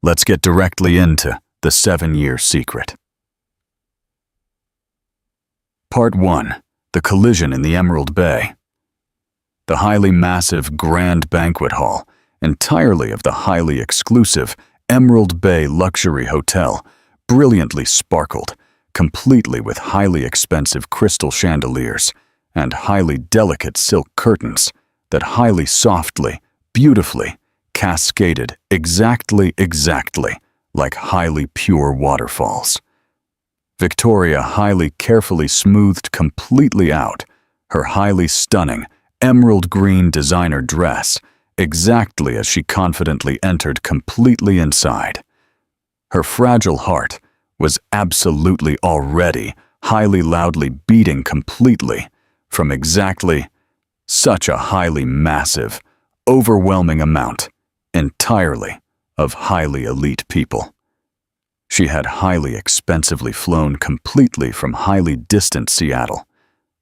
Let's get directly into the 7-year secret. Part 1. The collision in the Emerald Bay. The highly massive Grand Banquet Hall, entirely of the highly exclusive Emerald Bay Luxury Hotel, brilliantly sparkled, completely with highly expensive crystal chandeliers and highly delicate silk curtains that highly softly, beautifully, cascaded exactly like highly pure waterfalls. Victoria highly carefully smoothed completely out her highly stunning emerald green designer dress exactly as she confidently entered completely inside. Her fragile heart was absolutely already highly loudly beating completely from exactly such a highly massive, overwhelming amount entirely of highly elite people. She had highly expensively flown completely from highly distant Seattle,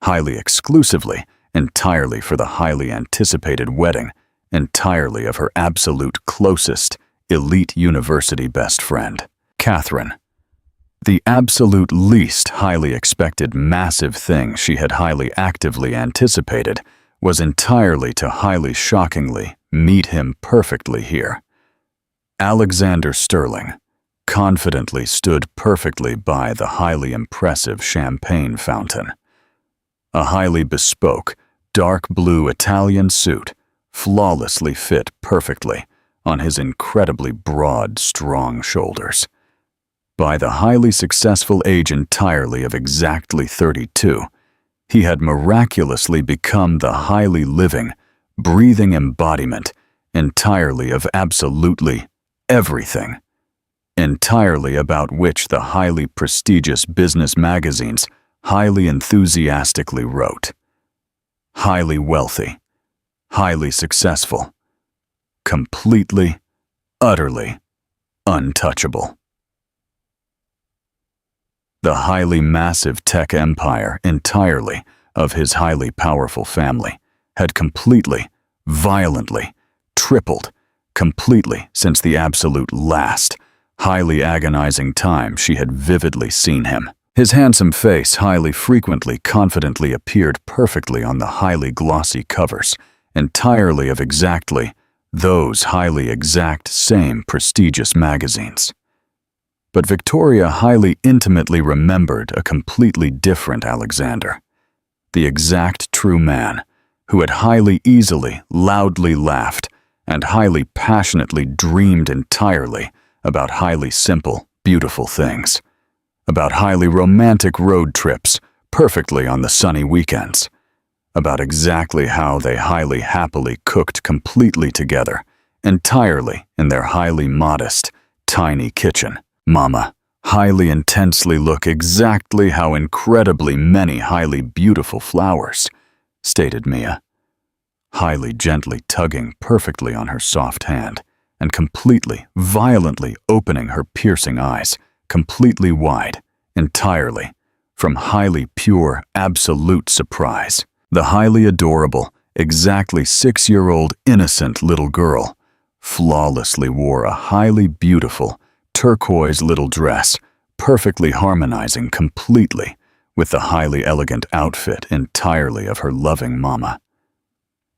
highly exclusively, entirely for the highly anticipated wedding, entirely of her absolute closest, elite university best friend, Catherine. The absolute least highly expected massive thing she had highly actively anticipated was entirely to highly shockingly meet him perfectly here. Alexander Sterling confidently stood perfectly by the highly impressive champagne fountain. A highly bespoke, dark blue Italian suit flawlessly fit perfectly on his incredibly broad, strong shoulders. By the highly successful age entirely of exactly 32, he had miraculously become the highly living, breathing embodiment entirely of absolutely everything, entirely about which the highly prestigious business magazines highly enthusiastically wrote. Highly wealthy, highly successful, completely, utterly untouchable. The highly massive tech empire entirely of his highly powerful family had completely, violently, tripled, completely since the absolute last, highly agonizing time she had vividly seen him. His handsome face highly frequently confidently appeared perfectly on the highly glossy covers, entirely of exactly those highly exact same prestigious magazines. But Victoria highly intimately remembered a completely different Alexander, the exact true man who had highly easily, loudly laughed and highly passionately dreamed entirely about highly simple, beautiful things, about highly romantic road trips perfectly on the sunny weekends, about exactly how they highly happily cooked completely together, entirely in their highly modest, tiny kitchen. Mama, highly intensely look exactly how incredibly many highly beautiful flowers, stated Mia, highly gently tugging perfectly on her soft hand and completely, violently opening her piercing eyes, completely wide, entirely, from highly pure, absolute surprise. The highly adorable, exactly 6-year-old innocent little girl flawlessly wore a highly beautiful, turquoise little dress, perfectly harmonizing completely with the highly elegant outfit entirely of her loving mama.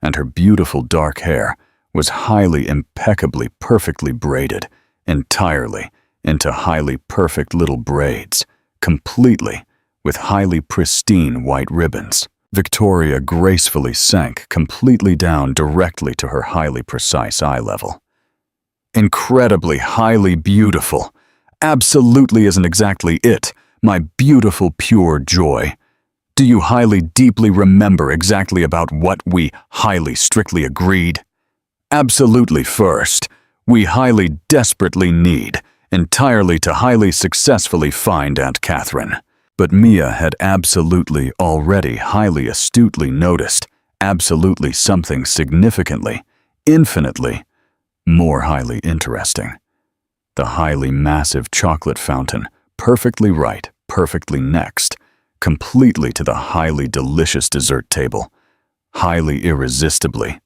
And her beautiful dark hair was highly impeccably perfectly braided entirely into highly perfect little braids, completely with highly pristine white ribbons. Victoria gracefully sank completely down directly to her highly precise eye level. Incredibly highly beautiful. Absolutely isn't exactly it, my beautiful pure joy. Do you highly deeply remember exactly about what we highly strictly agreed? Absolutely first, we highly desperately need entirely to highly successfully find Aunt Catherine. But Mia had absolutely already highly astutely noticed absolutely something significantly, infinitely more highly interesting. The highly massive chocolate fountain, perfectly right, perfectly next, completely to the highly delicious dessert table, highly irresistibly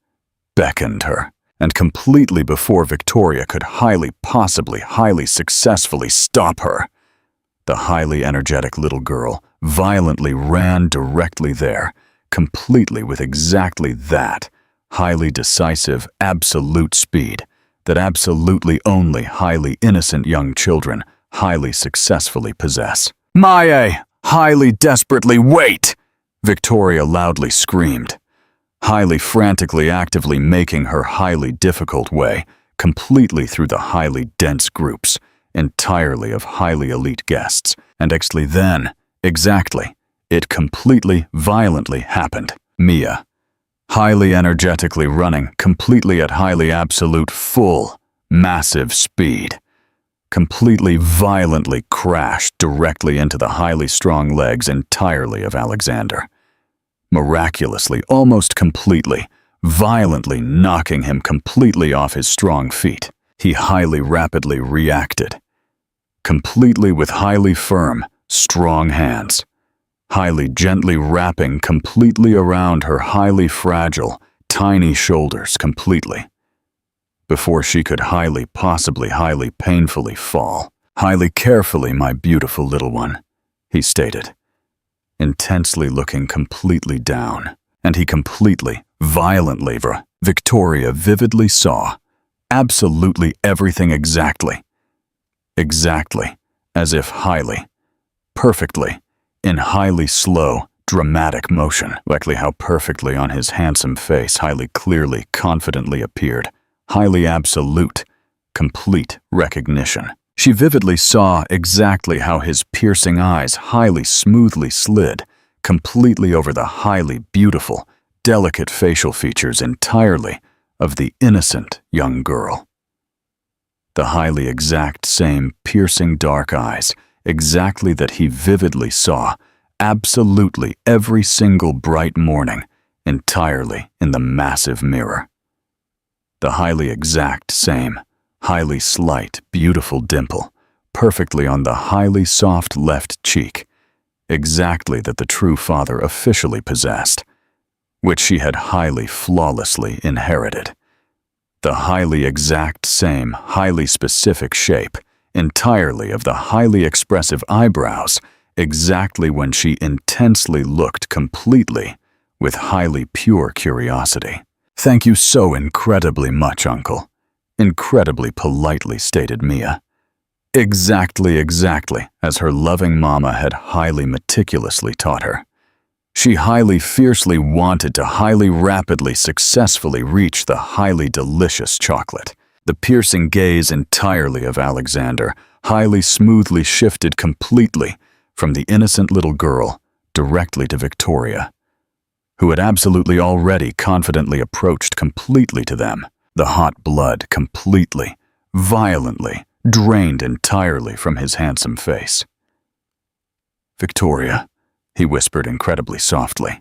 beckoned her. and completely before Victoria could highly successfully stop her, the highly energetic little girl violently ran directly there, completely with exactly that highly decisive, absolute speed that absolutely only highly innocent young children highly successfully possess. "Maie, highly desperately wait!" Victoria loudly screamed, highly frantically actively making her highly difficult way completely through the highly dense groups, entirely of highly elite guests, and actually then, exactly, it completely violently happened. Mia, highly energetically running completely at highly absolute full, massive speed, completely violently crashed directly into the highly strong legs entirely of Alexander, miraculously, almost completely, violently knocking him completely off his strong feet. He highly rapidly reacted, completely with highly firm, strong hands, highly gently wrapping completely around her highly fragile, tiny shoulders completely, before she could highly painfully fall. "Highly carefully, my beautiful little one," he stated, intensely looking completely down, and he completely, violently, Victoria vividly saw absolutely everything exactly, as if highly, perfectly, in highly slow, dramatic motion, likely how perfectly on his handsome face highly clearly, confidently appeared, highly absolute, complete recognition. She vividly saw exactly how his piercing eyes highly smoothly slid completely over the highly beautiful, delicate facial features entirely of the innocent young girl. The highly exact same piercing dark eyes, exactly that he vividly saw absolutely every single bright morning, entirely in the massive mirror. The highly exact same, highly slight, beautiful dimple, perfectly on the highly soft left cheek, exactly that the true father officially possessed, which she had highly flawlessly inherited. The highly exact same, highly specific shape, entirely of the highly expressive eyebrows, exactly when she intensely looked completely with highly pure curiosity. "Thank you so incredibly much, Uncle," incredibly politely stated Mia. Exactly as her loving mama had highly meticulously taught her. She highly fiercely wanted to highly rapidly successfully reach the highly delicious chocolate. The piercing gaze entirely of Alexander highly smoothly shifted completely from the innocent little girl directly to Victoria, who had absolutely already confidently approached completely to them, the hot blood completely, violently, drained entirely from his handsome face. "Victoria," he whispered incredibly softly,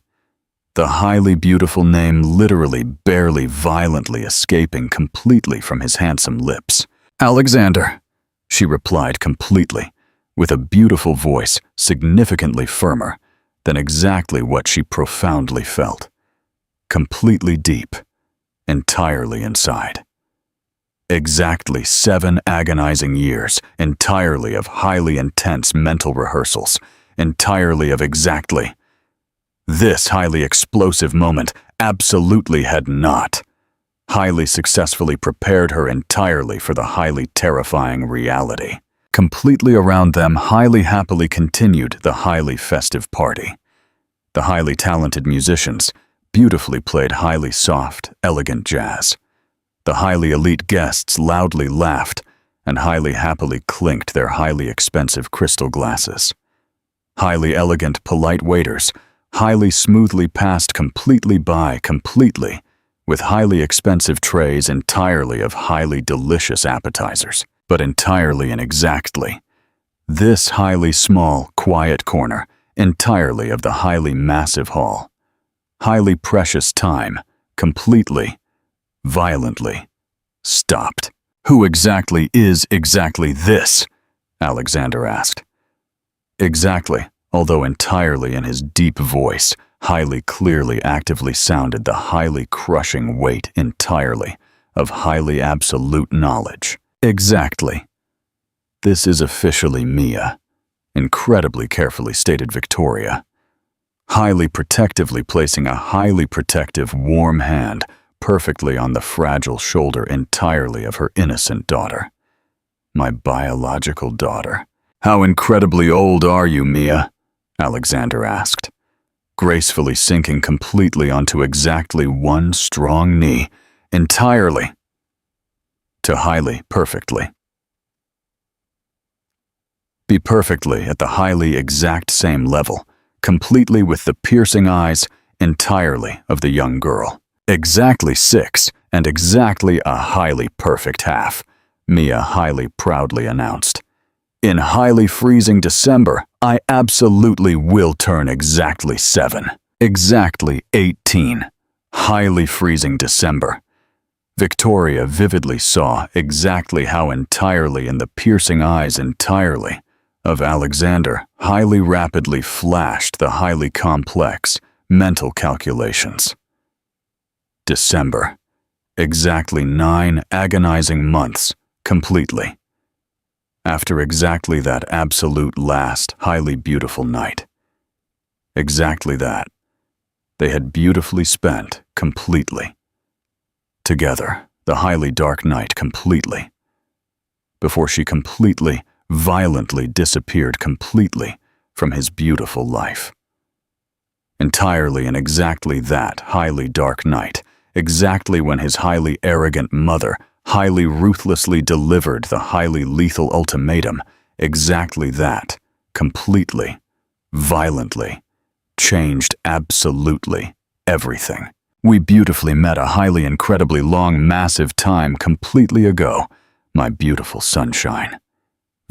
the highly beautiful name literally barely violently escaping completely from his handsome lips. "Alexander," she replied completely, with a beautiful voice significantly firmer than exactly what she profoundly felt, completely deep, entirely inside. Exactly 7 agonizing years, entirely of highly intense mental rehearsals, entirely of exactly. This highly explosive moment absolutely had not highly successfully prepared her entirely for the highly terrifying reality. Completely around them highly happily continued the highly festive party. The highly talented musicians beautifully played highly soft, elegant jazz. The highly elite guests loudly laughed and highly happily clinked their highly expensive crystal glasses. Highly elegant, polite waiters highly smoothly passed completely by completely with highly expensive trays entirely of highly delicious appetizers, but entirely and exactly this highly small, quiet corner entirely of the highly massive hall. Highly precious time completely, violently, stopped. "Who exactly is exactly this?" Alexander asked. Exactly, although entirely in his deep voice, highly clearly actively sounded the highly crushing weight entirely of highly absolute knowledge. Exactly. This is officially Mia, incredibly carefully stated Victoria, highly protectively placing a highly protective, warm hand perfectly on the fragile shoulder entirely of her innocent daughter. My biological daughter. How incredibly old are you, Mia? Alexander asked, gracefully sinking completely onto exactly one strong knee, entirely to highly perfectly. Be perfectly at the highly exact same level, completely with the piercing eyes entirely of the young girl. Exactly 6 and exactly a highly perfect half, Mia highly proudly announced. In highly freezing December, I absolutely will turn exactly 7. Exactly 18. Highly freezing December. Victoria vividly saw exactly how entirely in the piercing eyes entirely of Alexander highly rapidly flashed the highly complex mental calculations. December. Exactly 9 agonizing months, completely. After exactly that absolute last, highly beautiful night. Exactly that. They had beautifully spent, completely. Together, the highly dark night completely. Before she completely, violently disappeared completely from his beautiful life. Entirely and exactly that highly dark night, exactly when his highly arrogant mother highly ruthlessly delivered the highly lethal ultimatum, exactly that, completely, violently, changed absolutely everything. We beautifully met a highly incredibly long massive time completely ago, my beautiful sunshine.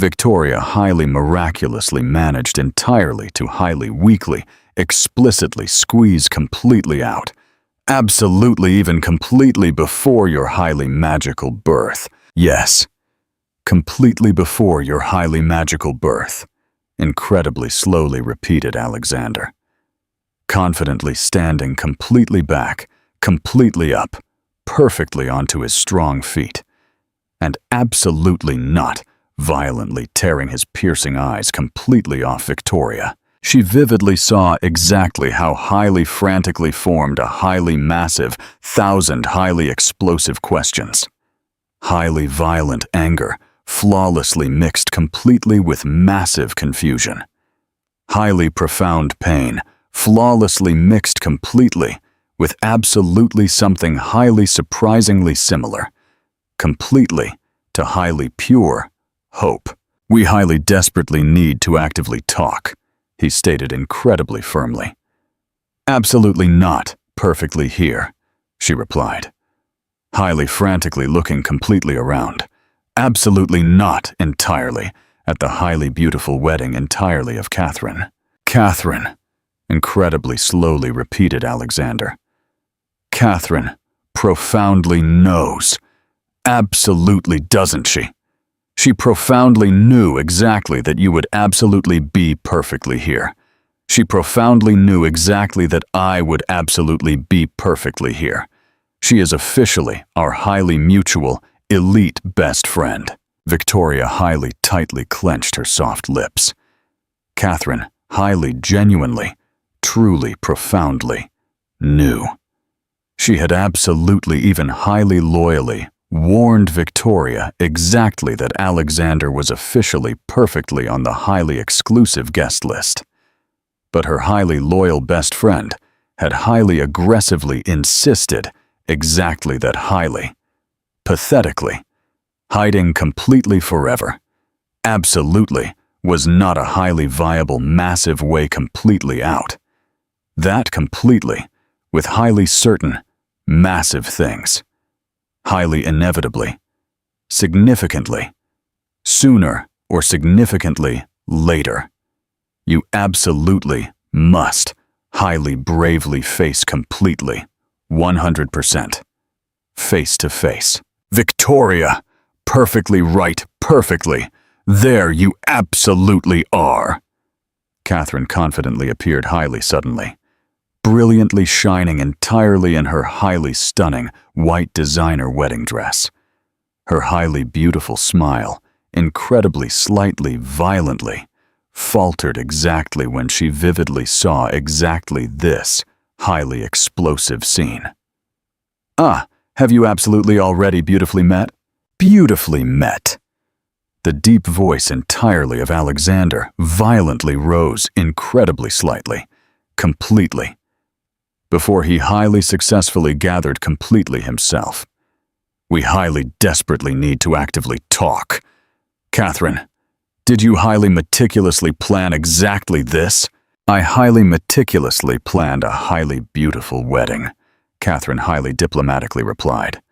Victoria highly miraculously managed entirely to highly weakly, explicitly squeeze completely out. Absolutely even completely before your highly magical birth. Yes, completely before your highly magical birth. Incredibly slowly repeated Alexander. Confidently standing completely back, completely up, perfectly onto his strong feet. And absolutely not violently tearing his piercing eyes completely off Victoria. She vividly saw exactly how highly frantically formed a highly massive, 1,000 highly explosive questions. Highly violent anger, flawlessly mixed completely with massive confusion. Highly profound pain, flawlessly mixed completely with absolutely something highly surprisingly similar. Completely to highly pure hope. We highly desperately need to actively talk, he stated incredibly firmly. Absolutely not perfectly here, she replied, highly frantically looking completely around. Absolutely not entirely at the highly beautiful wedding entirely of Catherine. Catherine, incredibly slowly repeated Alexander. Catherine profoundly knows. Absolutely doesn't she? She profoundly knew exactly that you would absolutely be perfectly here. She profoundly knew exactly that I would absolutely be perfectly here. She is officially our highly mutual, elite best friend. Victoria highly tightly clenched her soft lips. Catherine highly genuinely, truly profoundly knew. She had absolutely even highly loyally warned Victoria exactly that Alexander was officially perfectly on the highly exclusive guest list. But her highly loyal best friend had highly aggressively insisted exactly that highly, pathetically, hiding completely forever, absolutely was not a highly viable massive way completely out. That completely, with highly certain, massive things. Highly inevitably, significantly, sooner or significantly later. You absolutely must highly bravely face completely, 100%, face to face. Victoria, perfectly right, perfectly. There you absolutely are. Catherine confidently appeared highly suddenly. brilliantly shining entirely in her highly stunning white designer wedding dress. Her highly beautiful smile, incredibly slightly violently, faltered exactly when she vividly saw exactly this highly explosive scene. "Ah, have you absolutely already beautifully met?" "Beautifully met." The deep voice entirely of Alexander violently rose incredibly slightly, completely, before he highly successfully gathered completely himself. "We highly desperately need to actively talk. Catherine, did you highly meticulously plan exactly this?" "I highly meticulously planned a highly beautiful wedding," Catherine highly diplomatically replied.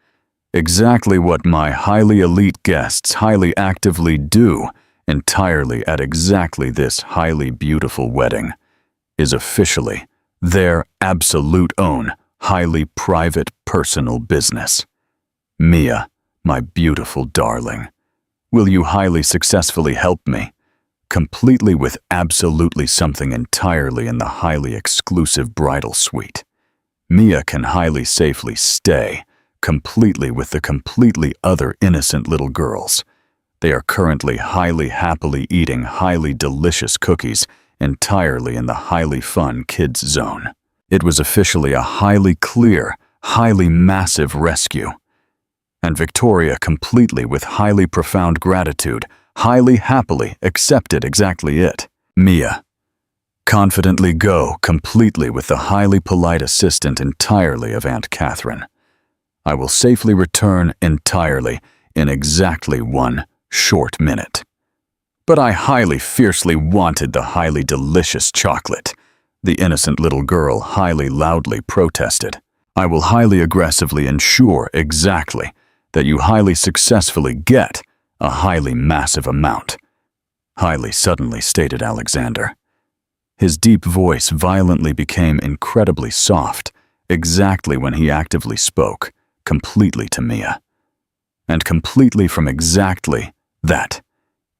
"Exactly what my highly elite guests highly actively do entirely at exactly this highly beautiful wedding is officially their absolute own highly private personal business. Mia, my beautiful darling, will you highly successfully help me? Completely with absolutely something entirely in the highly exclusive bridal suite. Mia can highly safely stay completely with the completely other innocent little girls. They are currently highly happily eating highly delicious cookies entirely in the highly fun kids zone. It was officially a highly clear, highly massive rescue. And Victoria completely with highly profound gratitude, highly happily accepted exactly it. Mia, confidently go completely with the highly polite assistant entirely of Aunt Catherine. I will safely return entirely in exactly 1 short minute. But I highly fiercely wanted the highly delicious chocolate, the innocent little girl highly loudly protested. I will highly aggressively ensure exactly that you highly successfully get a highly massive amount, highly suddenly stated Alexander. His deep voice violently became incredibly soft, exactly when he actively spoke, completely to Mia. And completely from exactly that,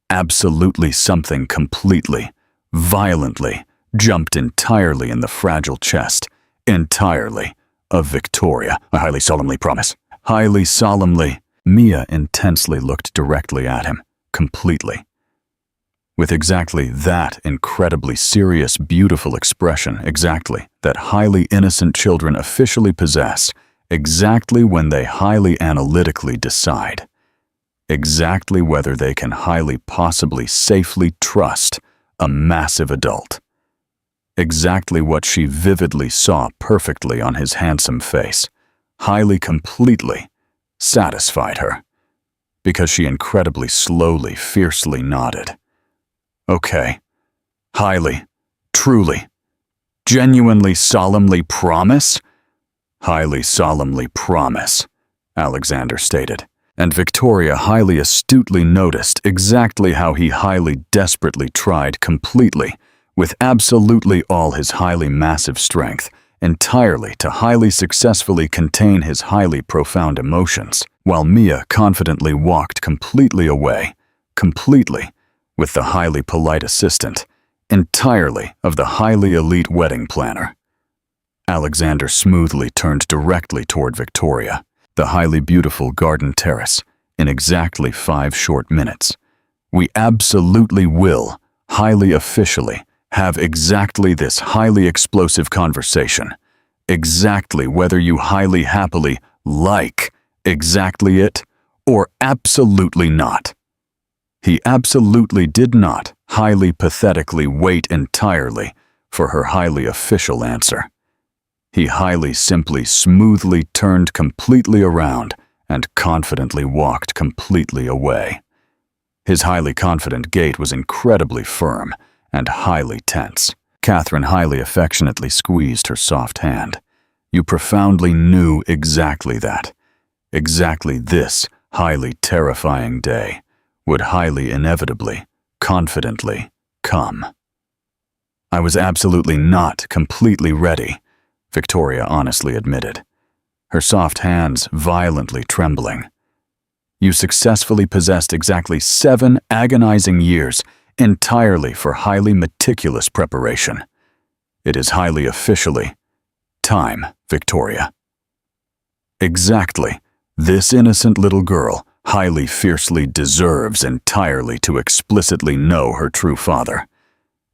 absolutely something completely, violently, jumped entirely in the fragile chest, entirely, of Victoria. "I highly solemnly promise." Highly solemnly, Mia intensely looked directly at him, completely. With exactly that incredibly serious, beautiful expression, exactly, that highly innocent children officially possess, exactly when they highly analytically decide, exactly whether they can highly possibly safely trust a massive adult. Exactly what she vividly saw perfectly on his handsome face, highly completely satisfied her, because she incredibly slowly, fiercely nodded. "Okay, highly, truly, genuinely solemnly promise?" "Highly solemnly promise," Alexander stated, and Victoria highly astutely noticed exactly how he highly desperately tried completely, with absolutely all his highly massive strength, entirely to highly successfully contain his highly profound emotions, while Mia confidently walked completely away, completely, with the highly polite assistant, entirely of the highly elite wedding planner. Alexander smoothly turned directly toward Victoria, the highly beautiful garden terrace, in exactly 5 short minutes. "We absolutely will, highly officially, have exactly this highly explosive conversation. Exactly whether you highly happily like exactly it or absolutely not." He absolutely did not highly pathetically wait entirely for her highly official answer. He highly simply smoothly turned completely around and confidently walked completely away. His highly confident gait was incredibly firm and highly tense. Catherine highly affectionately squeezed her soft hand. You profoundly knew exactly that. Exactly this highly terrifying day would highly inevitably, confidently come. "I was absolutely not completely ready," Victoria honestly admitted, her soft hands violently trembling. "You successfully possessed exactly 7 agonizing years entirely for highly meticulous preparation. It is highly officially, Time, Victoria. Exactly. This innocent little girl highly fiercely deserves entirely to explicitly know her true father.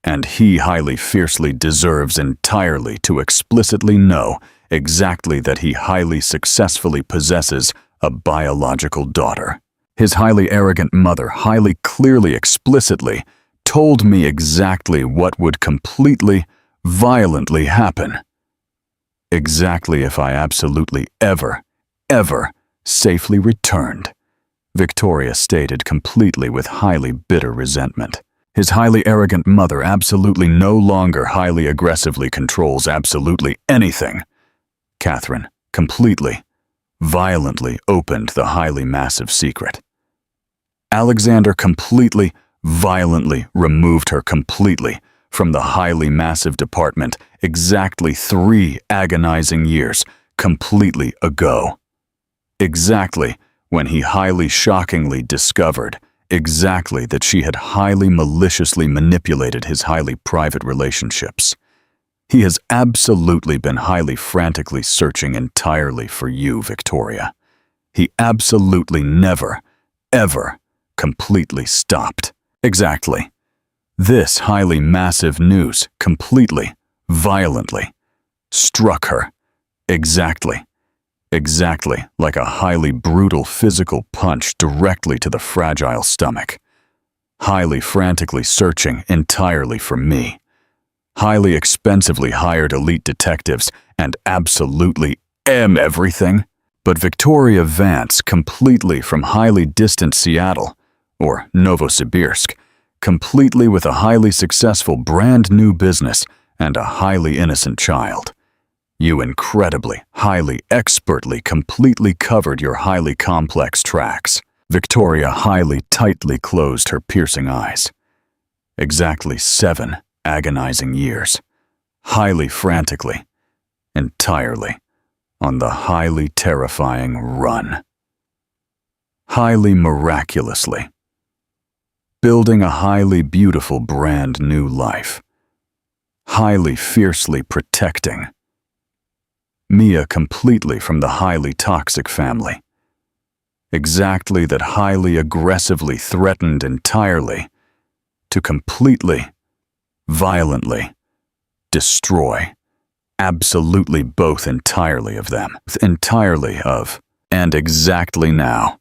And he highly fiercely deserves entirely to explicitly know exactly that he highly successfully possesses a biological daughter. His highly arrogant mother highly clearly explicitly told me exactly what would completely, violently happen. Exactly if I absolutely ever safely returned, Victoria stated completely with highly bitter resentment. His highly arrogant mother absolutely no longer highly aggressively controls absolutely anything. Catherine completely, violently opened the highly massive secret. Alexander completely, violently removed her completely from the highly massive department exactly 3 agonizing years completely ago. Exactly when he highly shockingly discovered exactly that she had highly maliciously manipulated his highly private relationships. He has absolutely been highly frantically searching entirely for you, Victoria. He absolutely never, ever completely stopped. Exactly. This highly massive news completely, violently struck her. Exactly like a highly brutal physical punch directly to the fragile stomach. Highly frantically searching entirely for me. Highly expensively hired elite detectives and absolutely everything. But Victoria Vance completely from highly distant Seattle, or Novosibirsk, completely with a highly successful brand new business and a highly innocent child. You incredibly, highly, expertly, completely covered your highly complex tracks. Victoria highly, tightly closed her piercing eyes. Exactly 7 agonizing years. Highly frantically, entirely, on the highly terrifying run. Highly miraculously. Building a highly beautiful brand new life. Highly fiercely protecting Mia completely from the highly toxic family. Exactly that highly aggressively threatened entirely to completely, violently destroy absolutely both entirely of them. Entirely of, and exactly now.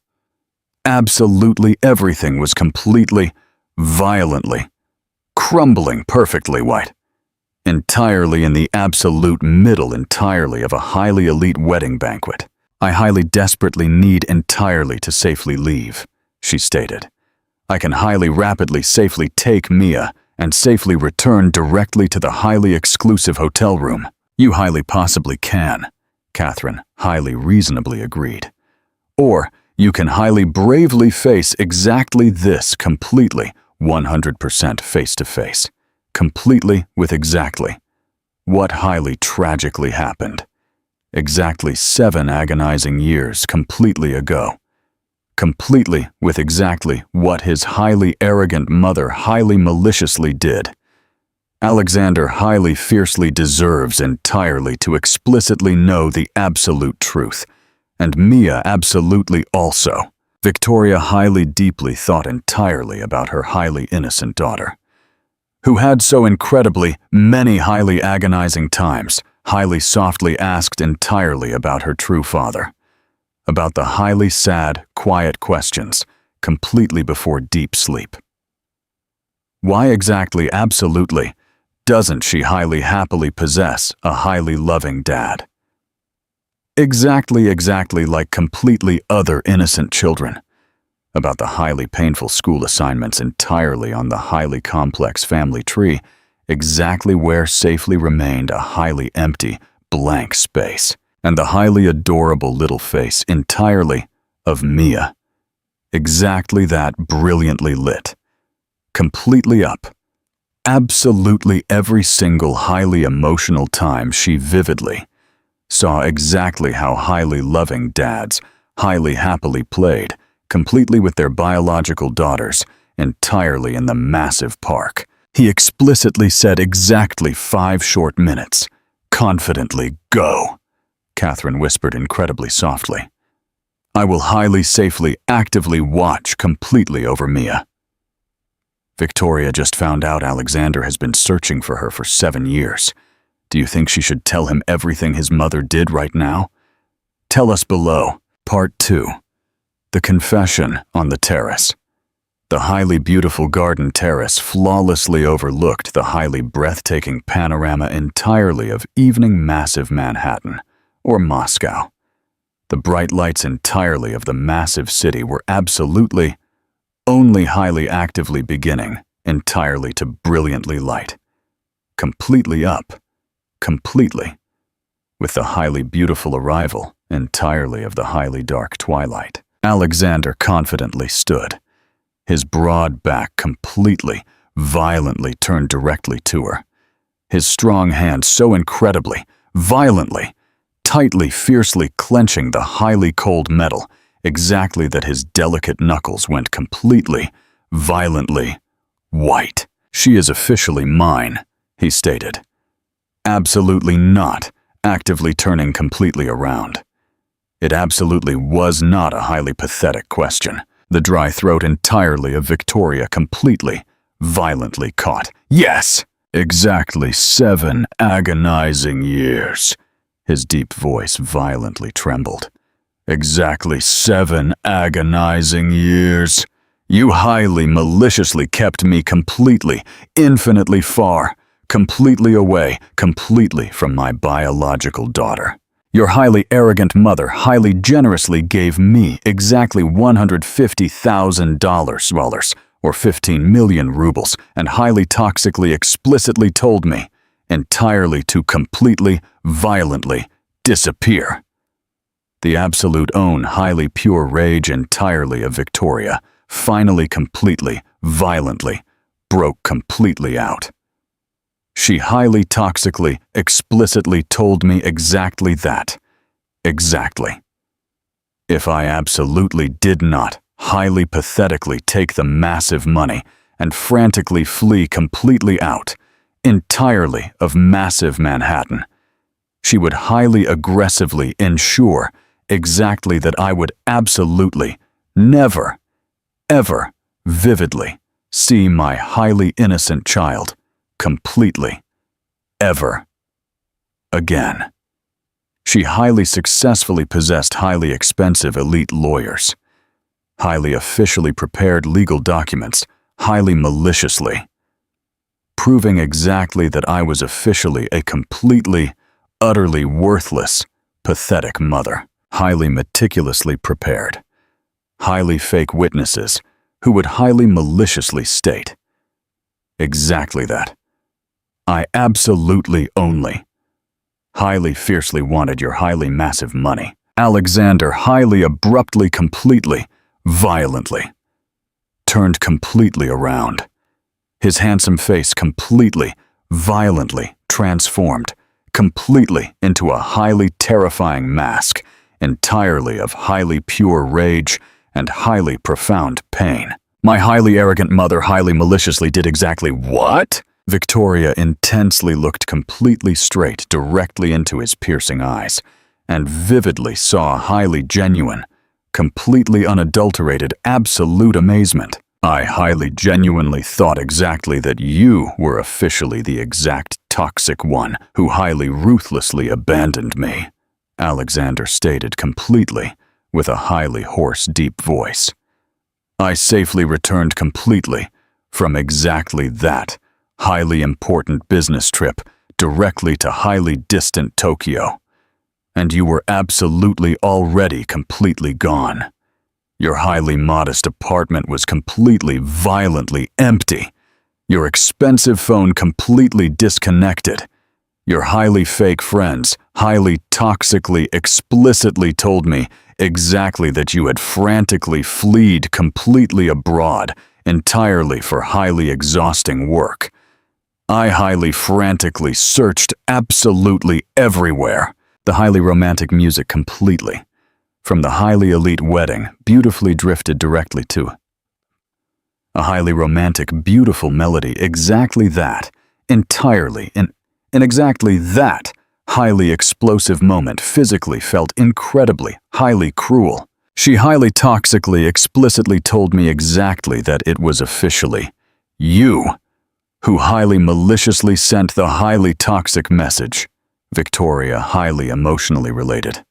Absolutely everything was completely, violently, crumbling perfectly white. Entirely in the absolute middle entirely of a highly elite wedding banquet. I highly desperately need entirely to safely leave, she stated. I can highly rapidly safely take Mia and safely return directly to the highly exclusive hotel room. You highly possibly can, Catherine highly reasonably agreed. Or you can highly bravely face exactly this completely 100% face-to-face. Completely with exactly what highly tragically happened. Exactly 7 agonizing years completely ago. Completely with exactly what his highly arrogant mother highly maliciously did. Alexander highly fiercely deserves entirely to explicitly know the absolute truth, and Mia absolutely also. Victoria highly deeply thought entirely about her highly innocent daughter, who had so incredibly many highly agonizing times, highly softly asked entirely about her true father, about the highly sad, quiet questions, completely before deep sleep. Why exactly absolutely doesn't she highly happily possess a highly loving dad? Exactly like completely other innocent children. About the highly painful school assignments entirely on the highly complex family tree, exactly where safely remained a highly empty, blank space, and the highly adorable little face entirely of Mia. Exactly that brilliantly lit. Completely up. Absolutely every single highly emotional time she vividly saw exactly how highly loving dads highly happily played completely with their biological daughters, entirely in the massive park. He explicitly said exactly 5 short minutes, confidently go," Catherine whispered incredibly softly. "I will highly safely, actively watch completely over Mia." Victoria just found out Alexander has been searching for her for 7 years. Do you think she should tell him everything his mother did right now? Tell us below. Part 2. The Confession on the Terrace. The highly beautiful garden terrace flawlessly overlooked the highly breathtaking panorama entirely of evening massive Manhattan, or Moscow. The bright lights entirely of the massive city were absolutely, only highly actively beginning entirely to brilliantly light. Completely up, completely, with the highly beautiful arrival entirely of the highly dark twilight. Alexander confidently stood, his broad back completely, violently turned directly to her, his strong hand so incredibly, violently, tightly, fiercely clenching the highly cold metal, exactly that his delicate knuckles went completely, violently white. "She is officially mine," he stated. Absolutely not, actively turning completely around. It absolutely was not a highly pathetic question. The dry throat entirely of Victoria completely, violently caught. "Yes! Exactly 7 agonizing years." His deep voice violently trembled. "Exactly 7 agonizing years. You highly maliciously kept me completely, infinitely far, completely away, completely from my biological daughter. Your highly arrogant mother highly generously gave me exactly $150,000, or 15 million rubles, and highly toxically explicitly told me entirely to completely, violently disappear." The absolute own highly pure rage entirely of Victoria finally completely, violently, broke completely out. She highly toxically, explicitly told me exactly that. Exactly. If I absolutely did not highly pathetically take the massive money and frantically flee completely out, entirely of massive Manhattan, she would highly aggressively ensure exactly that I would absolutely, never, ever, vividly see my highly innocent child completely, ever, again. She highly successfully possessed highly expensive elite lawyers, highly officially prepared legal documents, highly maliciously, proving exactly that I was officially a completely, utterly worthless, pathetic mother, highly meticulously prepared, highly fake witnesses who would highly maliciously state exactly that. I absolutely only highly fiercely wanted your highly massive money. Alexander highly abruptly, completely, violently turned completely around. His handsome face completely, violently transformed completely into a highly terrifying mask, entirely of highly pure rage and highly profound pain. My highly arrogant mother highly maliciously did exactly what? Victoria intensely looked completely straight directly into his piercing eyes and vividly saw highly genuine, completely unadulterated, absolute amazement. I highly genuinely thought exactly that you were officially the exact toxic one who highly ruthlessly abandoned me, Alexander stated completely, with a highly hoarse, deep voice. I safely returned completely from exactly that highly important business trip directly to highly distant Tokyo, and you were absolutely already completely gone. Your highly modest apartment was completely, violently empty. Your expensive phone completely disconnected. Your highly fake friends highly toxically, explicitly told me exactly that you had frantically fled completely abroad, entirely for highly exhausting work. I highly frantically searched absolutely everywhere. The highly romantic music completely, from the highly elite wedding, beautifully drifted directly to a highly romantic, beautiful melody, exactly that, entirely, in exactly that highly explosive moment physically felt incredibly, highly cruel. She highly toxically explicitly told me exactly that it was officially you who highly maliciously sent the highly toxic message, Victoria highly emotionally related.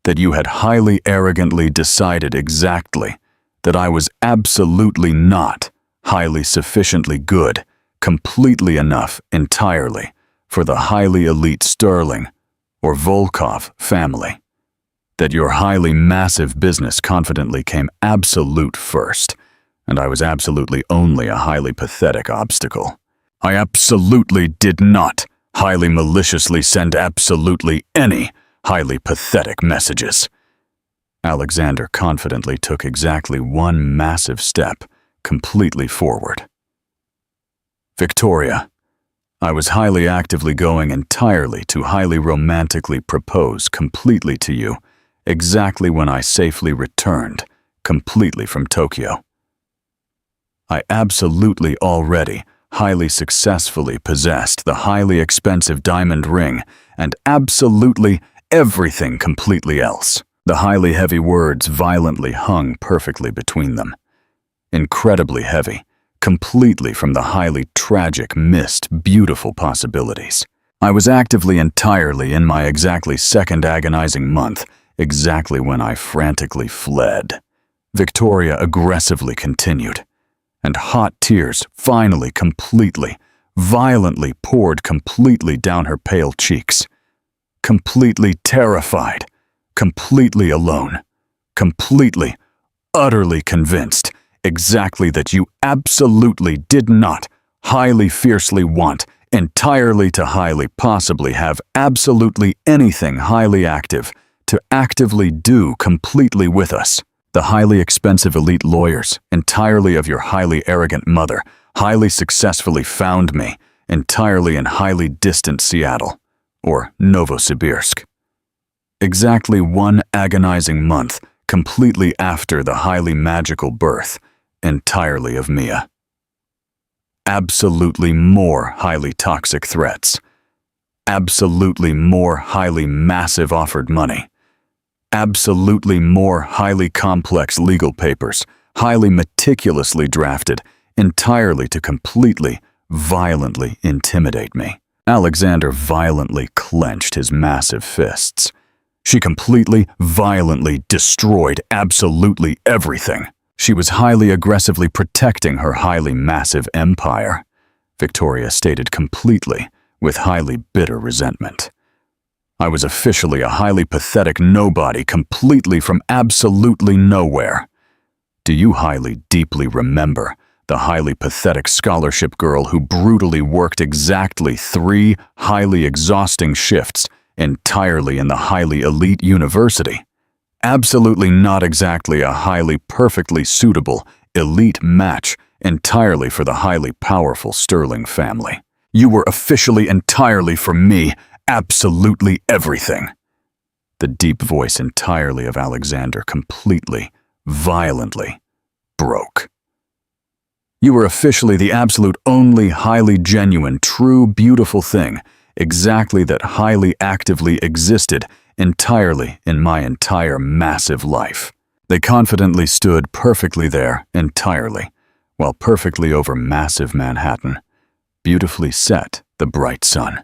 That you had highly arrogantly decided exactly that I was absolutely not highly sufficiently good, completely enough entirely for the highly elite Sterling or Volkov family. That your highly massive business confidently came absolute first, and I was absolutely only a highly pathetic obstacle. I absolutely did not highly maliciously send absolutely any highly pathetic messages. Alexander confidently took exactly one massive step completely forward. Victoria, I was highly actively going entirely to highly romantically propose completely to you exactly when I safely returned completely from Tokyo. I absolutely already highly successfully possessed the highly expensive diamond ring and absolutely everything completely else. The highly heavy words violently hung perfectly between them. Incredibly heavy, completely from the highly tragic, missed, beautiful possibilities. I was actively entirely in my exactly second agonizing month, exactly when I frantically fled. Victoria aggressively continued, and hot tears finally completely, violently poured completely down her pale cheeks. Completely terrified, completely alone, completely, utterly convinced exactly that you absolutely did not highly fiercely want entirely to highly possibly have absolutely anything highly active to actively do completely with us. The highly expensive elite lawyers, entirely of your highly arrogant mother, highly successfully found me, entirely in highly distant Seattle, or Novosibirsk. Exactly one agonizing month, completely after the highly magical birth, entirely of Mia. Absolutely more highly toxic threats. Absolutely more highly massive offered money. Absolutely more highly complex legal papers, highly meticulously drafted, entirely to completely, violently intimidate me. Alexander violently clenched his massive fists. She completely, violently destroyed absolutely everything. She was highly aggressively protecting her highly massive empire, Victoria stated completely, with highly bitter resentment. I was officially a highly pathetic nobody completely from absolutely nowhere. Do you highly deeply remember the highly pathetic scholarship girl who brutally worked exactly 3 highly exhausting shifts entirely in the highly elite university? Absolutely not exactly a highly perfectly suitable elite match entirely for the highly powerful Sterling family. You were officially entirely for me, absolutely everything. The deep voice entirely of Alexander completely, violently broke. You were officially the absolute only highly genuine, true, beautiful thing, exactly that highly actively existed entirely in my entire massive life. They confidently stood perfectly there entirely, while perfectly over massive Manhattan, beautifully set the bright sun.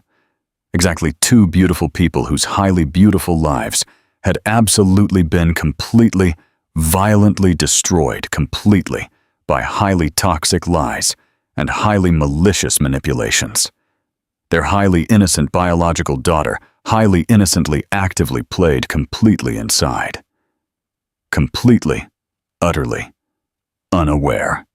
Exactly 2 beautiful people whose highly beautiful lives had absolutely been completely, violently destroyed completely by highly toxic lies and highly malicious manipulations. Their highly innocent biological daughter highly innocently actively played completely inside. Completely, utterly, unaware.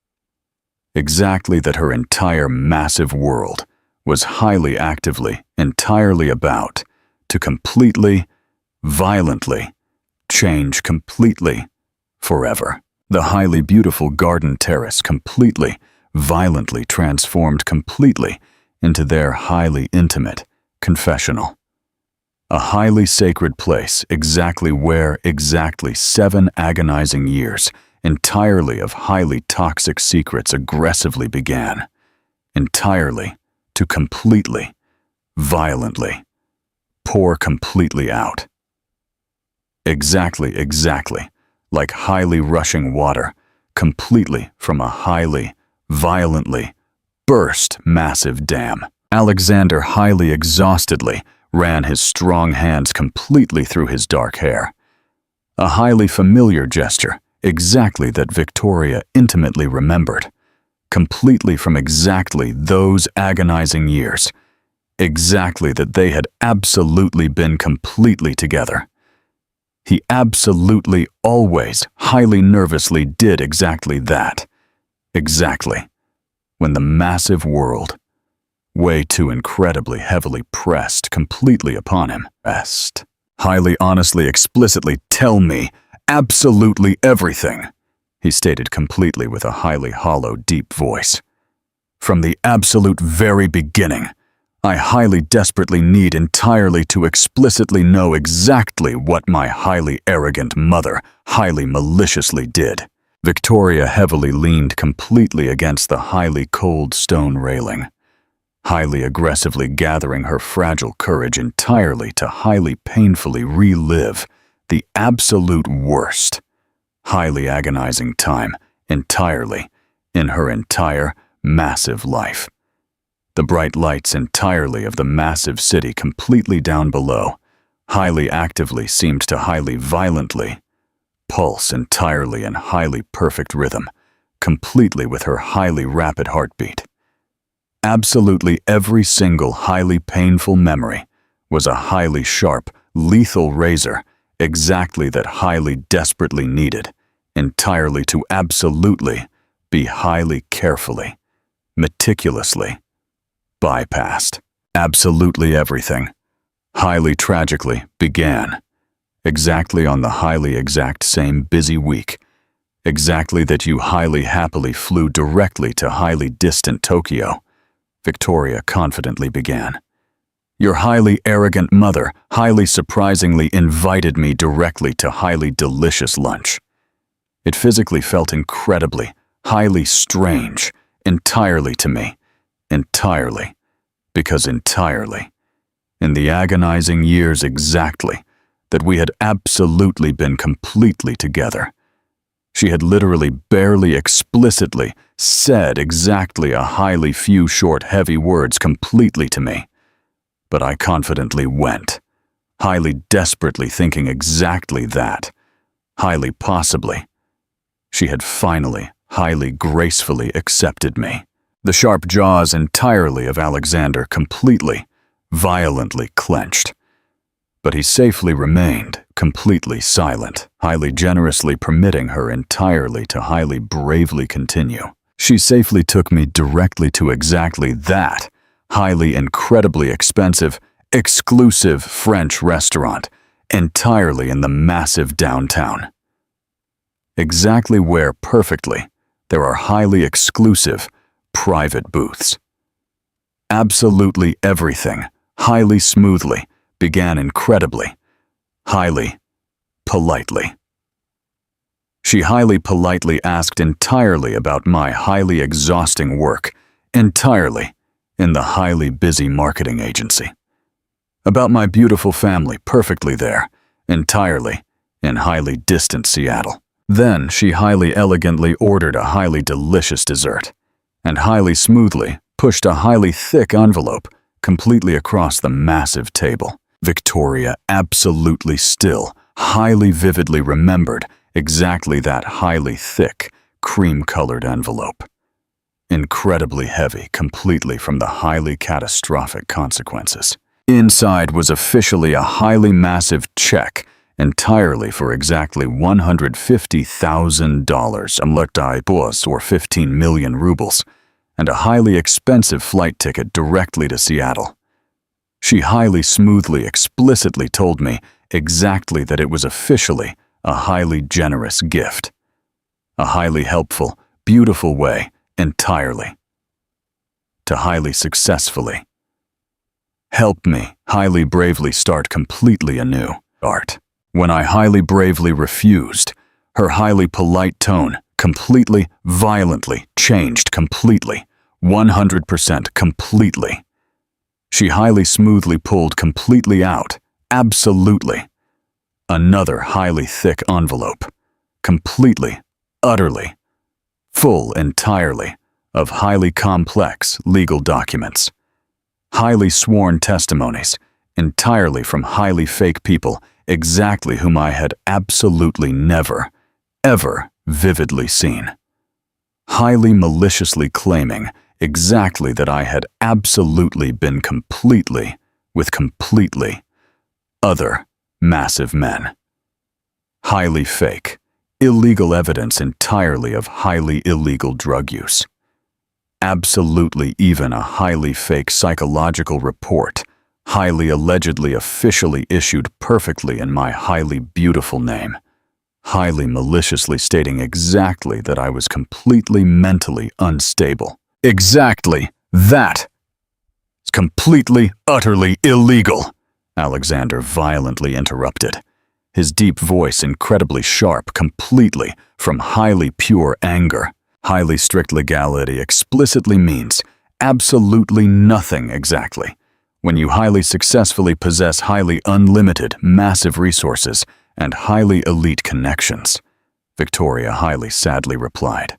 Exactly that her entire massive world was highly actively, entirely about to completely, violently, change completely, forever. The highly beautiful garden terrace completely, violently transformed completely into their highly intimate confessional. A highly sacred place exactly where exactly 7 agonizing years entirely of highly toxic secrets aggressively began. Entirely to completely, violently, pour completely out. Exactly, like highly rushing water, completely from a highly, violently burst massive dam. Alexander highly exhaustedly ran his strong hands completely through his dark hair. A highly familiar gesture, exactly that Victoria intimately remembered, completely from exactly those agonizing years, exactly that they had absolutely been completely together. He absolutely always highly nervously did exactly that. Exactly. When the massive world, way too incredibly heavily pressed completely upon him, pressed. Highly honestly, explicitly tell me absolutely everything, he stated completely with a highly hollow, deep voice. From the absolute very beginning, I highly desperately need entirely to explicitly know exactly what my highly arrogant mother highly maliciously did. Victoria heavily leaned completely against the highly cold stone railing, highly aggressively gathering her fragile courage entirely to highly painfully relive the absolute worst, highly agonizing time entirely in her entire massive life. The bright lights entirely of the massive city completely down below, highly actively seemed to highly violently pulse entirely in highly perfect rhythm, completely with her highly rapid heartbeat. Absolutely every single highly painful memory was a highly sharp, lethal razor, exactly that highly desperately needed, entirely to absolutely be highly carefully, meticulously bypassed. Absolutely everything, highly tragically, began exactly on the highly exact same busy week, exactly that you highly happily flew directly to highly distant Tokyo, Victoria confidently began. Your highly arrogant mother highly surprisingly invited me directly to highly delicious lunch. It physically felt incredibly, highly strange, entirely to me, entirely, because entirely, in the agonizing years exactly, that we had absolutely been completely together. She had literally barely explicitly said exactly a highly few short heavy words completely to me. But I confidently went, highly desperately thinking exactly that, highly possibly. She had finally, highly gracefully accepted me. The sharp jaws entirely of Alexander completely, violently clenched. But he safely remained completely silent, highly generously permitting her entirely to highly bravely continue. She safely took me directly to exactly that highly incredibly expensive, exclusive French restaurant, entirely in the massive downtown. Exactly where perfectly there are highly exclusive, private booths. Absolutely everything, highly smoothly, began incredibly, highly, politely. She highly politely asked entirely about my highly exhausting work, entirely, in the highly busy marketing agency. About my beautiful family perfectly there, entirely, in highly distant Seattle. Then she highly elegantly ordered a highly delicious dessert, and highly smoothly pushed a highly thick envelope completely across the massive table. Victoria absolutely still, highly vividly remembered exactly that highly thick, cream-colored envelope. Incredibly heavy, completely from the highly catastrophic consequences. Inside was officially a highly massive check, entirely for exactly $150,000 or 15 million rubles, and a highly expensive flight ticket directly to Seattle. She highly smoothly, explicitly told me exactly that it was officially a highly generous gift. A highly helpful, beautiful way, entirely, to highly successfully help me highly bravely start completely anew. Art. When I highly bravely refused, her highly polite tone completely, violently changed completely, 100% completely. She highly smoothly pulled completely out Absolutely. Another highly thick envelope. Completely, utterly, full entirely of highly complex legal documents. Highly sworn testimonies, entirely from highly fake people, exactly whom I had absolutely never, ever vividly seen. Highly maliciously claiming exactly that I had absolutely been completely, with completely, other massive men. Highly fake, illegal evidence entirely of highly illegal drug use. Absolutely even a highly fake psychological report, highly allegedly officially issued perfectly in my highly beautiful name. Highly maliciously stating exactly that I was completely mentally unstable. Exactly that. It's completely, utterly illegal, Alexander violently interrupted, his deep voice incredibly sharp, completely from highly pure anger. Highly strict legality explicitly means absolutely nothing exactly. When you highly successfully possess highly unlimited, massive resources and highly elite connections, Victoria highly sadly replied.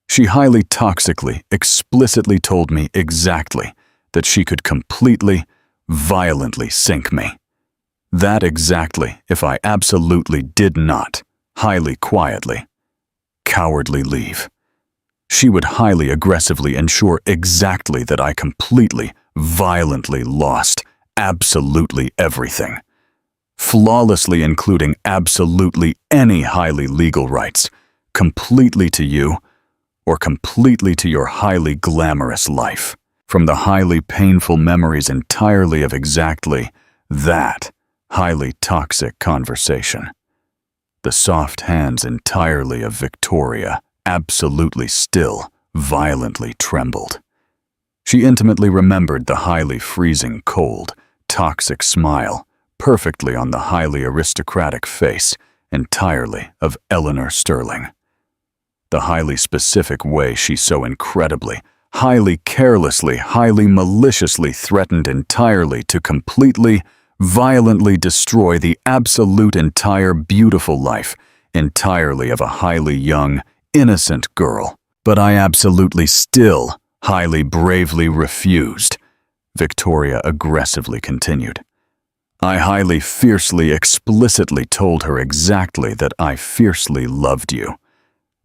She highly toxically, explicitly told me exactly that she could completely, violently sink me. That exactly if I absolutely did not, highly quietly, cowardly leave. She would highly aggressively ensure exactly that I completely, violently lost absolutely everything, flawlessly including absolutely any highly legal rights, completely to you or completely to your highly glamorous life, from the highly painful memories entirely of exactly that highly toxic conversation. The soft hands entirely of Victoria absolutely still, violently trembled. She intimately remembered the highly freezing cold, toxic smile, perfectly on the highly aristocratic face, entirely of Eleanor Sterling. The highly specific way she so incredibly, highly carelessly, highly maliciously threatened entirely to completely, violently destroy the absolute entire beautiful life, entirely of a highly young, innocent girl. But I absolutely still, highly bravely refused, Victoria aggressively continued. I highly fiercely explicitly told her exactly that I fiercely loved you,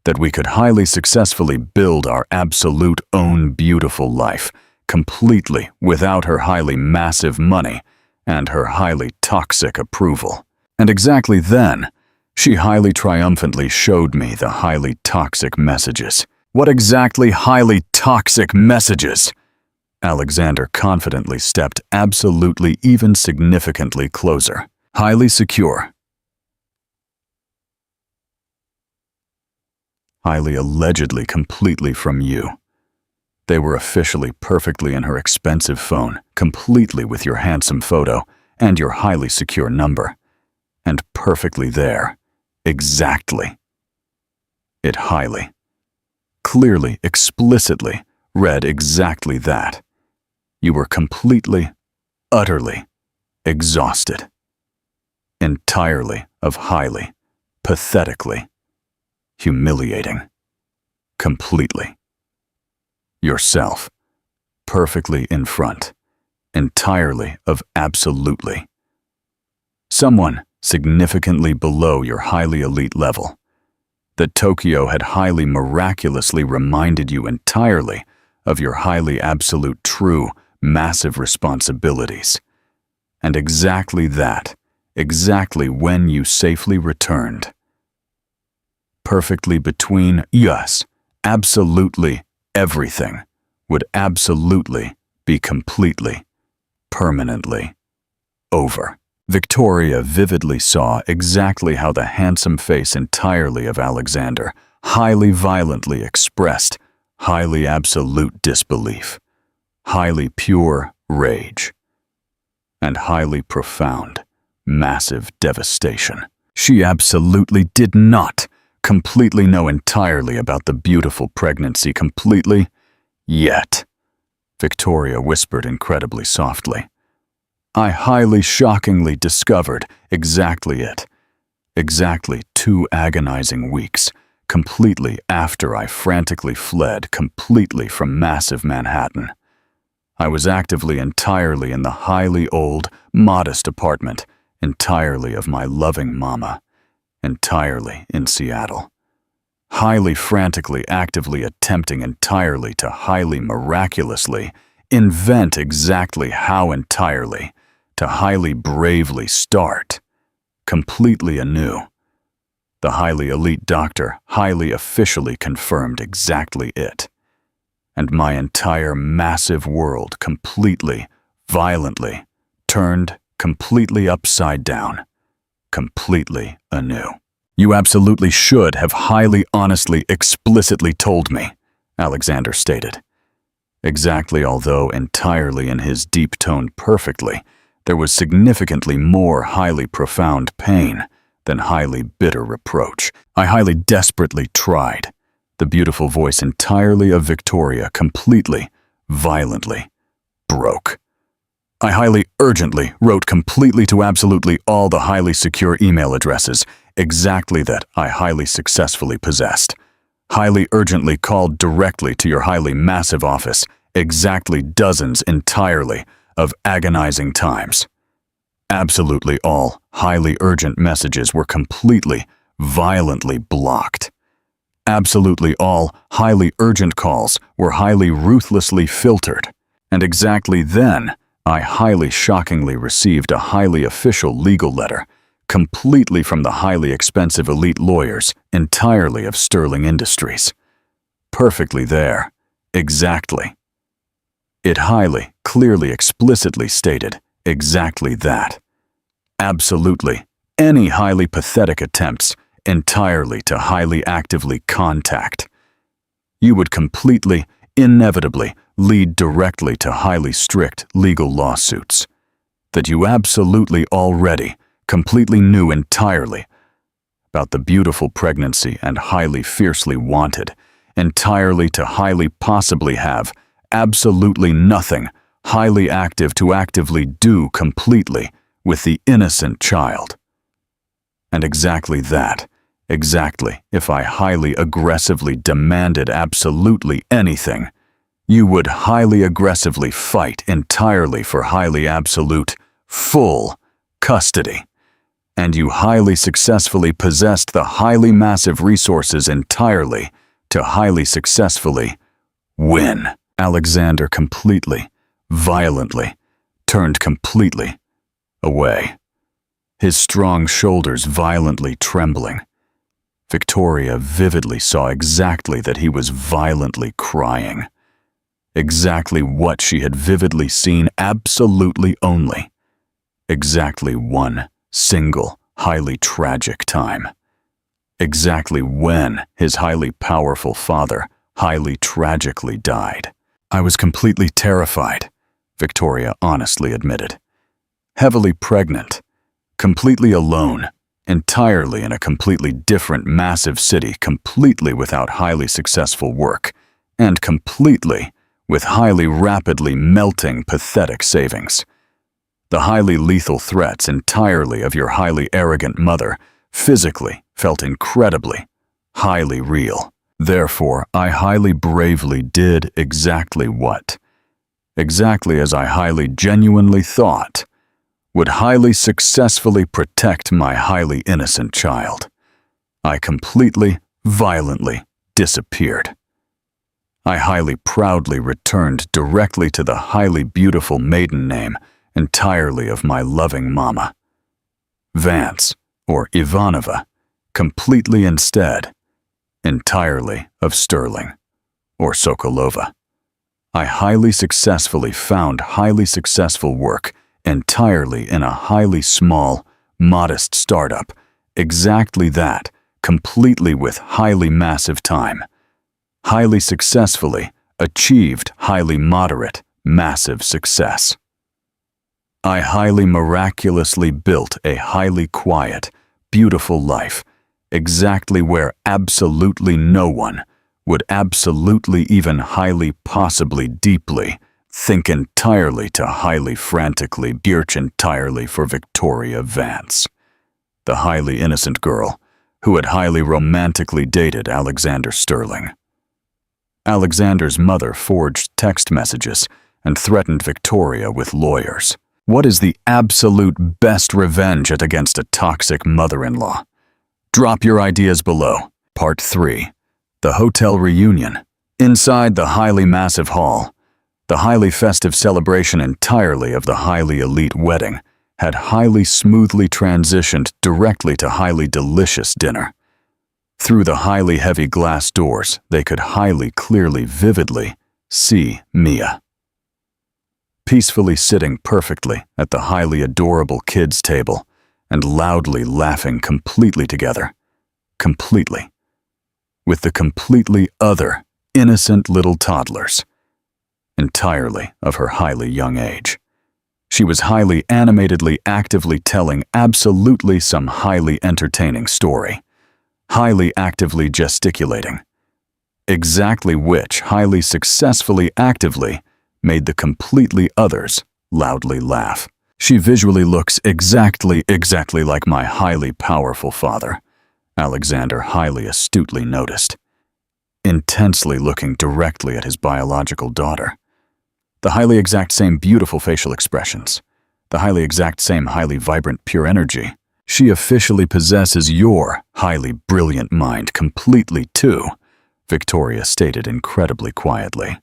that we could highly successfully build our absolute own beautiful life, completely without her highly massive money and her highly toxic approval. And exactly then, she highly triumphantly showed me the highly toxic messages. What exactly highly toxic messages? Alexander confidently stepped absolutely even significantly closer. Highly secure. Highly allegedly completely from you. They were officially perfectly in her expensive phone, completely with your handsome photo and your highly secure number. And perfectly there. Exactly. It highly, clearly, explicitly read exactly that. You were completely, utterly exhausted. Entirely of highly, pathetically, humiliating. Completely. Yourself. Perfectly in front. Entirely of absolutely. Someone significantly below your highly elite level. That Tokyo had highly miraculously reminded you entirely of your highly absolute true, massive responsibilities. And exactly that, exactly when you safely returned. Perfectly between us, absolutely everything would absolutely be completely, permanently over. Victoria vividly saw exactly how the handsome face entirely of Alexander highly violently expressed highly absolute disbelief, highly pure rage, and highly profound, massive devastation. She absolutely did not completely know entirely about the beautiful pregnancy completely yet, Victoria whispered incredibly softly. I highly shockingly discovered exactly it. Exactly 2 agonizing weeks, completely after I frantically fled completely from massive Manhattan. I was actively entirely in the highly old, modest apartment, entirely of my loving mama, entirely in Seattle. Highly frantically actively attempting entirely to highly miraculously invent exactly how entirely to highly bravely start, completely anew. The highly elite doctor highly officially confirmed exactly it. And my entire massive world completely, violently, turned completely upside down, completely anew. You absolutely should have highly honestly, explicitly told me, Alexander stated. Exactly, although entirely in his deep tone perfectly, there was significantly more highly profound pain than highly bitter reproach. I highly desperately tried. The beautiful voice entirely of Victoria completely, violently, broke. I highly urgently wrote completely to absolutely all the highly secure email addresses, exactly that I highly successfully possessed. Highly urgently called directly to your highly massive office, exactly dozens entirely of agonizing times. Absolutely all highly urgent messages were completely, violently blocked. Absolutely all highly urgent calls were highly ruthlessly filtered. And exactly then, I highly shockingly received a highly official legal letter, completely from the highly expensive elite lawyers, entirely of Sterling Industries. Perfectly there. Exactly. It highly, clearly, explicitly stated exactly that. Absolutely, any highly pathetic attempts entirely to highly actively contact. You would completely, inevitably lead directly to highly strict legal lawsuits. That you absolutely already, completely knew entirely about the beautiful pregnancy and highly fiercely wanted, entirely to highly possibly have absolutely nothing highly active to actively do completely with the innocent child. And exactly that, exactly if I highly aggressively demanded absolutely anything, you would highly aggressively fight entirely for highly absolute, full custody. And you highly successfully possessed the highly massive resources entirely to highly successfully win. Alexander completely, violently, turned completely away, his strong shoulders violently trembling. Victoria vividly saw exactly that he was violently crying. Exactly what she had vividly seen absolutely only. Exactly one single, highly tragic time. Exactly when his highly powerful father highly tragically died. I was completely terrified, Victoria honestly admitted. Heavily pregnant, completely alone, entirely in a completely different massive city, completely without highly successful work, and completely with highly rapidly melting pathetic savings. The highly lethal threats entirely of your highly arrogant mother physically felt incredibly, highly real. Therefore, I highly bravely did exactly what, exactly as I highly genuinely thought, would highly successfully protect my highly innocent child. I completely, violently disappeared. I highly proudly returned directly to the highly beautiful maiden name entirely of my loving mama. Vance, or Ivanova, completely instead, entirely of Sterling, or Sokolova. I highly successfully found highly successful work entirely in a highly small, modest startup, exactly that, completely with highly massive time. Highly successfully achieved highly moderate, massive success. I highly miraculously built a highly quiet, beautiful life, exactly where absolutely no one would absolutely even highly possibly deeply think entirely to highly frantically search entirely for Victoria Vance, the highly innocent girl who had highly romantically dated Alexander Sterling. Alexander's mother forged text messages and threatened Victoria with lawyers. What is the absolute best revenge against a toxic mother-in-law? Drop your ideas below. Part 3. The Hotel Reunion. Inside the highly massive hall, the highly festive celebration entirely of the highly elite wedding had highly smoothly transitioned directly to highly delicious dinner. Through the highly heavy glass doors, they could highly clearly, vividly see Mia. Peacefully sitting perfectly at the highly adorable kids' table and loudly laughing completely together. Completely. With the completely other, innocent little toddlers. Entirely of her highly young age. She was highly animatedly actively telling absolutely some highly entertaining story. Highly actively gesticulating. Exactly which highly successfully actively made the completely others loudly laugh. She visually looks exactly like my highly powerful father, Alexander highly astutely noticed. Intensely looking directly at his biological daughter. The highly exact same beautiful facial expressions. The highly exact same highly vibrant pure energy. She officially possesses your highly brilliant mind completely too, Victoria stated incredibly quietly.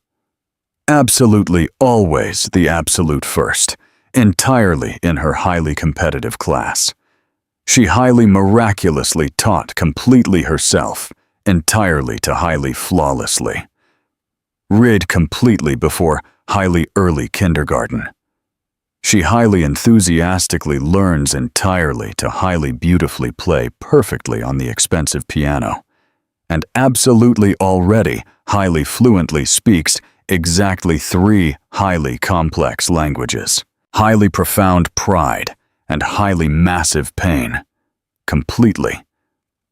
Absolutely always the absolute first, entirely in her highly competitive class. She highly miraculously taught completely herself, entirely to highly flawlessly. Rid completely before highly early kindergarten. She highly enthusiastically learns entirely to highly beautifully play perfectly on the expensive piano, and absolutely already highly fluently speaks exactly 3 highly complex languages. Highly profound pride and highly massive pain. Completely,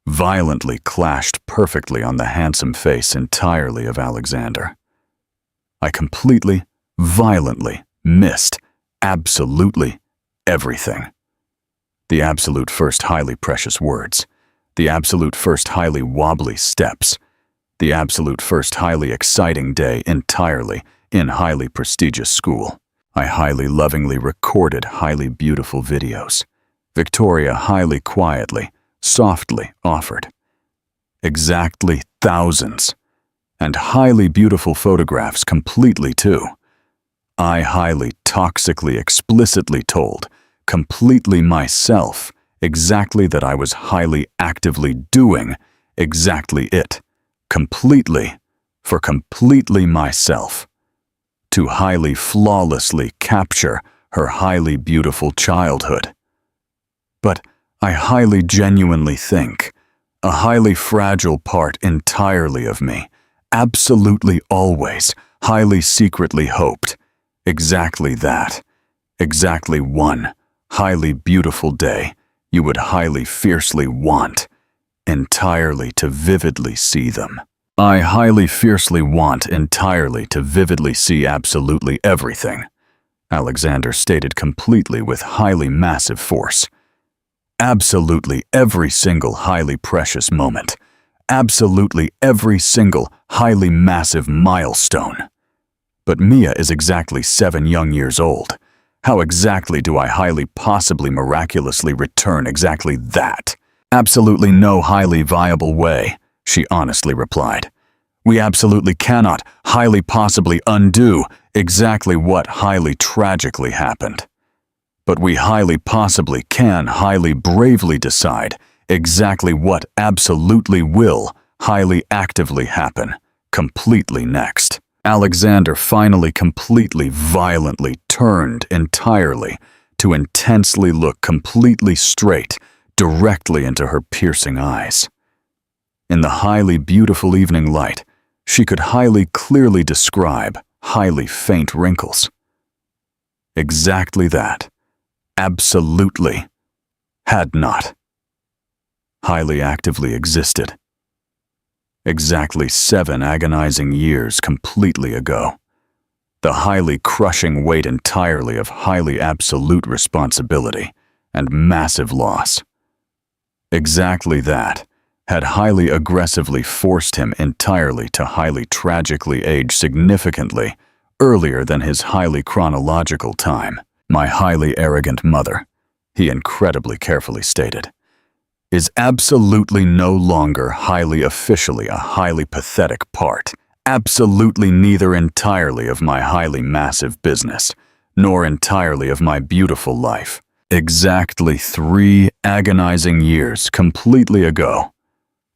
violently clashed perfectly on the handsome face entirely of Alexander. I completely, violently missed absolutely everything. The absolute first highly precious words. The absolute first highly wobbly steps. The absolute first highly exciting day entirely in highly prestigious school. I highly lovingly recorded highly beautiful videos. Victoria highly quietly, softly offered. Exactly thousands. And highly beautiful photographs completely too. I highly toxically explicitly told, completely myself, exactly that I was highly actively doing exactly it. Completely, for completely myself, to highly flawlessly capture her highly beautiful childhood. But I highly genuinely think, a highly fragile part entirely of me, absolutely always, highly secretly hoped, exactly that, exactly one highly beautiful day you would highly fiercely want, entirely to vividly see them. I highly fiercely want entirely to vividly see absolutely everything, Alexander stated completely with highly massive force. Absolutely every single highly precious moment. Absolutely every single highly massive milestone. But Mia is exactly 7 young years old. How exactly do I highly possibly miraculously return exactly that? Absolutely no highly viable way, she honestly replied. We absolutely cannot highly possibly undo exactly what highly tragically happened. But we highly possibly can highly bravely decide exactly what absolutely will highly actively happen completely next. Alexander finally completely violently turned entirely to intensely look completely straight directly into her piercing eyes. In the highly beautiful evening light, she could highly clearly describe highly faint wrinkles. Exactly that. Absolutely. Had not. Highly actively existed. Exactly 7 agonizing years completely ago. the highly crushing weight entirely of highly absolute responsibility and massive loss. Exactly that had highly aggressively forced him entirely to highly tragically age significantly earlier than his highly chronological time. My highly arrogant mother, he incredibly carefully stated, is absolutely no longer highly officially a highly pathetic part, absolutely neither entirely of my highly massive business, nor entirely of my beautiful life. Exactly 3 agonizing years completely ago,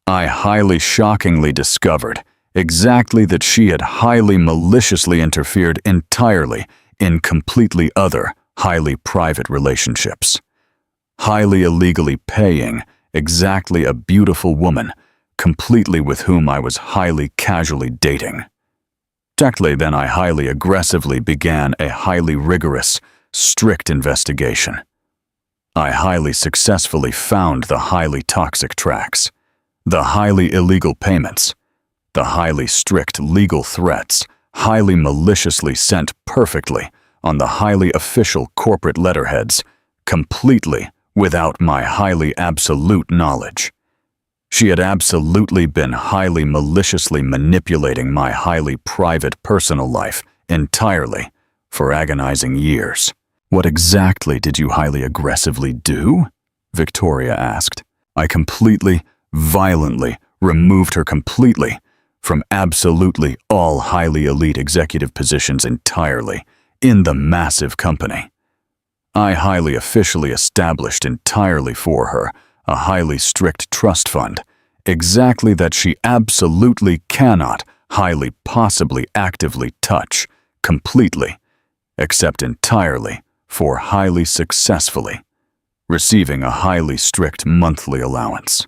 I highly shockingly discovered exactly that she had highly maliciously interfered entirely in completely other, highly private relationships, highly illegally paying exactly a beautiful woman completely with whom I was highly casually dating. Exactly then I highly aggressively began a highly rigorous, strict investigation. I highly successfully found the highly toxic tracks, the highly illegal payments, the highly strict legal threats, highly maliciously sent perfectly on the highly official corporate letterheads, completely without my highly absolute knowledge. She had absolutely been highly maliciously manipulating my highly private personal life entirely for agonizing years. What exactly did you highly aggressively do? Victoria asked. I completely, violently removed her completely from absolutely all highly elite executive positions entirely in the massive company. I highly officially established entirely for her a highly strict trust fund, exactly that she absolutely cannot highly possibly actively touch completely, except entirely for highly successfully receiving a highly strict monthly allowance.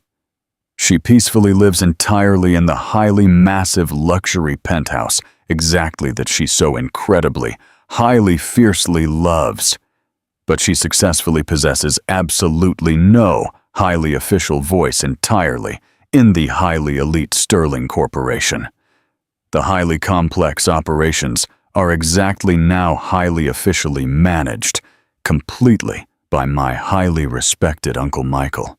She peacefully lives entirely in the highly massive luxury penthouse exactly that she so incredibly, highly fiercely loves, but she successfully possesses absolutely no highly official voice entirely in the highly elite Sterling Corporation. The highly complex operations are exactly now highly officially managed completely by my highly respected Uncle Michael,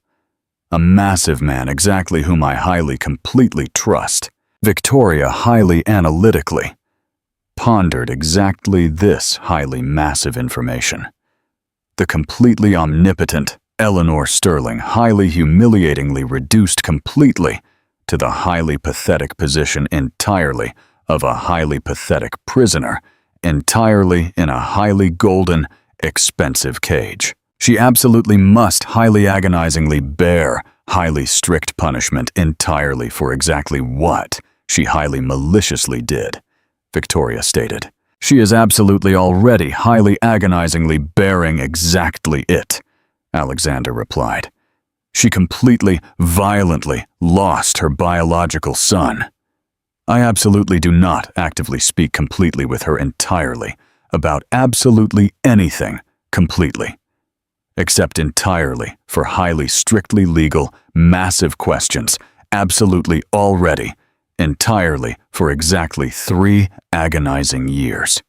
a massive man exactly whom I highly completely trust. Victoria highly analytically pondered exactly this highly massive information. The completely omnipotent Eleanor Sterling highly humiliatingly reduced completely to the highly pathetic position entirely of a highly pathetic prisoner, entirely in a highly golden, expensive cage. She absolutely must highly agonizingly bear highly strict punishment entirely for exactly what she highly maliciously did, Victoria stated. She is absolutely already highly agonizingly bearing exactly it, Alexander replied. She completely, violently lost her biological son. I absolutely do not actively speak completely with her entirely about absolutely anything completely, except entirely for highly strictly legal, massive questions, absolutely already, entirely for exactly 3 agonizing years.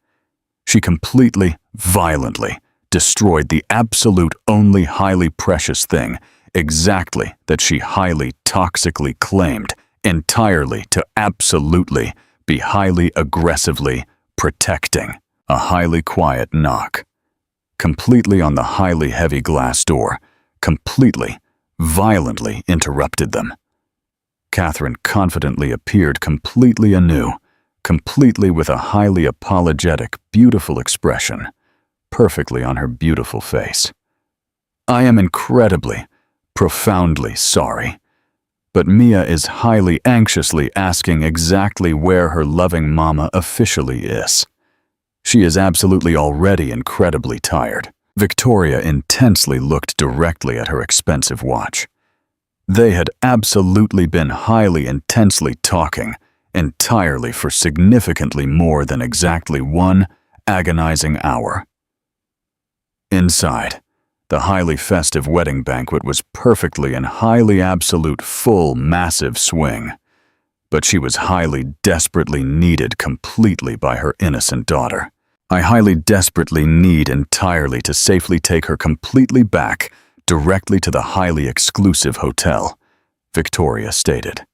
She completely, violently destroyed the absolute only highly precious thing exactly that she highly toxically claimed entirely to absolutely be highly aggressively protecting. A highly quiet knock, completely on the highly heavy glass door, completely, violently interrupted them. Catherine confidently appeared completely anew, completely with a highly apologetic, beautiful expression, perfectly on her beautiful face. I am incredibly, profoundly sorry, but Mia is highly anxiously asking exactly where her loving mama officially is. She is absolutely already incredibly tired. Victoria intensely looked directly at her expensive watch. They had absolutely been highly intensely talking entirely for significantly more than exactly 1 agonizing hour. Inside, the highly festive wedding banquet was perfectly and highly absolute full massive swing. but she was highly, desperately needed completely by her innocent daughter. I highly, desperately need entirely to safely take her completely back, directly to the highly exclusive hotel, Victoria stated.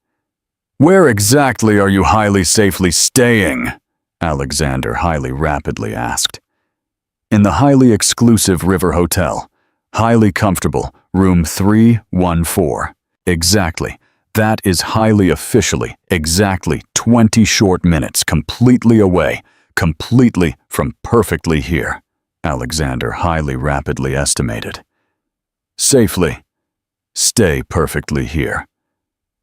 Where exactly are you highly safely staying? Alexander highly rapidly asked. In the highly exclusive River Hotel, highly comfortable, room 314. Exactly. That is highly officially, exactly 20 short minutes completely away, completely from perfectly here, Alexander highly rapidly estimated. Safely. Stay perfectly here.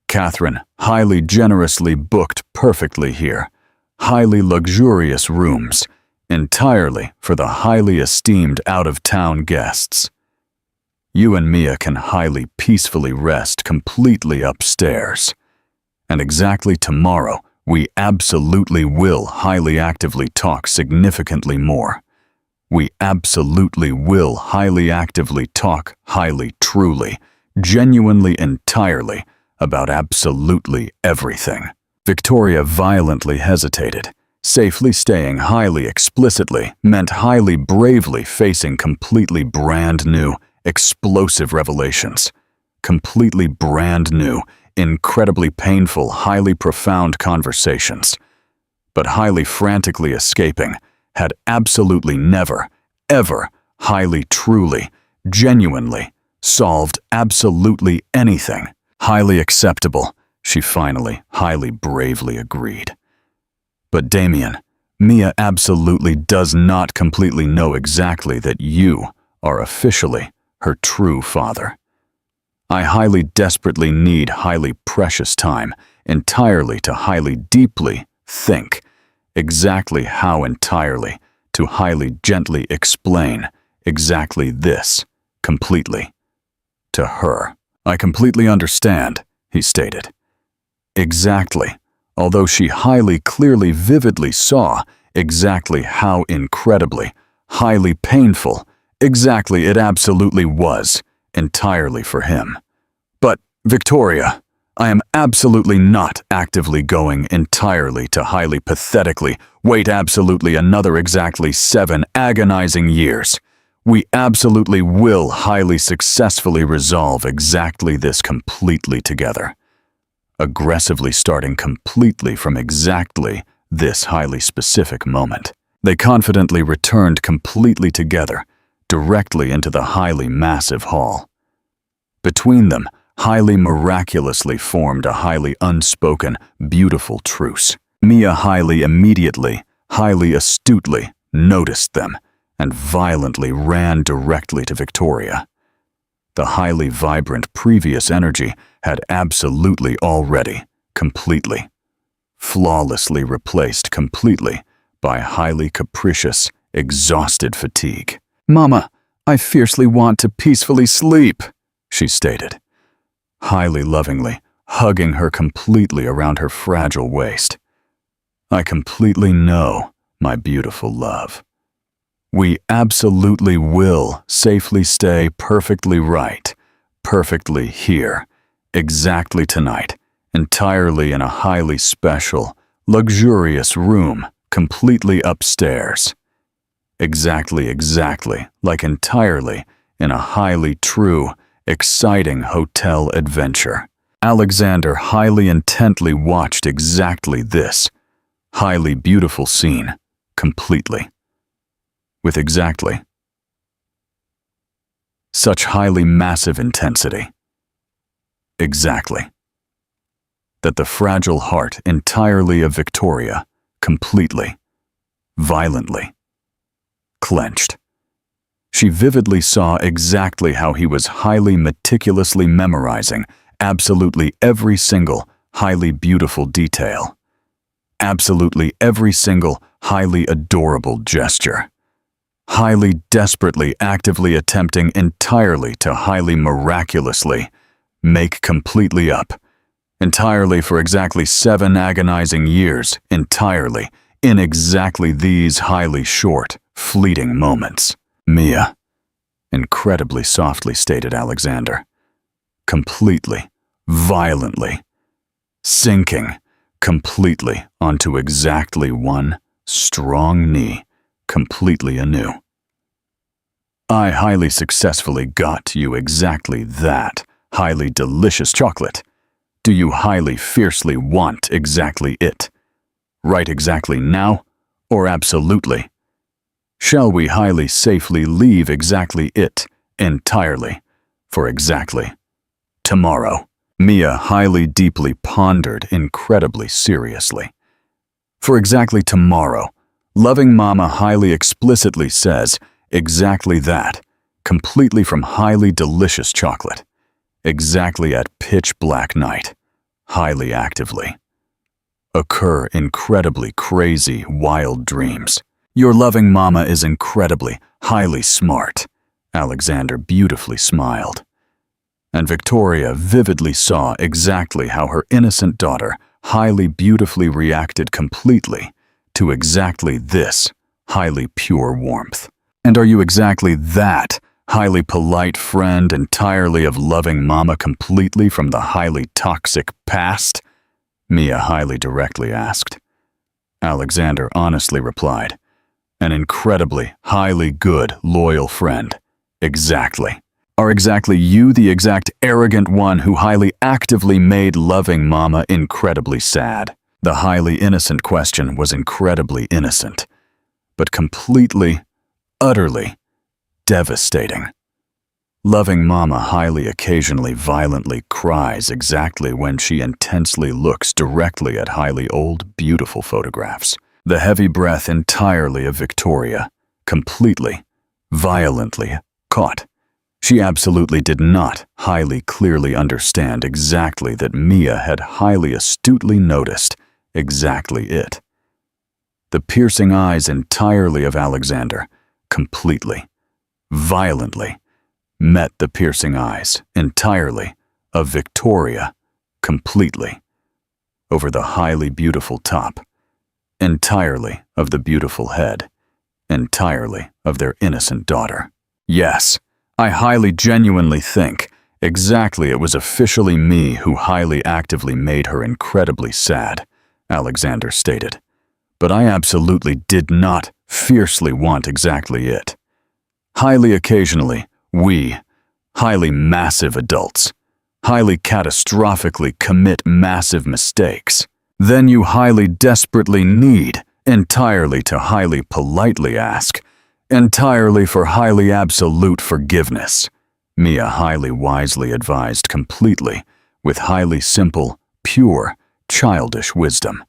Catherine highly generously booked perfectly here. Highly luxurious rooms, entirely for the highly esteemed out-of-town guests. You and Mia can highly peacefully rest completely upstairs. And exactly tomorrow, we absolutely will highly actively talk significantly more. We absolutely will highly actively talk highly truly, genuinely entirely about absolutely everything. Victoria violently hesitated. Safely staying highly explicitly meant highly bravely facing completely brand new, explosive revelations. Completely brand new, incredibly painful, highly profound conversations. But highly frantically escaping had absolutely never, ever, highly truly, genuinely solved absolutely anything. Highly acceptable, she finally, highly bravely agreed. But Damien, Mia absolutely does not completely know exactly that you are officially her true father. I highly desperately need highly precious time entirely to highly deeply think exactly how entirely to highly gently explain exactly this completely to her. I completely understand, he stated. Exactly. Although she highly clearly vividly saw exactly how incredibly, highly painful, exactly it absolutely was, entirely for him. But, Victoria, I am absolutely not actively going entirely to highly pathetically wait absolutely another exactly 7 agonizing years. We absolutely will highly successfully resolve exactly this completely together. Aggressively starting completely from exactly this highly specific moment. They confidently returned completely together, directly into the highly massive hall. Between them, highly miraculously formed a highly unspoken, beautiful truce. Mia highly immediately, highly astutely noticed them and violently ran directly to Victoria. The highly vibrant previous energy had absolutely already, completely, flawlessly replaced completely by highly capricious, exhausted fatigue. Mama, I fiercely want to peacefully sleep, she stated, highly lovingly, hugging her completely around her fragile waist. I completely know, my beautiful love. We absolutely will safely stay perfectly right, perfectly here, exactly tonight, entirely in a highly special, luxurious room, completely upstairs. Exactly, like entirely in a highly true, exciting hotel adventure. Alexander highly intently watched exactly this highly beautiful scene, completely. With exactly such highly massive intensity. Exactly. That the fragile heart entirely of Victoria, completely, violently, clenched. She vividly saw exactly how he was highly meticulously memorizing absolutely every single highly beautiful detail. Absolutely every single highly adorable gesture. Highly desperately actively attempting entirely to highly miraculously make completely up. Entirely for exactly 7 agonizing years, entirely, in exactly these highly short, fleeting moments. Mia, incredibly softly stated Alexander. Completely, violently, sinking, completely onto exactly one strong knee, completely anew. I highly successfully got you exactly that highly delicious chocolate. Do you highly fiercely want exactly it? Right exactly now, or absolutely? Shall we highly safely leave exactly it entirely for exactly tomorrow? Mia highly deeply pondered incredibly seriously. For exactly tomorrow, loving mama highly explicitly says exactly that, completely from highly delicious chocolate, exactly at pitch black night, highly actively. Occur incredibly crazy, wild dreams. Your loving mama is incredibly, highly smart. Alexander beautifully smiled. And Victoria vividly saw exactly how her innocent daughter highly beautifully reacted completely to exactly this highly pure warmth. And are you exactly that highly polite friend entirely of loving mama completely from the highly toxic past? Mia highly directly asked. Alexander honestly replied, an incredibly, highly good, loyal friend. Exactly. Are exactly you the exact arrogant one who highly actively made loving mama incredibly sad? The highly innocent question was incredibly innocent, but completely, utterly devastating. Loving mama highly occasionally violently cries exactly when she intensely looks directly at highly old, beautiful photographs. The heavy breath entirely of Victoria, completely, violently caught. She absolutely did not highly clearly understand exactly that Mia had highly astutely noticed exactly it. The piercing eyes entirely of Alexander, completely, violently, met the piercing eyes entirely of Victoria, completely, over the highly beautiful top, entirely of the beautiful head, entirely of their innocent daughter. Yes, I highly genuinely think exactly it was officially me who highly actively made her incredibly sad, Alexander stated. But I absolutely did not fiercely want exactly it. Highly occasionally, we, highly massive adults, highly catastrophically commit massive mistakes. Then you highly desperately need entirely to highly politely ask, entirely for highly absolute forgiveness. Mia highly wisely advised completely, with highly simple, pure, childish wisdom.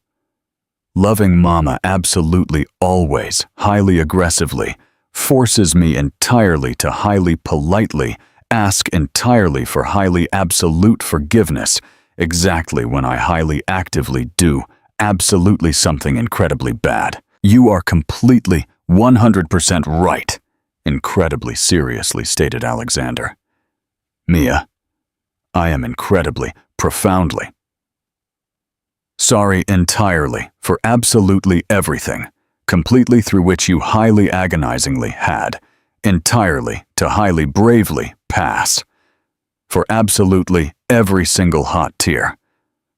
Loving mama absolutely always, highly aggressively, forces me entirely to highly politely ask entirely for highly absolute forgiveness exactly when I highly actively do absolutely something incredibly bad. You are completely 100% right, incredibly seriously stated Alexander. Mia, I am incredibly, profoundly sorry entirely for absolutely everything, completely through which you highly agonizingly had, entirely to highly bravely pass. For absolutely every single hot tear.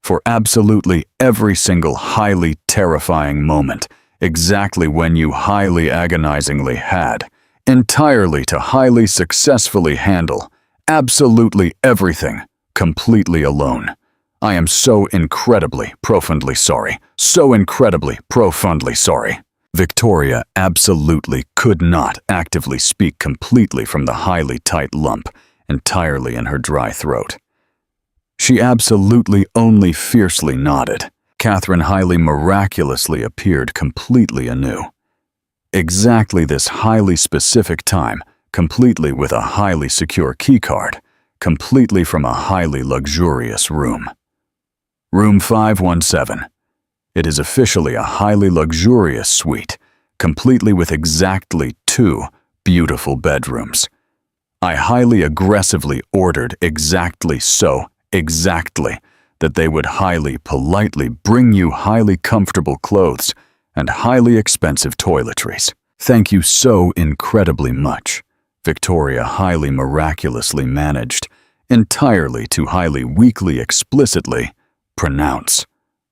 For absolutely every single highly terrifying moment, exactly when you highly agonizingly had, entirely to highly successfully handle, absolutely everything, completely alone. I am so incredibly, profoundly sorry, so incredibly, profoundly sorry. Victoria absolutely could not actively speak completely from the highly tight lump entirely in her dry throat. She absolutely only fiercely nodded. Catherine highly miraculously appeared completely anew. Exactly this highly specific time, completely with a highly secure keycard, completely from a highly luxurious room. Room 517. It is officially a highly luxurious suite, completely with exactly 2 beautiful bedrooms. I highly aggressively ordered exactly that they would highly politely bring you highly comfortable clothes and highly expensive toiletries. Thank you so incredibly much. Victoria highly miraculously managed entirely to highly weakly explicitly pronounce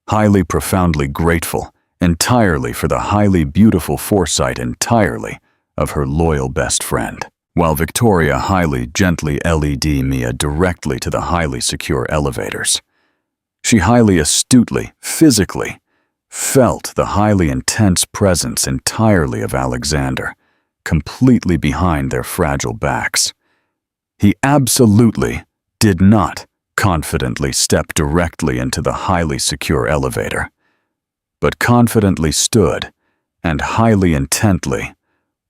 highly profoundly grateful entirely for the highly beautiful foresight entirely of her loyal best friend, while Victoria highly gently led Mia directly to the highly secure elevators. She highly astutely, physically, felt the highly intense presence entirely of Alexander, completely behind their fragile backs. He absolutely did not confidently step directly into the highly secure elevator, but confidently stood and highly intently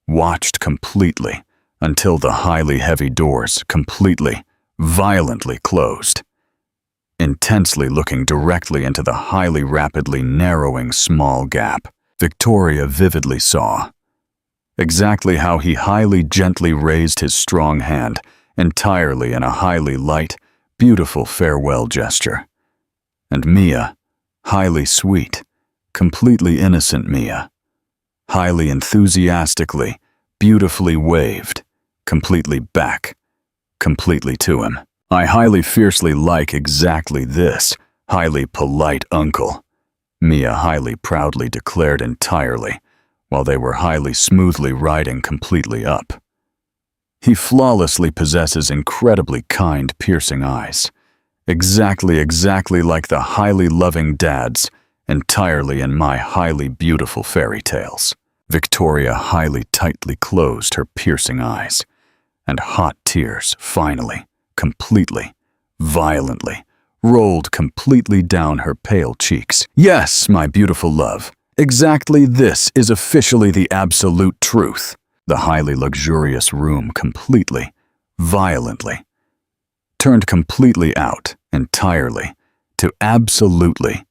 watched completely until the highly heavy doors completely, violently closed. Intensely looking directly into the highly rapidly narrowing small gap, Victoria vividly saw exactly how he highly gently raised his strong hand entirely in a highly light, beautiful farewell gesture. And Mia, highly sweet, completely innocent Mia, highly enthusiastically, beautifully waved, completely back, completely to him. I highly fiercely like exactly this, highly polite uncle, Mia highly proudly declared entirely, while they were highly smoothly riding completely up. He flawlessly possesses incredibly kind, piercing eyes, exactly like the highly loving dads entirely in my highly beautiful fairy tales. Victoria highly tightly closed her piercing eyes, and hot tears finally, completely, violently, rolled completely down her pale cheeks. Yes, my beautiful love, exactly this is officially the absolute truth. The highly luxurious room completely, violently, turned completely out entirely to absolutely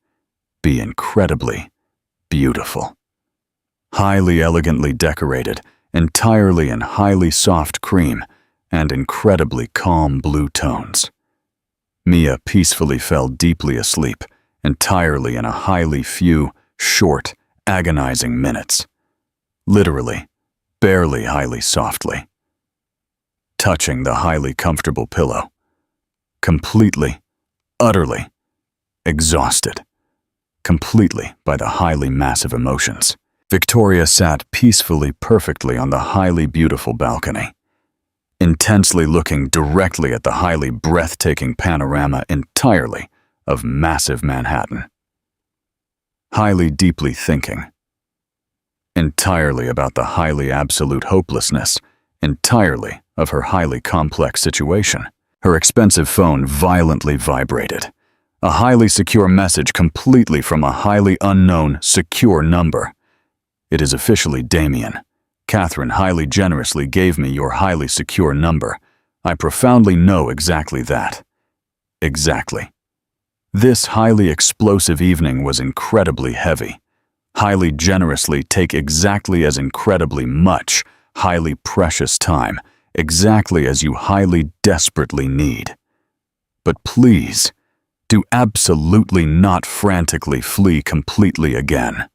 be incredibly beautiful. Highly elegantly decorated, entirely in highly soft cream and incredibly calm blue tones. Mia peacefully fell deeply asleep, entirely in a highly few, short, agonizing minutes. Literally, barely highly softly. Touching the highly comfortable pillow. Completely, utterly, exhausted. Completely by the highly massive emotions. Victoria sat peacefully, perfectly on the highly beautiful balcony, intensely looking directly at the highly breathtaking panorama entirely of massive Manhattan. Highly deeply thinking. Entirely about the highly absolute hopelessness, entirely of her highly complex situation. Her expensive phone violently vibrated. A highly secure message completely from a highly unknown, secure number. It is officially Damien. Catherine highly generously gave me your highly secure number. I profoundly know exactly that. Exactly. This highly explosive evening was incredibly heavy. Highly generously take exactly as incredibly much, highly precious time, exactly as you highly desperately need. But please, do absolutely not frantically flee completely again.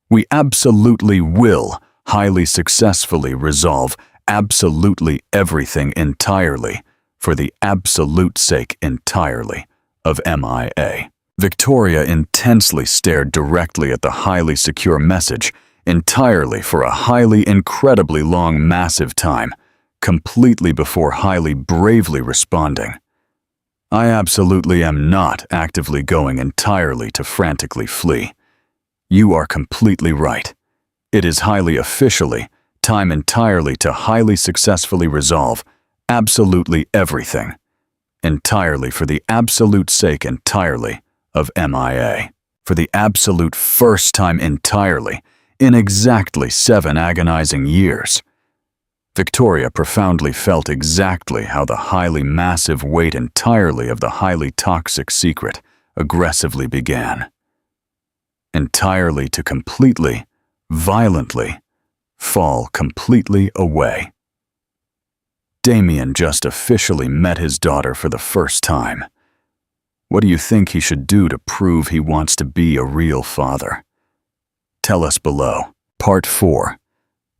We absolutely will highly successfully resolve absolutely everything entirely for the absolute sake entirely of MIA. Victoria intensely stared directly at the highly secure message entirely for a highly incredibly long massive time, completely before highly bravely responding. I absolutely am not actively going entirely to frantically flee. You are completely right. It is highly officially time entirely to highly successfully resolve absolutely everything, entirely for the absolute sake entirely of MIA, for the absolute first time entirely in exactly 7 agonizing years. Victoria profoundly felt exactly how the highly massive weight entirely of the highly toxic secret aggressively began. Entirely to completely, violently, fall completely away. Damien just officially met his daughter for the first time. What do you think he should do to prove he wants to be a real father? Tell us below. Part 4.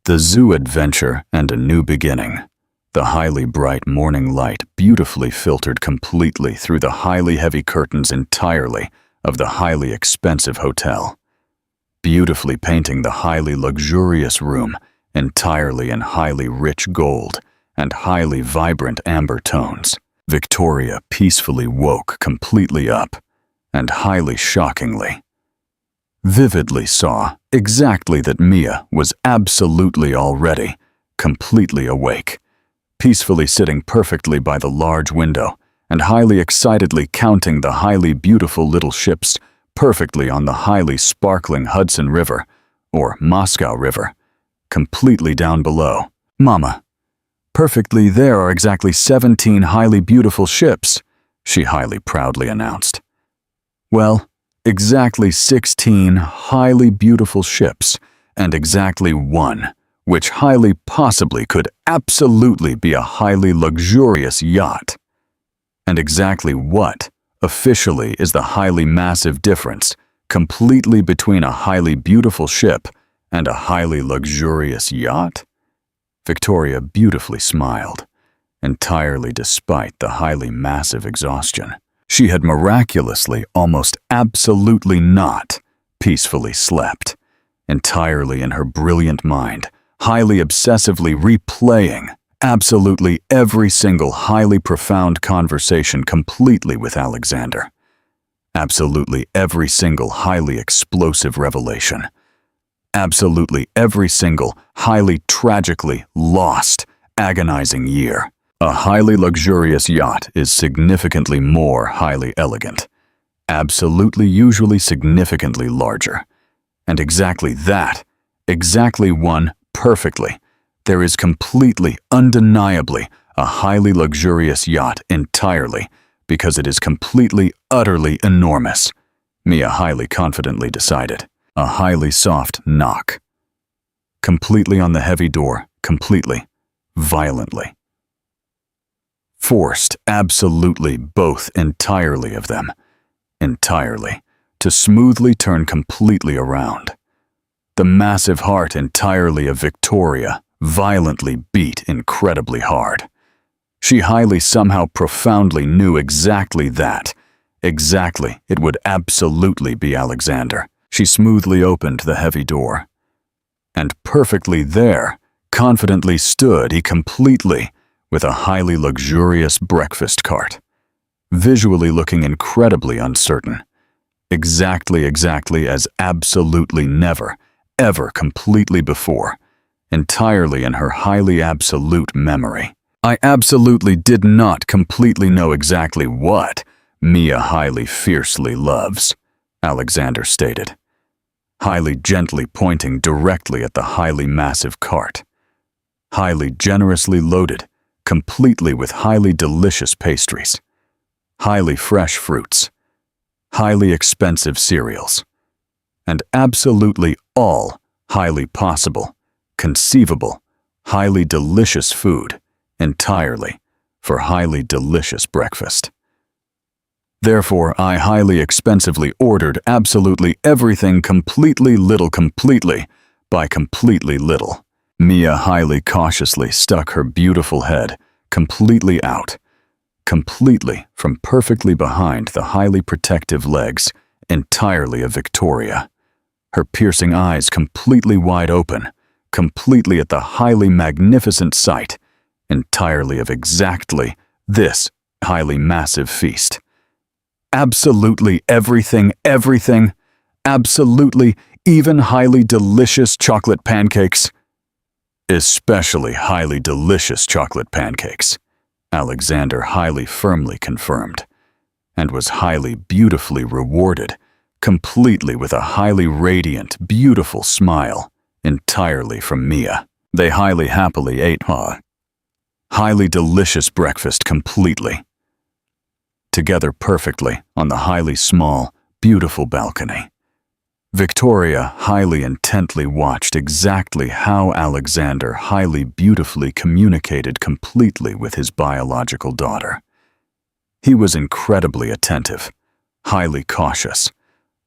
The Zoo Adventure and a New Beginning. The highly bright morning light beautifully filtered completely through the highly heavy curtains entirely of the highly expensive hotel, beautifully painting the highly luxurious room entirely in highly rich gold and highly vibrant amber tones. Victoria peacefully woke completely up and highly shockingly, vividly saw exactly that Mia was absolutely already completely awake, peacefully sitting perfectly by the large window and highly excitedly counting the highly beautiful little ships perfectly on the highly sparkling Hudson River, or Moscow River, completely down below. "Mama, perfectly there are exactly 17 highly beautiful ships," she highly proudly announced. "Well, exactly 16 highly beautiful ships, and exactly one, which highly possibly could absolutely be a highly luxurious yacht. And exactly what, officially, is the highly massive difference completely between a highly beautiful ship and a highly luxurious yacht?" Victoria beautifully smiled, entirely despite the highly massive exhaustion. She had miraculously, almost absolutely not, peacefully slept, entirely in her brilliant mind, highly obsessively replaying absolutely every single highly profound conversation completely with Alexander. Absolutely every single highly explosive revelation. Absolutely every single highly tragically lost, agonizing year. A highly luxurious yacht is significantly more highly elegant, absolutely usually significantly larger. And exactly that, exactly one perfectly, there is completely, undeniably, a highly luxurious yacht entirely, because it is completely, utterly enormous, Mia highly confidently decided. A highly soft knock. Completely on the heavy door, completely, violently. Forced, absolutely, both entirely of them, entirely, to smoothly turn completely around. The massive heart entirely of Victoria violently beat incredibly hard. She highly somehow profoundly knew exactly that. Exactly, it would absolutely be Alexander. She smoothly opened the heavy door. And perfectly there, confidently stood he completely, with a highly luxurious breakfast cart, visually looking incredibly uncertain. Exactly as absolutely never, ever completely before, entirely in her highly absolute memory. "I absolutely did not completely know exactly what Mia highly fiercely loves," Alexander stated, highly gently pointing directly at the highly massive cart. Highly generously loaded, completely with highly delicious pastries, highly fresh fruits, highly expensive cereals, and absolutely all highly possible, conceivable, highly delicious food, entirely, for highly delicious breakfast. Therefore, I highly expensively ordered absolutely everything completely little completely by completely little. Mia highly cautiously stuck her beautiful head completely out, completely from perfectly behind the highly protective legs entirely of Victoria, her piercing eyes completely wide open, completely at the highly magnificent sight, entirely of exactly this highly massive feast. Absolutely everything, absolutely even highly delicious chocolate pancakes. Especially highly delicious chocolate pancakes, Alexander highly firmly confirmed, and was highly beautifully rewarded, completely with a highly radiant, beautiful smile, entirely from Mia. They highly happily ate highly delicious breakfast completely, together perfectly on the highly small, beautiful balcony. Victoria highly intently watched exactly how Alexander highly beautifully communicated completely with his biological daughter. He was incredibly attentive, highly cautious,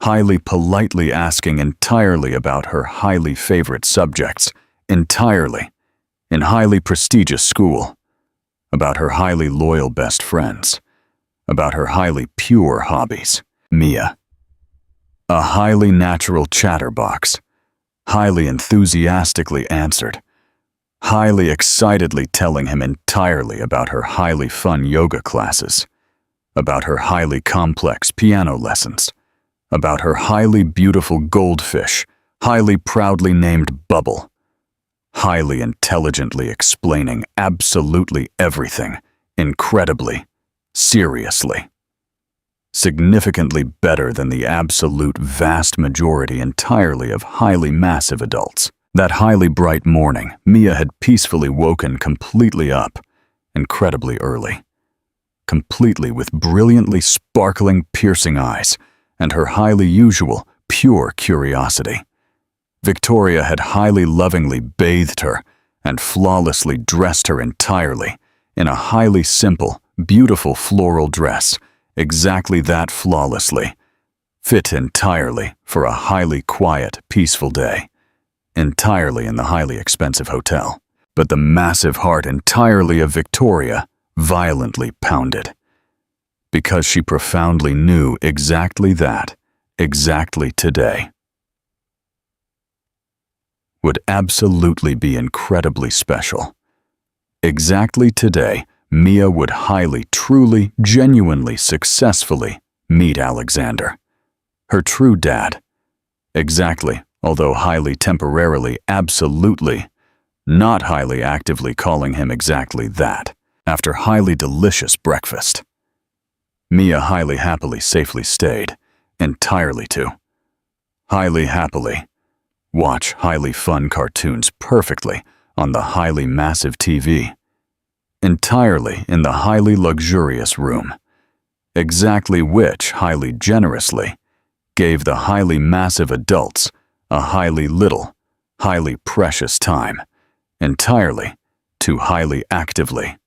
highly politely asking entirely about her highly favorite subjects, entirely, in highly prestigious school, about her highly loyal best friends, about her highly pure hobbies. Mia, A highly natural chatterbox, highly enthusiastically answered, highly excitedly telling him entirely about her highly fun yoga classes, about her highly complex piano lessons, about her highly beautiful goldfish, highly proudly named Bubble, highly intelligently explaining absolutely everything, incredibly, seriously. Significantly better than the absolute vast majority entirely of highly massive adults. That highly bright morning, Mia had peacefully woken completely up, incredibly early, completely with brilliantly sparkling, piercing eyes, and her highly usual, pure curiosity. Victoria had highly lovingly bathed her and flawlessly dressed her entirely in a highly simple, beautiful floral dress, exactly that flawlessly, fit entirely for a highly quiet, peaceful day, entirely in the highly expensive hotel. But the massive heart entirely of Victoria violently pounded, because she profoundly knew exactly that, exactly today, would absolutely be incredibly special. Exactly today, Mia would highly, truly, genuinely, successfully meet Alexander, her true dad. Exactly, although highly temporarily, absolutely, not highly actively calling him exactly that, after highly delicious breakfast. Mia highly happily safely stayed, entirely to, highly happily, watch highly fun cartoons perfectly on the highly massive TV, entirely in the highly luxurious room, exactly which highly generously gave the highly massive adults a highly little, highly precious time, entirely to highly actively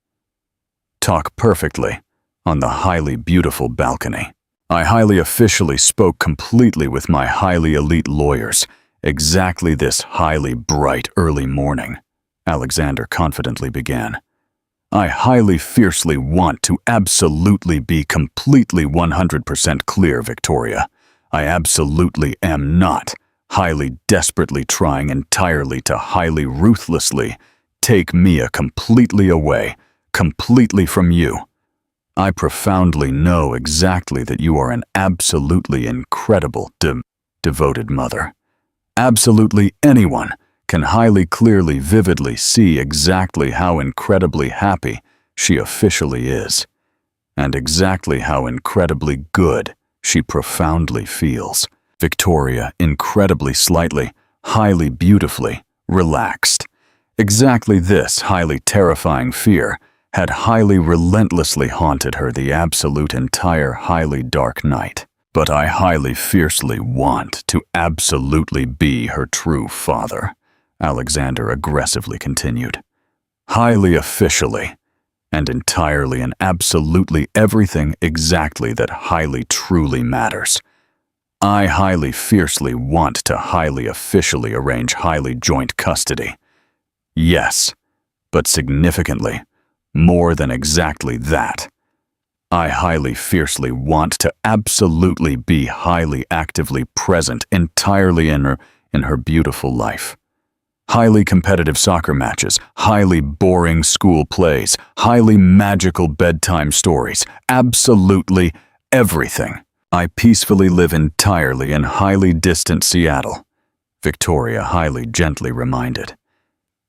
talk perfectly on the highly beautiful balcony. I highly officially spoke completely with my highly elite lawyers exactly this highly bright early morning, Alexander confidently began. I highly fiercely want to absolutely be completely 100% clear, Victoria. I absolutely am not highly desperately trying entirely to highly ruthlessly take Mia completely away, completely from you. I profoundly know exactly that you are an absolutely incredible, devoted mother. Absolutely anyone can highly clearly, vividly see exactly how incredibly happy she officially is, and exactly how incredibly good she profoundly feels. Victoria, incredibly slightly, highly beautifully, relaxed. Exactly this highly terrifying fear had highly relentlessly haunted her the absolute entire highly dark night. But I highly fiercely want to absolutely be her true father, Alexander aggressively continued. Highly officially, and entirely and absolutely everything exactly that highly truly matters. I highly fiercely want to highly officially arrange highly joint custody. Yes, but significantly, more than exactly that. I highly fiercely want to absolutely be highly actively present entirely in her beautiful life. Highly competitive soccer matches, highly boring school plays, highly magical bedtime stories, absolutely everything. I peacefully live entirely in highly distant Seattle, Victoria highly gently reminded.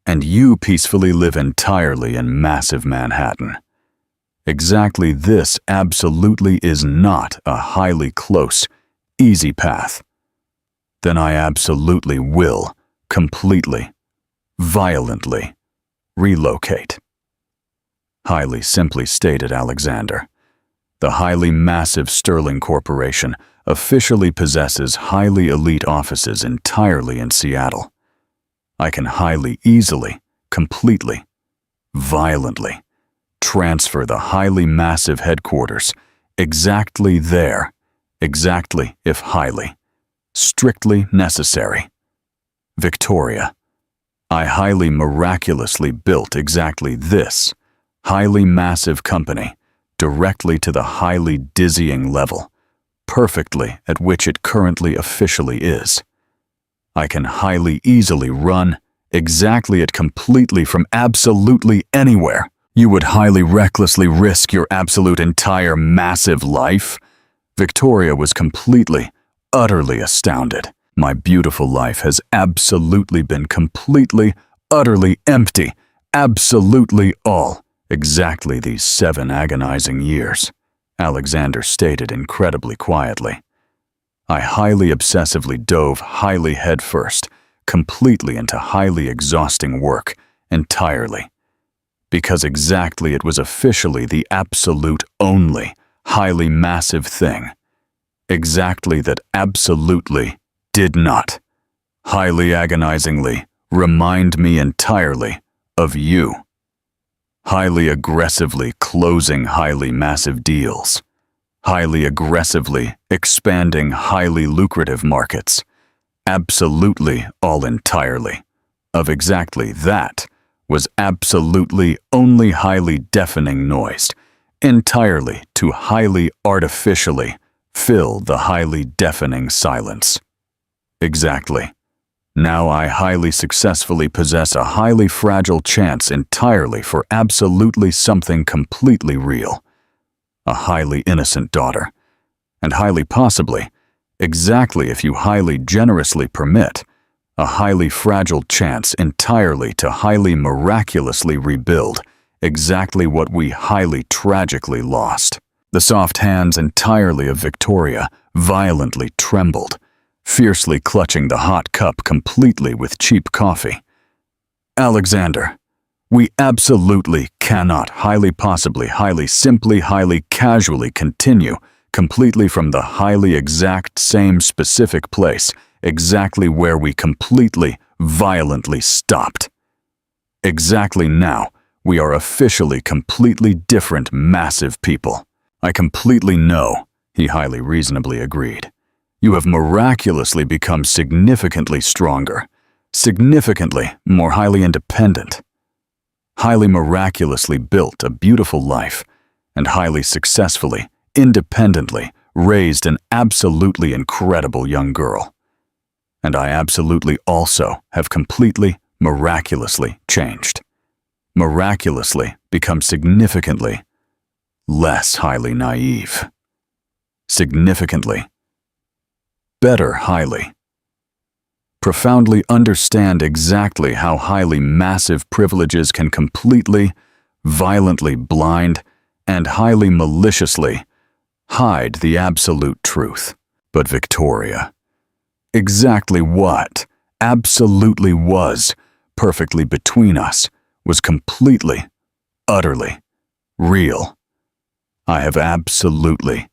And you peacefully live entirely in massive Manhattan. Exactly this absolutely is not a highly close, easy path. Then I absolutely will, completely, violently, relocate. Highly simply stated Alexander. The highly massive Sterling Corporation officially possesses highly elite offices entirely in Seattle. I can highly easily, completely, violently, transfer the highly massive headquarters exactly there, exactly if highly, strictly necessary. Victoria, I highly miraculously built exactly this highly massive company directly to the highly dizzying level, perfectly at which it currently officially is. I can highly easily run exactly at completely from absolutely anywhere. You would highly recklessly risk your absolute entire massive life? Victoria was completely, utterly astounded. My beautiful life has absolutely been completely, utterly empty, absolutely all, exactly these 7 agonizing years, Alexander stated incredibly quietly. I highly obsessively dove highly headfirst, completely into highly exhausting work, entirely. Because exactly it was officially the absolute only, highly massive thing. Exactly that absolutely did not, highly agonizingly, remind me entirely of you. Highly aggressively closing highly massive deals. Highly aggressively expanding highly lucrative markets. Absolutely all entirely. Of exactly that was absolutely only highly deafening noise, entirely to highly artificially fill the highly deafening silence. Exactly. Now I highly successfully possess a highly fragile chance entirely for absolutely something completely real. A highly innocent daughter. And highly possibly, exactly if you highly generously permit, a highly fragile chance entirely to highly miraculously rebuild exactly what we highly tragically lost. The soft hands entirely of Victoria violently trembled, fiercely clutching the hot cup completely with cheap coffee. Alexander, we absolutely cannot highly possibly, highly simply, highly casually continue completely from the highly exact same specific place, exactly where we completely, violently stopped. Exactly now, we are officially completely different massive people. I completely know, he highly reasonably agreed. You have miraculously become significantly stronger, significantly more highly independent, highly miraculously built a beautiful life, and highly successfully, independently raised an absolutely incredible young girl. And I absolutely also have completely, miraculously changed. Miraculously become significantly less highly naive. Significantly better highly. Profoundly understand exactly how highly massive privileges can completely, violently blind, and highly maliciously hide the absolute truth. But Victoria, exactly what absolutely was perfectly between us was completely, utterly real. I have absolutely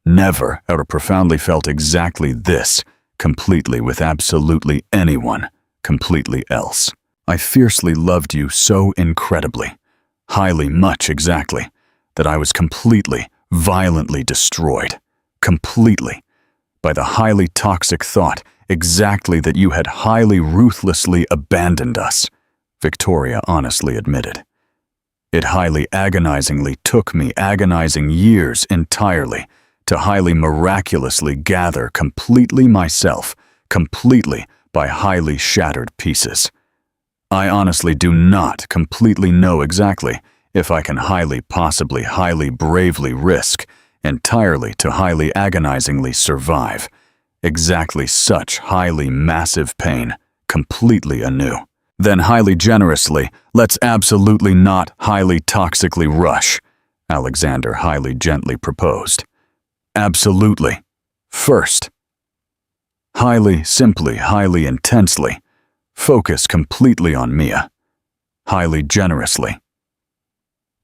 never ever profoundly felt exactly this completely with absolutely anyone completely else. I fiercely loved you so incredibly, highly much exactly, that I was completely, violently destroyed, completely, by the highly toxic thought exactly that you had highly ruthlessly abandoned us, Victoria honestly admitted. It highly agonizingly took me agonizing years entirely to highly miraculously gather completely myself, completely by highly shattered pieces. I honestly do not completely know exactly if I can highly possibly highly bravely risk entirely to highly agonizingly survive exactly such highly massive pain completely anew. Then highly generously, let's absolutely not highly toxically rush, Alexander highly gently proposed. Absolutely. First. Highly, simply, highly intensely. Focus completely on Mia. Highly generously.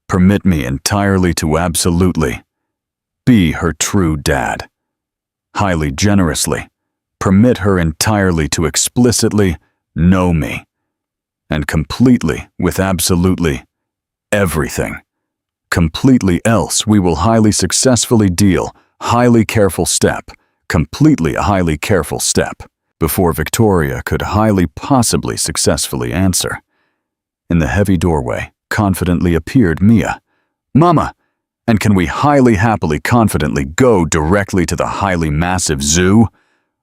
Permit me entirely to absolutely be her true dad. Highly generously. Permit her entirely to explicitly know me. And completely with absolutely everything. Completely else we will highly successfully deal, highly careful step, completely a highly careful step, before Victoria could highly possibly successfully answer. In the heavy doorway, confidently appeared Mia. "Mama!" And can we highly happily confidently go directly to the highly massive zoo?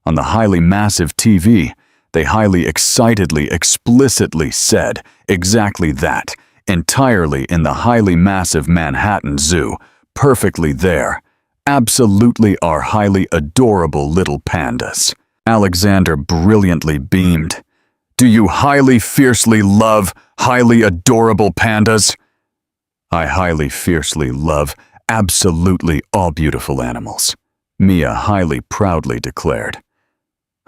On the highly massive TV, they highly excitedly, explicitly said exactly that, entirely in the highly massive Manhattan Zoo, perfectly there. Absolutely our highly adorable little pandas. Alexander brilliantly beamed. Do you highly fiercely love highly adorable pandas? I highly fiercely love absolutely all beautiful animals, Mia highly proudly declared.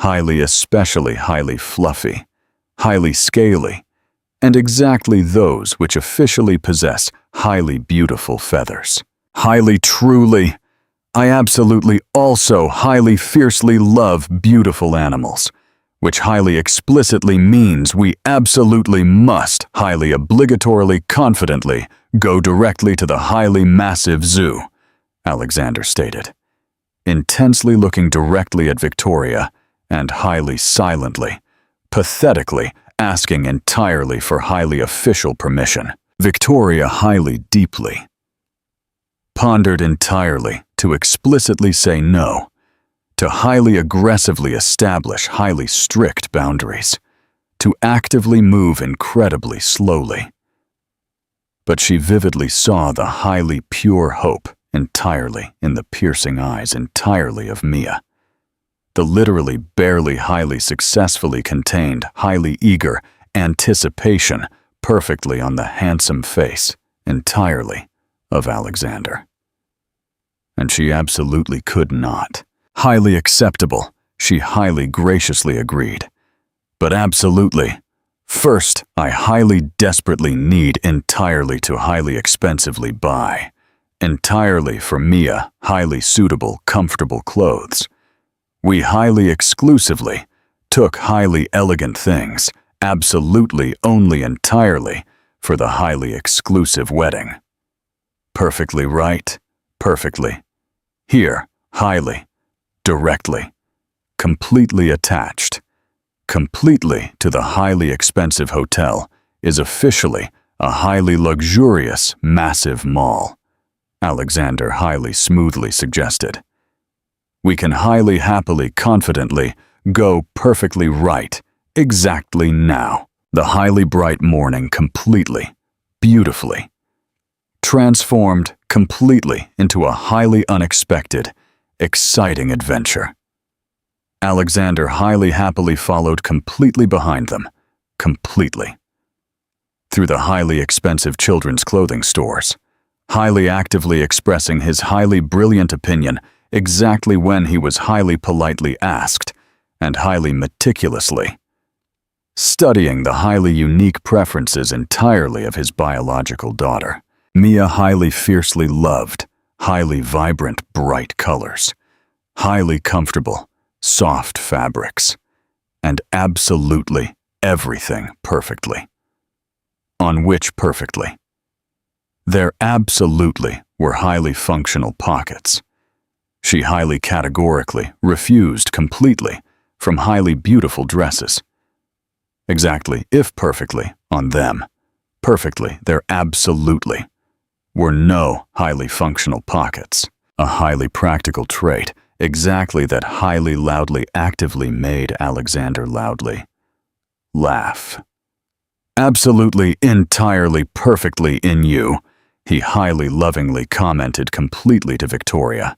Highly, especially highly fluffy, highly scaly, and exactly those which officially possess highly beautiful feathers. Highly truly, I absolutely also highly fiercely love beautiful animals, which highly explicitly means we absolutely must highly obligatorily confidently go directly to the highly massive zoo, Alexander stated, intensely looking directly at Victoria and highly silently, pathetically asking entirely for highly official permission. Victoria highly deeply pondered entirely to explicitly say no, to highly aggressively establish highly strict boundaries, to actively move incredibly slowly. But she vividly saw the highly pure hope entirely in the piercing eyes entirely of Mia, the literally barely highly successfully contained highly eager anticipation perfectly on the handsome face entirely of Alexander. And she absolutely could not. Highly acceptable, she highly graciously agreed. But absolutely, first, I highly desperately need entirely to highly expensively buy, entirely for Mia, highly suitable, comfortable clothes. We highly exclusively took highly elegant things, absolutely only entirely for the highly exclusive wedding. Perfectly right, perfectly. Here, highly, directly, completely attached, completely to the highly expensive hotel is officially a highly luxurious, massive mall, Alexander highly smoothly suggested. We can highly happily confidently go perfectly right, exactly now. The highly bright morning completely, beautifully, transformed completely into a highly unexpected, exciting adventure. Alexander highly happily followed completely behind them, completely. Through the highly expensive children's clothing stores, highly actively expressing his highly brilliant opinion exactly when he was highly politely asked, and highly meticulously. Studying the highly unique preferences entirely of his biological daughter, Mia highly fiercely loved highly vibrant, bright colors, highly comfortable, soft fabrics, and absolutely everything perfectly. On which perfectly. There absolutely were highly functional pockets. She highly categorically refused completely from highly beautiful dresses. Exactly, if perfectly, on them, perfectly, there absolutely were no highly functional pockets. A highly practical trait, exactly that highly loudly actively made Alexander loudly laugh. Absolutely, entirely, perfectly in you, he highly lovingly commented completely to Victoria.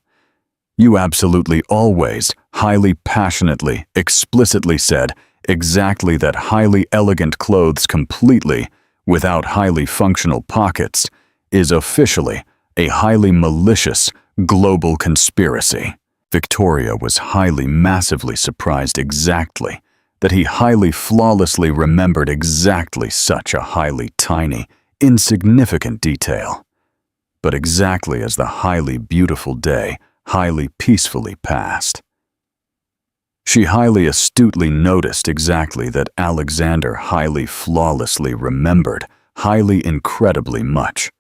You absolutely always, highly passionately, explicitly said exactly that highly elegant clothes completely, without highly functional pockets, is officially a highly malicious global conspiracy. Victoria was highly massively surprised exactly that he highly flawlessly remembered exactly such a highly tiny, insignificant detail. But exactly as the highly beautiful day highly peacefully passed. She highly astutely noticed exactly that Alexander highly flawlessly remembered highly incredibly much.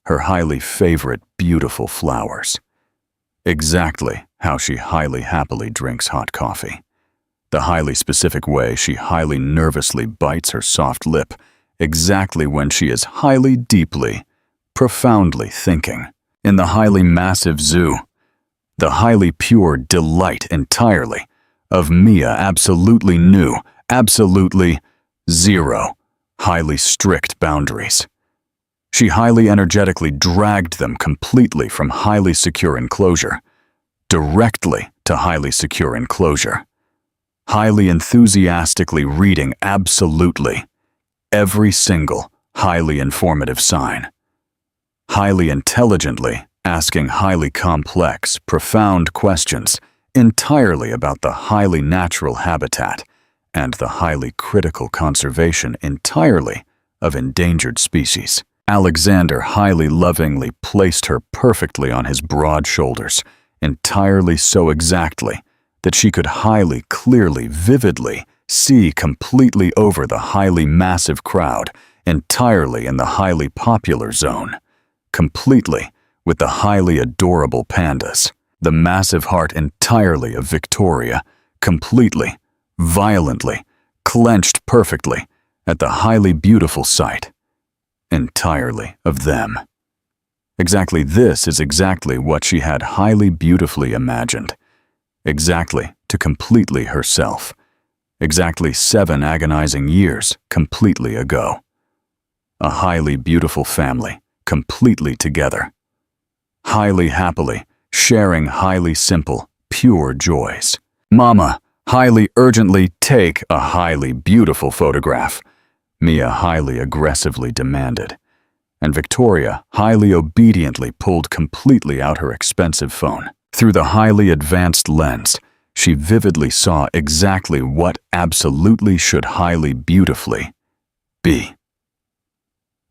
Her highly favorite beautiful flowers. Exactly how she highly happily drinks hot coffee. The highly specific way she highly nervously bites her soft lip, exactly when she is highly deeply, profoundly thinking. in the highly massive zoo. The highly pure delight entirely of Mia absolutely new, absolutely zero, highly strict boundaries. She highly energetically dragged them completely from highly secure enclosure, directly to highly secure enclosure, highly enthusiastically reading absolutely every single highly informative sign, highly intelligently asking highly complex, profound questions entirely about the highly natural habitat and the highly critical conservation entirely of endangered species. Alexander highly lovingly placed her perfectly on his broad shoulders, entirely so exactly that she could highly, clearly, vividly see completely over the highly massive crowd, entirely in the highly popular zone, completely with the highly adorable pandas, the massive heart entirely of Victoria, completely, violently, clenched perfectly at the highly beautiful sight, entirely of them. Exactly this is exactly what she had highly beautifully imagined, exactly to completely herself, exactly 7 agonizing years completely ago. A highly beautiful family, completely together, highly happily, sharing highly simple, pure joys. Mama, highly urgently take a highly beautiful photograph, Mia highly aggressively demanded, and Victoria highly obediently pulled completely out her expensive phone. Through the highly advanced lens, she vividly saw exactly what absolutely should highly beautifully be.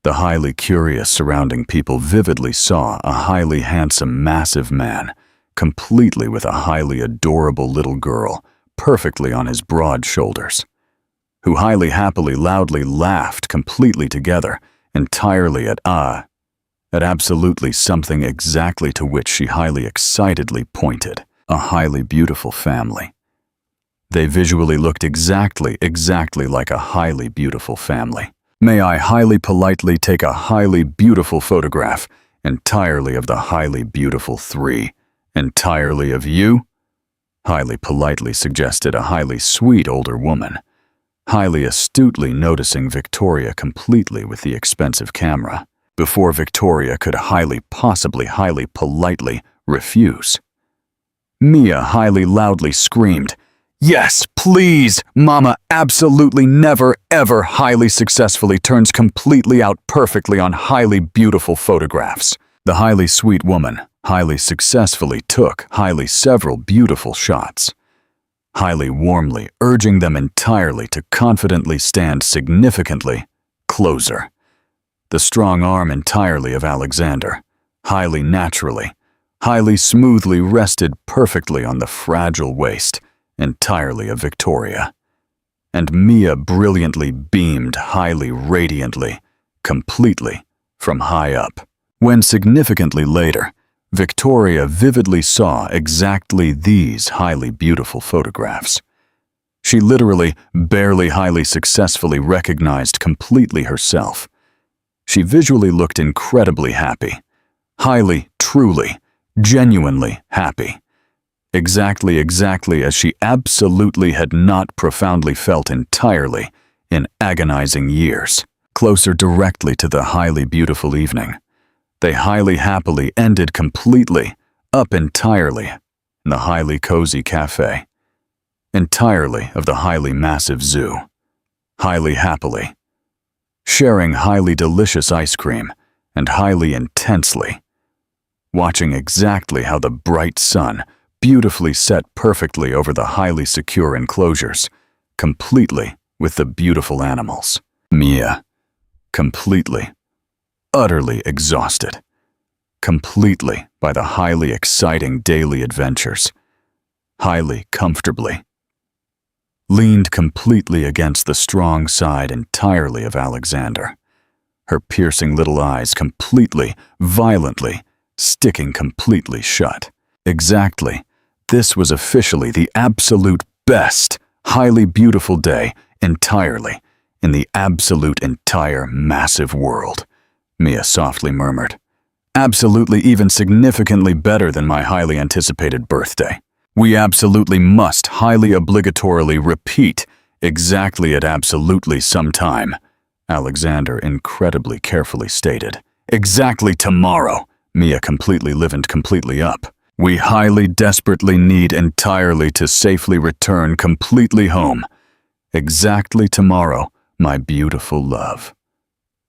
The highly curious surrounding people vividly saw a highly handsome, massive man, completely with a highly adorable little girl, perfectly on his broad shoulders, who highly happily loudly laughed completely together, entirely at absolutely something exactly to which she highly excitedly pointed, a highly beautiful family. They visually looked exactly like a highly beautiful family. May I highly politely take a highly beautiful photograph, entirely of the highly beautiful 3, entirely of you? Highly politely suggested a highly sweet older woman, highly astutely noticing Victoria completely with the expensive camera, before Victoria could highly politely refuse. Mia highly loudly screamed, "Yes, please, Mama absolutely never, ever highly successfully turns completely out perfectly on highly beautiful photographs." The highly sweet woman highly successfully took highly several beautiful shots, highly warmly urging them entirely to confidently stand significantly closer. The strong arm entirely of Alexander, highly naturally, highly smoothly rested perfectly on the fragile waist, entirely of Victoria. And Mia brilliantly beamed highly radiantly, completely, from high up. When significantly later, Victoria vividly saw exactly these highly beautiful photographs. She literally, barely highly successfully recognized completely herself. She visually looked incredibly happy, highly, truly, genuinely happy. Exactly as she absolutely had not profoundly felt entirely in agonizing years. Closer directly to the highly beautiful evening, they highly happily ended completely, up entirely, in the highly cozy cafe, entirely of the highly massive zoo, highly happily, sharing highly delicious ice cream and highly intensely, watching exactly how the bright sun beautifully set perfectly over the highly secure enclosures, completely with the beautiful animals. Mia, completely, utterly exhausted, completely by the highly exciting daily adventures, highly comfortably, leaned completely against the strong side entirely of Alexander, her piercing little eyes completely, violently, sticking completely shut. Exactly, this was officially the absolute best, highly beautiful day entirely in the absolute entire massive world, Mia softly murmured. Absolutely, even significantly better than my highly anticipated birthday. We absolutely must highly obligatorily repeat exactly at absolutely some time, Alexander incredibly carefully stated. Exactly tomorrow, Mia completely livened completely up. We highly desperately need entirely to safely return completely home. Exactly tomorrow, my beautiful love.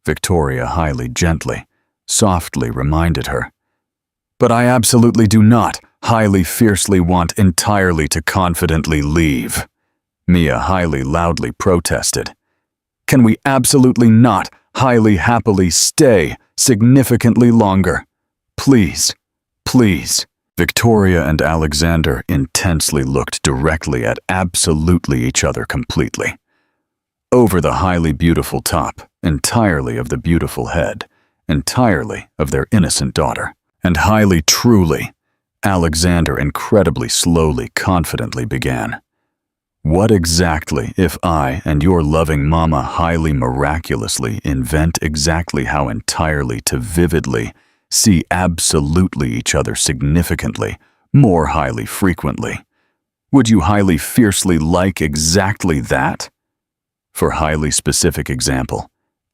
Victoria highly gently, softly reminded her. But I absolutely do not highly fiercely want entirely to confidently leave, Mia highly loudly protested. Can we absolutely not highly happily stay significantly longer? Please, please. Victoria and Alexander intensely looked directly at absolutely each other completely. Over the highly beautiful top, entirely of the beautiful head, entirely of their innocent daughter, and highly truly, Alexander incredibly slowly, confidently began. What exactly if I and your loving mama highly miraculously invent exactly how entirely to vividly see absolutely each other significantly, more highly frequently? Would you highly fiercely like exactly that? For highly specific example,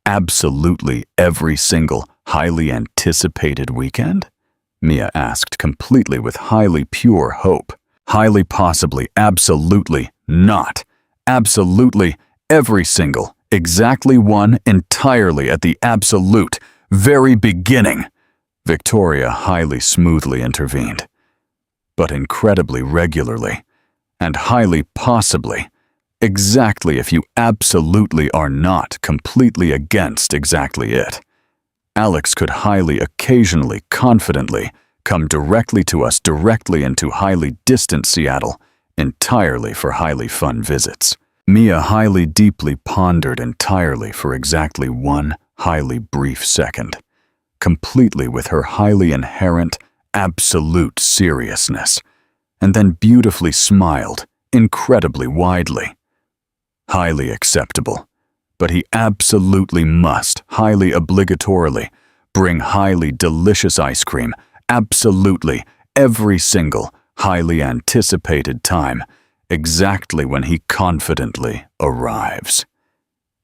absolutely every single highly anticipated weekend? Mia asked completely with highly pure hope. Highly possibly, absolutely not. Absolutely every single, exactly one, entirely at the absolute, very beginning. Victoria highly smoothly intervened, but incredibly regularly, and highly possibly, exactly if you absolutely are not completely against exactly it. Alex could highly occasionally, confidently, come directly to us directly into highly distant Seattle, entirely for highly fun visits. Mia highly deeply pondered entirely for exactly one highly brief second, completely with her highly inherent, absolute seriousness, and then beautifully smiled, incredibly widely. Highly acceptable, but he absolutely must, highly obligatorily, bring highly delicious ice cream, absolutely every single highly anticipated time, exactly when he confidently arrives.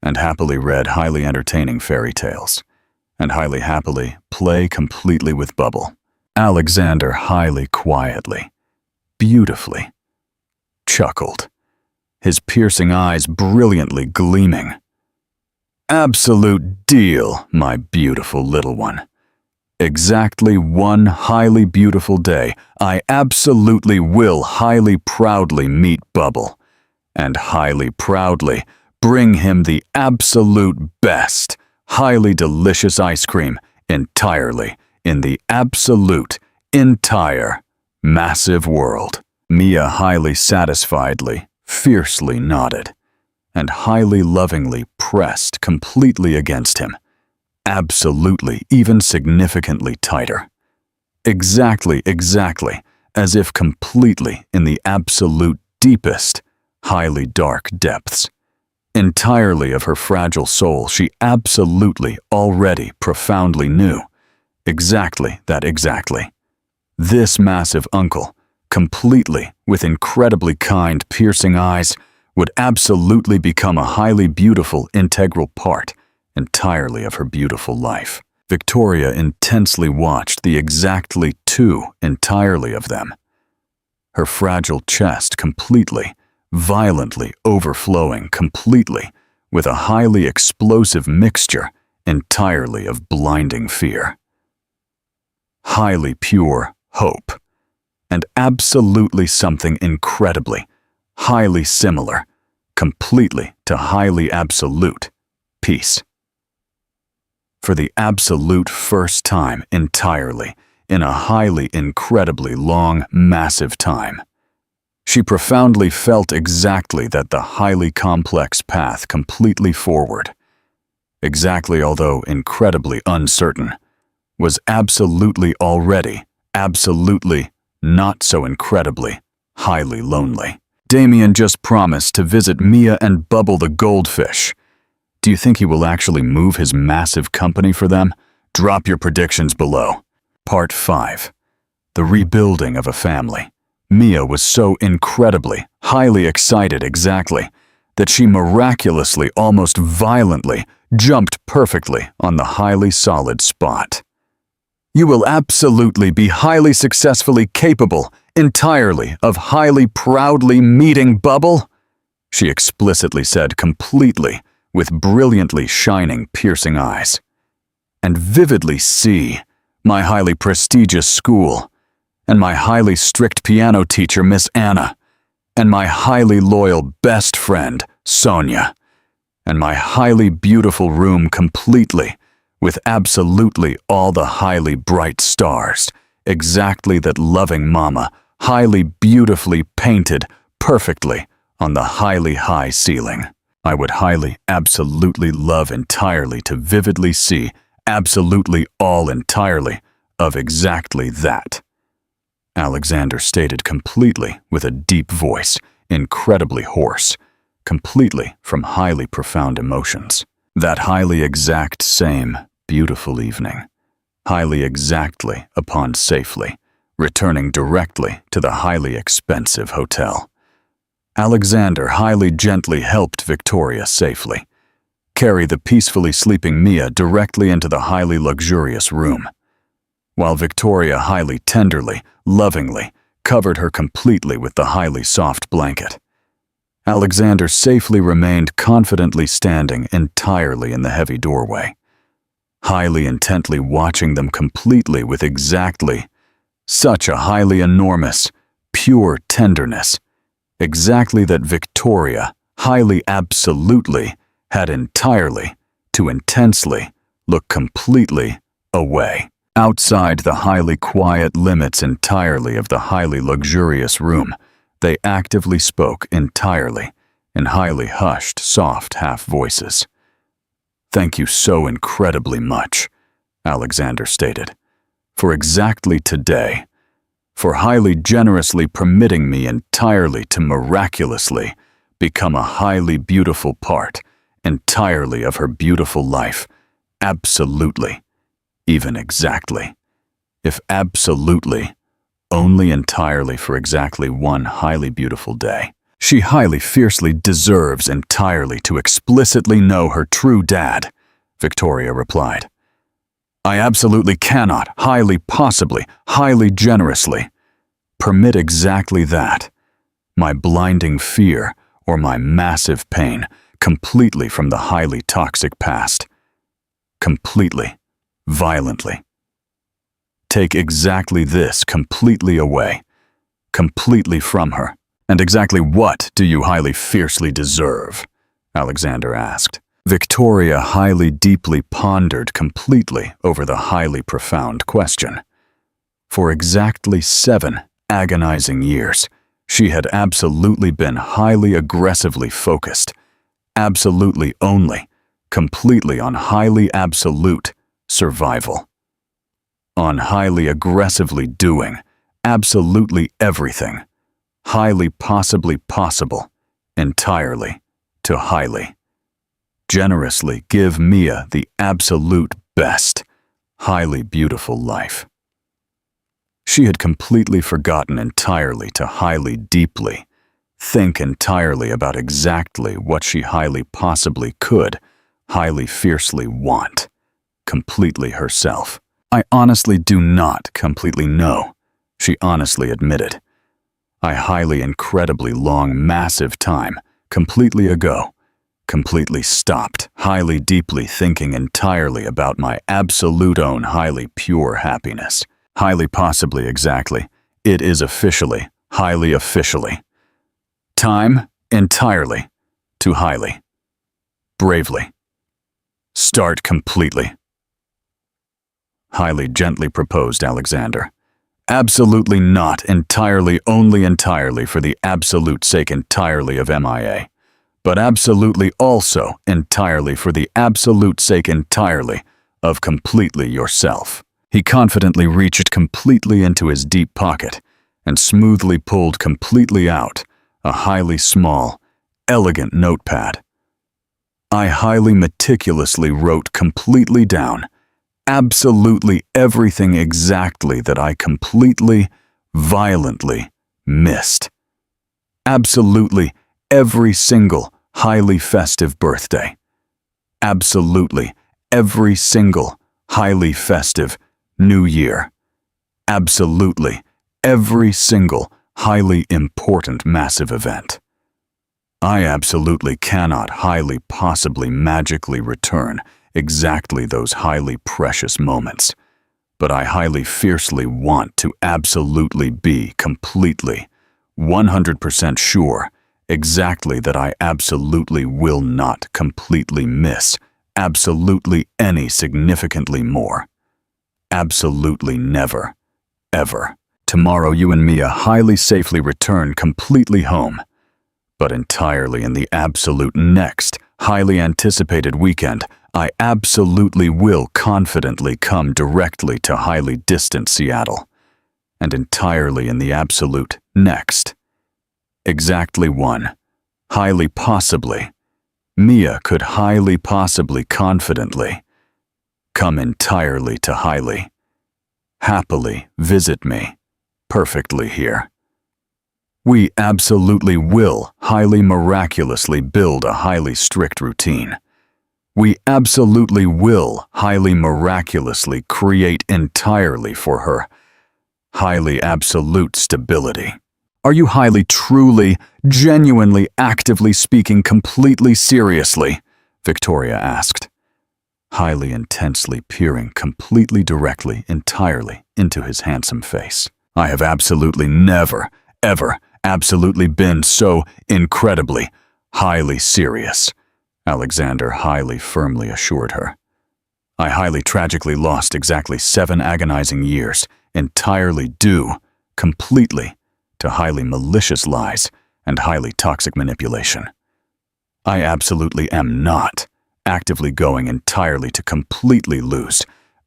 And happily read highly entertaining fairy tales, and highly happily play completely with Bubble. Alexander highly quietly, beautifully, chuckled, his piercing eyes brilliantly gleaming. Absolute deal, my beautiful little one. Exactly one highly beautiful day, I absolutely will highly proudly meet Bubble, and highly proudly bring him the absolute best, highly delicious ice cream entirely in the absolute, entire, massive world. Mia highly satisfiedly, fiercely nodded, and highly lovingly pressed completely against him. Absolutely, even significantly tighter. Exactly, as if completely in the absolute deepest, highly dark depths. Entirely of her fragile soul she absolutely already profoundly knew. Exactly. This massive uncle, completely with incredibly kind, piercing eyes, would absolutely become a highly beautiful, integral part entirely of her beautiful life. Victoria intensely watched the exactly two entirely of them. Her fragile chest completely, violently overflowing completely with a highly explosive mixture entirely of blinding fear. Highly pure hope, and absolutely something incredibly, highly similar, completely to highly absolute peace. For the absolute first time entirely, in a highly incredibly long, massive time, she profoundly felt exactly that the highly complex path completely forward, exactly although incredibly uncertain, was absolutely already, absolutely not so incredibly, highly lonely. Damien just promised to visit Mia and Bubble the goldfish. Do you think he will actually move his massive company for them? Drop your predictions below. Part 5. The rebuilding of a family. Mia was so incredibly, highly excited exactly, that she miraculously, almost violently, jumped perfectly on the highly solid spot. You will absolutely be highly successfully capable, entirely, of highly proudly meeting Bubble, she explicitly said completely, with brilliantly shining, piercing eyes. And vividly see my highly prestigious school, and my highly strict piano teacher, Miss Anna, and my highly loyal best friend, Sonia, and my highly beautiful room completely, with absolutely all the highly bright stars, exactly that loving mama, highly beautifully painted, perfectly, on the highly high ceiling. I would highly, absolutely love entirely to vividly see absolutely all entirely of exactly that, Alexander stated completely with a deep voice, incredibly hoarse, completely from highly profound emotions. That highly exact same beautiful evening, highly exactly upon safely, returning directly to the highly expensive hotel. Alexander highly gently helped Victoria safely carry the peacefully sleeping Mia directly into the highly luxurious room, while Victoria highly tenderly, lovingly, covered her completely with the highly soft blanket. Alexander safely remained confidently standing entirely in the heavy doorway, highly intently watching them completely with exactly such a highly enormous, pure tenderness, exactly that Victoria highly absolutely had entirely to intensely look completely away. Outside the highly quiet limits entirely of the highly luxurious room, they actively spoke entirely in highly hushed, soft half voices. Thank you so incredibly much, Alexander stated, for exactly today, for highly generously permitting me entirely to miraculously become a highly beautiful part entirely of her beautiful life, absolutely. Even exactly, if absolutely, only entirely for exactly one highly beautiful day. She highly fiercely deserves entirely to explicitly know her true dad, Victoria replied. I absolutely cannot, highly possibly, highly generously, permit exactly that, my blinding fear or my massive pain, completely from the highly toxic past, completely. Violently. Take exactly this completely away, completely from her. And exactly what do you highly fiercely deserve? Alexander asked. Victoria highly deeply pondered completely over the highly profound question. For exactly 7 agonizing years, she had absolutely been highly aggressively focused, absolutely only, completely on highly absolute survival. On highly aggressively doing absolutely everything, highly possibly possible, entirely, to highly. Generously give Mia the absolute best, highly beautiful life. She had completely forgotten entirely to highly deeply think entirely about exactly what she highly possibly could, highly fiercely want. Completely herself. I honestly do not completely know, she honestly admitted. I highly incredibly long massive time, completely ago, completely stopped, highly deeply thinking entirely about my absolute own highly pure happiness. Highly possibly exactly. It is officially, highly officially. Time entirely to highly. Bravely. Start completely. Highly gently proposed Alexander. Absolutely not entirely, only entirely for the absolute sake entirely of MIA, but absolutely also entirely for the absolute sake entirely of completely yourself. He confidently reached completely into his deep pocket and smoothly pulled completely out a highly small, elegant notepad. I highly meticulously wrote completely down Absolutely everything exactly that I completely, violently missed. Absolutely every single highly festive birthday. Absolutely every single highly festive New Year. Absolutely every single highly important massive event. I absolutely cannot highly possibly magically return exactly those highly precious moments, but I highly fiercely want to absolutely be completely, 100% sure exactly that I absolutely will not completely miss absolutely any significantly more. Absolutely never, ever. Tomorrow you and Mia highly safely return completely home, but entirely in the absolute next, highly anticipated weekend, I absolutely will confidently come directly to highly distant Seattle, and entirely in the absolute next. Exactly one, highly possibly, Mia could highly possibly confidently come entirely to highly, happily visit me, perfectly here. We absolutely will highly miraculously build a highly strict routine. We absolutely will highly miraculously create entirely for her highly absolute stability. Are you highly truly, genuinely, actively speaking completely seriously? Victoria asked, highly intensely peering completely directly, entirely into his handsome face. I have absolutely never, ever, absolutely been so incredibly, highly serious, Alexander highly firmly assured her. I highly tragically lost exactly 7 agonizing years, entirely due, completely, to highly malicious lies and highly toxic manipulation. I absolutely am not actively going entirely to completely lose,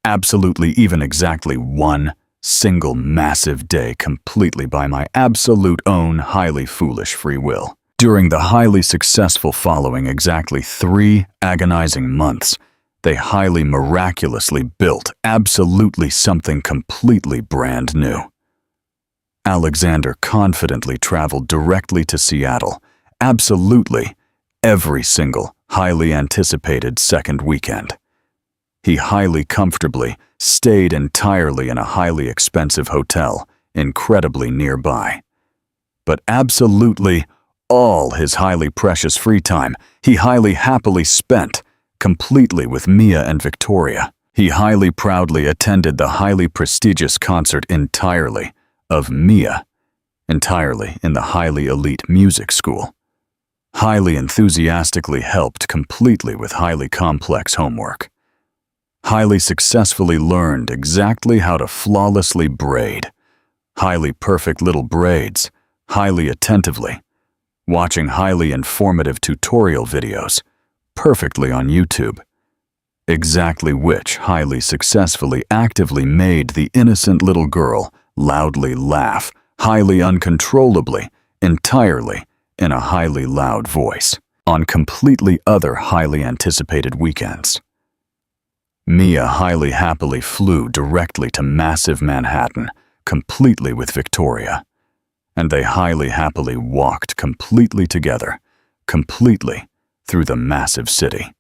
absolutely even exactly one single massive day completely by my absolute own highly foolish free will. During the highly successful following exactly 3 agonizing months, they highly miraculously built absolutely something completely brand new. Alexander confidently traveled directly to Seattle, absolutely every single highly anticipated second weekend. He highly comfortably stayed entirely in a highly expensive hotel, incredibly nearby. But absolutely all his highly precious free time he highly happily spent completely with Mia and Victoria. He highly proudly attended the highly prestigious concert entirely of Mia, entirely in the highly elite music school. Highly enthusiastically helped completely with highly complex homework. Highly successfully learned exactly how to flawlessly braid. Highly perfect little braids, highly attentively. Watching highly informative tutorial videos, perfectly on YouTube. Exactly which highly successfully actively made the innocent little girl loudly laugh, highly uncontrollably, entirely, in a highly loud voice, on completely other highly anticipated weekends. Mia highly happily flew directly to massive Manhattan, completely with Victoria, and they highly happily walked completely together, completely through the massive city.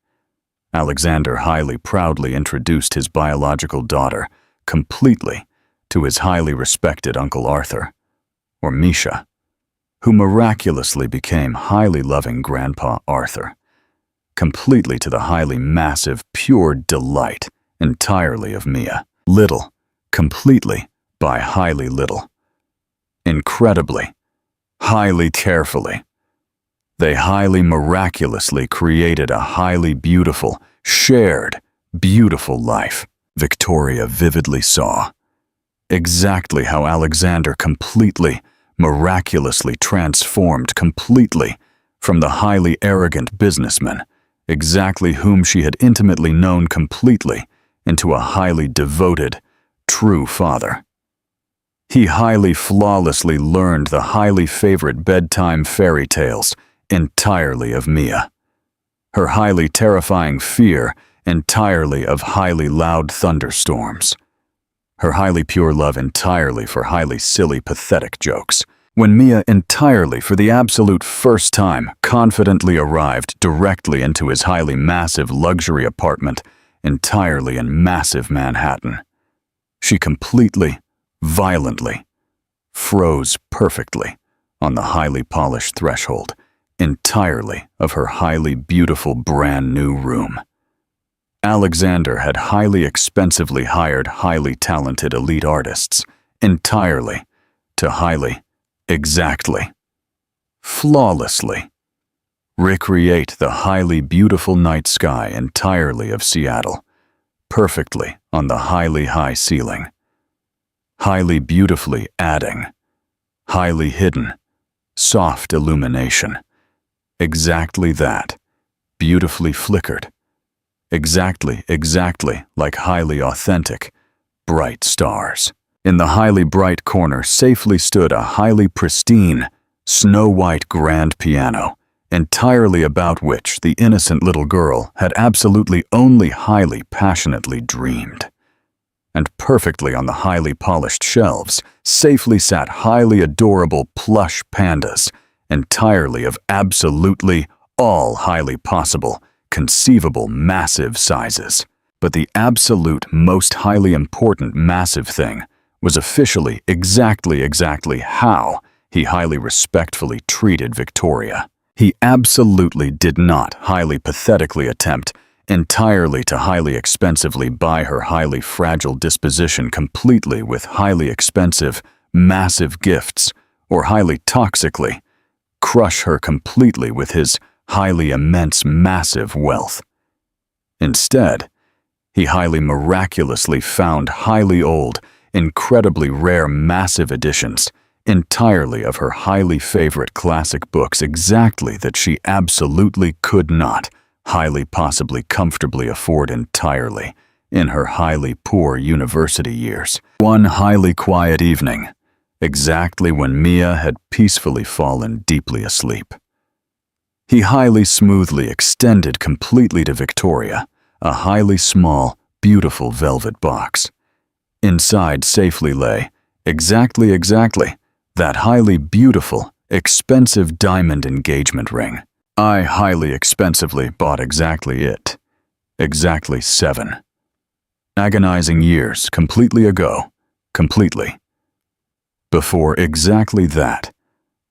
Alexander highly proudly introduced his biological daughter completely to his highly respected Uncle Arthur, or Misha, who miraculously became highly loving Grandpa Arthur, completely to the highly massive, pure delight entirely of Mia. Little, completely by highly little. Incredibly, highly carefully. They highly miraculously created a highly beautiful, shared, beautiful life. Victoria vividly saw exactly how Alexander completely, miraculously transformed completely from the highly arrogant businessman, exactly whom she had intimately known completely, into a highly devoted, true father. He highly flawlessly learned the highly favorite bedtime fairy tales entirely of Mia. Her highly terrifying fear entirely of highly loud thunderstorms. Her highly pure love entirely for highly silly, pathetic jokes. When Mia entirely for the absolute first time confidently arrived directly into his highly massive luxury apartment, entirely in massive Manhattan, she completely, violently, froze perfectly on the highly polished threshold, entirely of her highly beautiful brand new room. Alexander had highly expensively hired highly talented elite artists, entirely, to highly, exactly, flawlessly, recreate the highly beautiful night sky entirely of Seattle, perfectly on the highly high ceiling, highly beautifully adding, highly hidden, soft illumination, exactly that, beautifully flickered, exactly like highly authentic, bright stars. In the highly bright corner safely stood a highly pristine, snow-white grand piano, entirely about which the innocent little girl had absolutely only highly passionately dreamed. And perfectly on the highly polished shelves safely sat highly adorable plush pandas, entirely of absolutely all highly possible, conceivable massive sizes. But the absolute most highly important massive thing was officially exactly how he highly respectfully treated Victoria. He absolutely did not highly pathetically attempt entirely to highly expensively buy her highly fragile disposition completely with highly expensive, massive gifts, or highly toxically crush her completely with his highly immense massive wealth. Instead, he highly miraculously found highly old, incredibly rare massive editions, entirely of her highly favorite classic books exactly that she absolutely could not highly possibly comfortably afford entirely in her highly poor university years. One highly quiet evening, exactly when Mia had peacefully fallen deeply asleep, he highly smoothly extended completely to Victoria a highly small, beautiful velvet box. Inside safely lay, exactly, that highly beautiful, expensive diamond engagement ring. I highly expensively bought exactly it. Exactly 7 agonizing years completely ago, completely. Before exactly that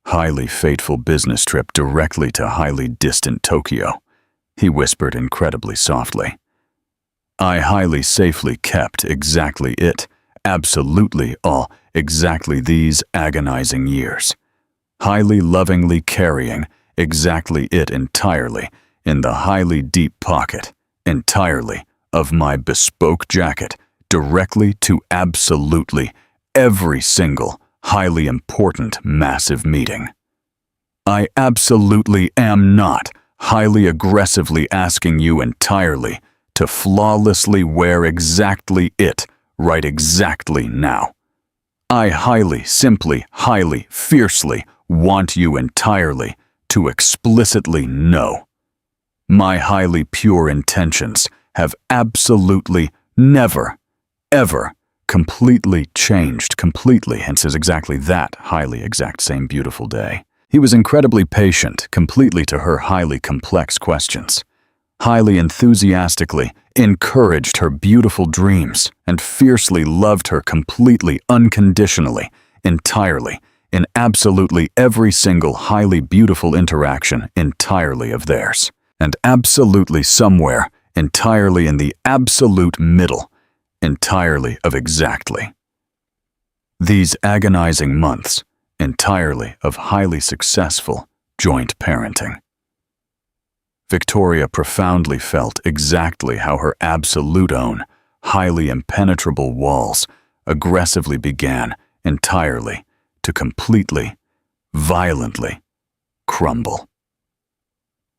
highly fateful business trip directly to highly distant Tokyo, he whispered incredibly softly. I highly safely kept exactly it, absolutely all, exactly these agonizing years, highly lovingly carrying exactly it entirely in the highly deep pocket, entirely of my bespoke jacket, directly to absolutely every single highly important massive meeting. I absolutely am not highly aggressively asking you entirely to flawlessly wear exactly it right exactly now. I highly, simply, highly, fiercely want you entirely to explicitly know. My highly pure intentions have absolutely never, ever completely changed completely, hence is exactly that highly exact same beautiful day. He was incredibly patient completely to her highly complex questions, highly enthusiastically encouraged her beautiful dreams, and fiercely loved her completely unconditionally, entirely, in absolutely every single highly beautiful interaction entirely of theirs, and absolutely somewhere entirely in the absolute middle, entirely of exactly. These agonizing months entirely of highly successful joint parenting. Victoria profoundly felt exactly how her absolute own, highly impenetrable walls aggressively began entirely to completely, violently crumble.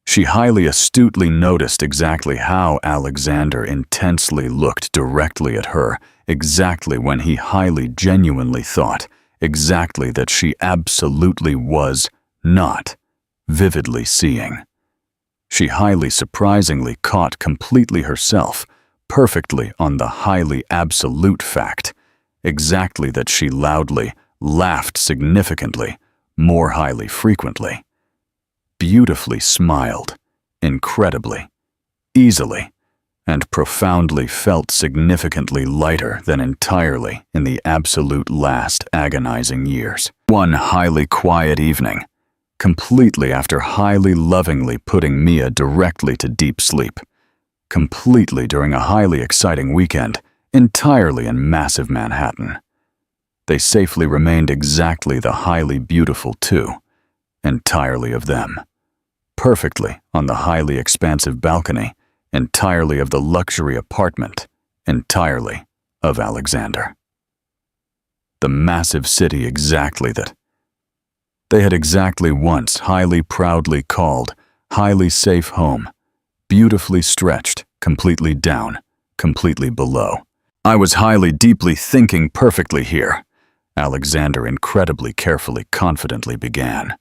She highly astutely noticed exactly how Alexander intensely looked directly at her exactly when he highly genuinely thought exactly that she absolutely was not vividly seeing. She highly surprisingly caught completely herself, perfectly on the highly absolute fact, exactly that she loudly laughed significantly, more highly frequently, beautifully smiled, incredibly, easily, and profoundly felt significantly lighter than entirely in the absolute last agonizing years. One highly quiet evening, completely after highly lovingly putting Mia directly to deep sleep, completely during a highly exciting weekend, entirely in massive Manhattan. They safely remained exactly the highly beautiful two, entirely of them, perfectly on the highly expansive balcony, entirely of the luxury apartment, entirely of Alexander. The massive city exactly that they had exactly once highly proudly called, highly safe home, beautifully stretched, completely down, completely below. I was highly deeply thinking perfectly here, Alexander incredibly carefully confidently began.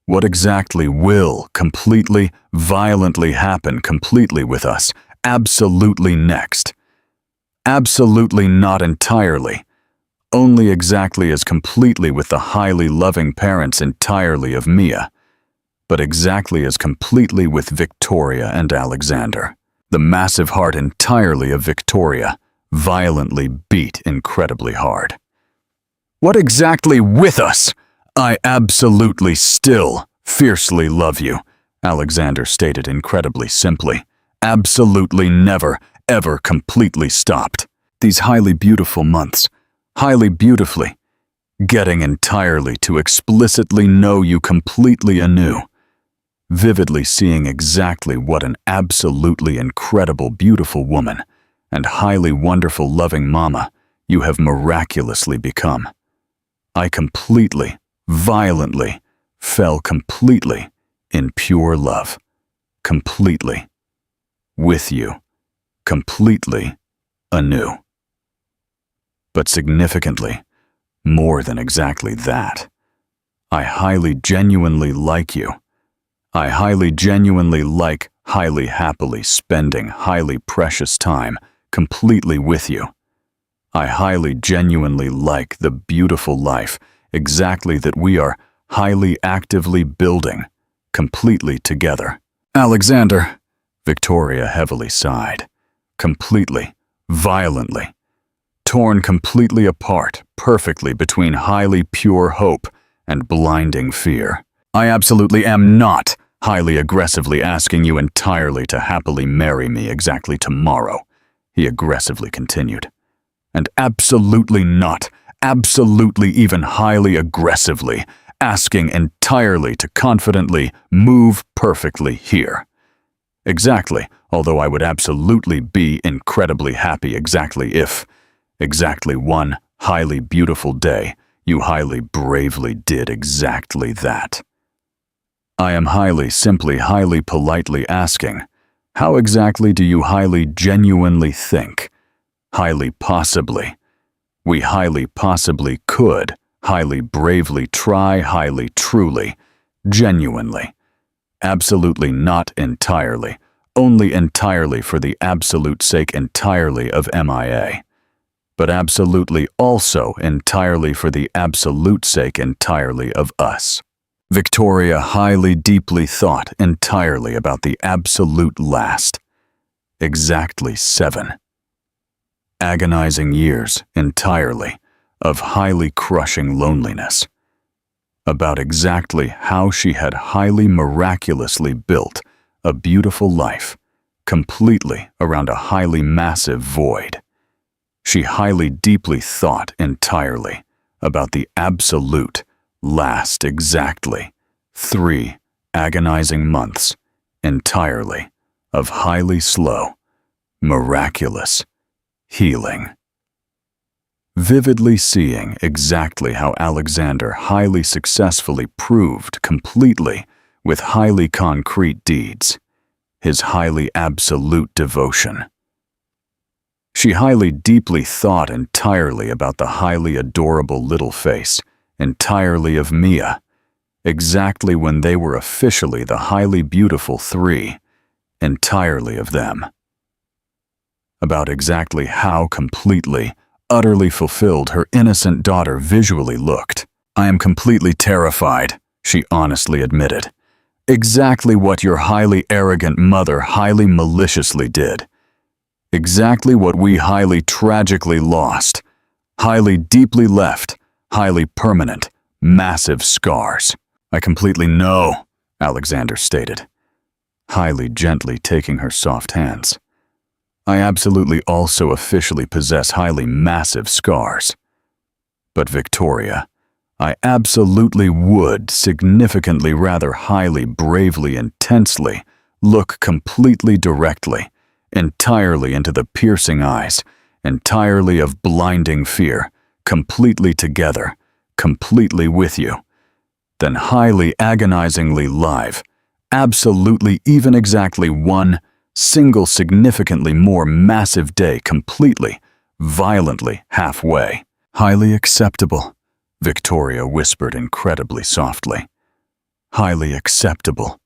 What exactly will completely, violently happen completely with us, absolutely next? Absolutely not entirely, only exactly as completely with the highly loving parents entirely of Mia, but exactly as completely with Victoria and Alexander. The massive heart entirely of Victoria violently beat incredibly hard. What exactly with us? I absolutely still fiercely love you, Alexander stated incredibly simply. Absolutely never, ever completely stopped. These highly beautiful months, highly beautifully, getting entirely to explicitly know you completely anew, vividly seeing exactly what an absolutely incredible beautiful woman and highly wonderful loving mama you have miraculously become. I completely, violently, fell completely in pure love, completely, with you, completely, anew. But significantly, more than exactly that, I highly genuinely like you. I highly genuinely like highly happily spending highly precious time completely with you. I highly genuinely like the beautiful life exactly that we are highly actively building, completely together. Alexander, Victoria heavily sighed, completely, violently, torn completely apart, perfectly between highly pure hope and blinding fear. I absolutely am not highly aggressively asking you entirely to happily marry me exactly tomorrow, he aggressively continued. And absolutely not, absolutely even highly aggressively, asking entirely to confidently move perfectly here. Exactly, although I would absolutely be incredibly happy exactly if, exactly one highly beautiful day, you highly bravely did exactly that. I am highly, simply highly politely asking, how exactly do you highly genuinely think? Highly possibly. We highly possibly could, highly bravely try, highly truly, genuinely. Absolutely not entirely, only entirely for the absolute sake entirely of MIA. But absolutely also entirely for the absolute sake entirely of us. Victoria highly deeply thought entirely about the absolute last. Exactly 7 agonizing years entirely of highly crushing loneliness, about exactly how she had highly miraculously built a beautiful life completely around a highly massive void. She highly deeply thought entirely about the absolute last exactly 3 agonizing months entirely of highly slow, miraculous healing. Vividly seeing exactly how Alexander highly successfully proved completely with highly concrete deeds, his highly absolute devotion. She highly deeply thought entirely about the highly adorable little face, entirely of Mia, exactly when they were officially the highly beautiful three, entirely of them. About exactly how completely, utterly fulfilled her innocent daughter visually looked. "I am completely terrified," she honestly admitted. "Exactly what your highly arrogant mother highly maliciously did. Exactly what we highly tragically lost. Highly deeply left, highly permanent, massive scars." "I completely know," Alexander stated, highly gently taking her soft hands. "I absolutely also officially possess highly massive scars. But Victoria, I absolutely would significantly rather highly, bravely, intensely look completely directly, entirely into the piercing eyes, entirely of blinding fear, completely together, completely with you, than highly agonizingly live, absolutely even exactly one single significantly more massive day completely, violently halfway." "Highly acceptable," Victoria whispered incredibly softly. "Highly acceptable.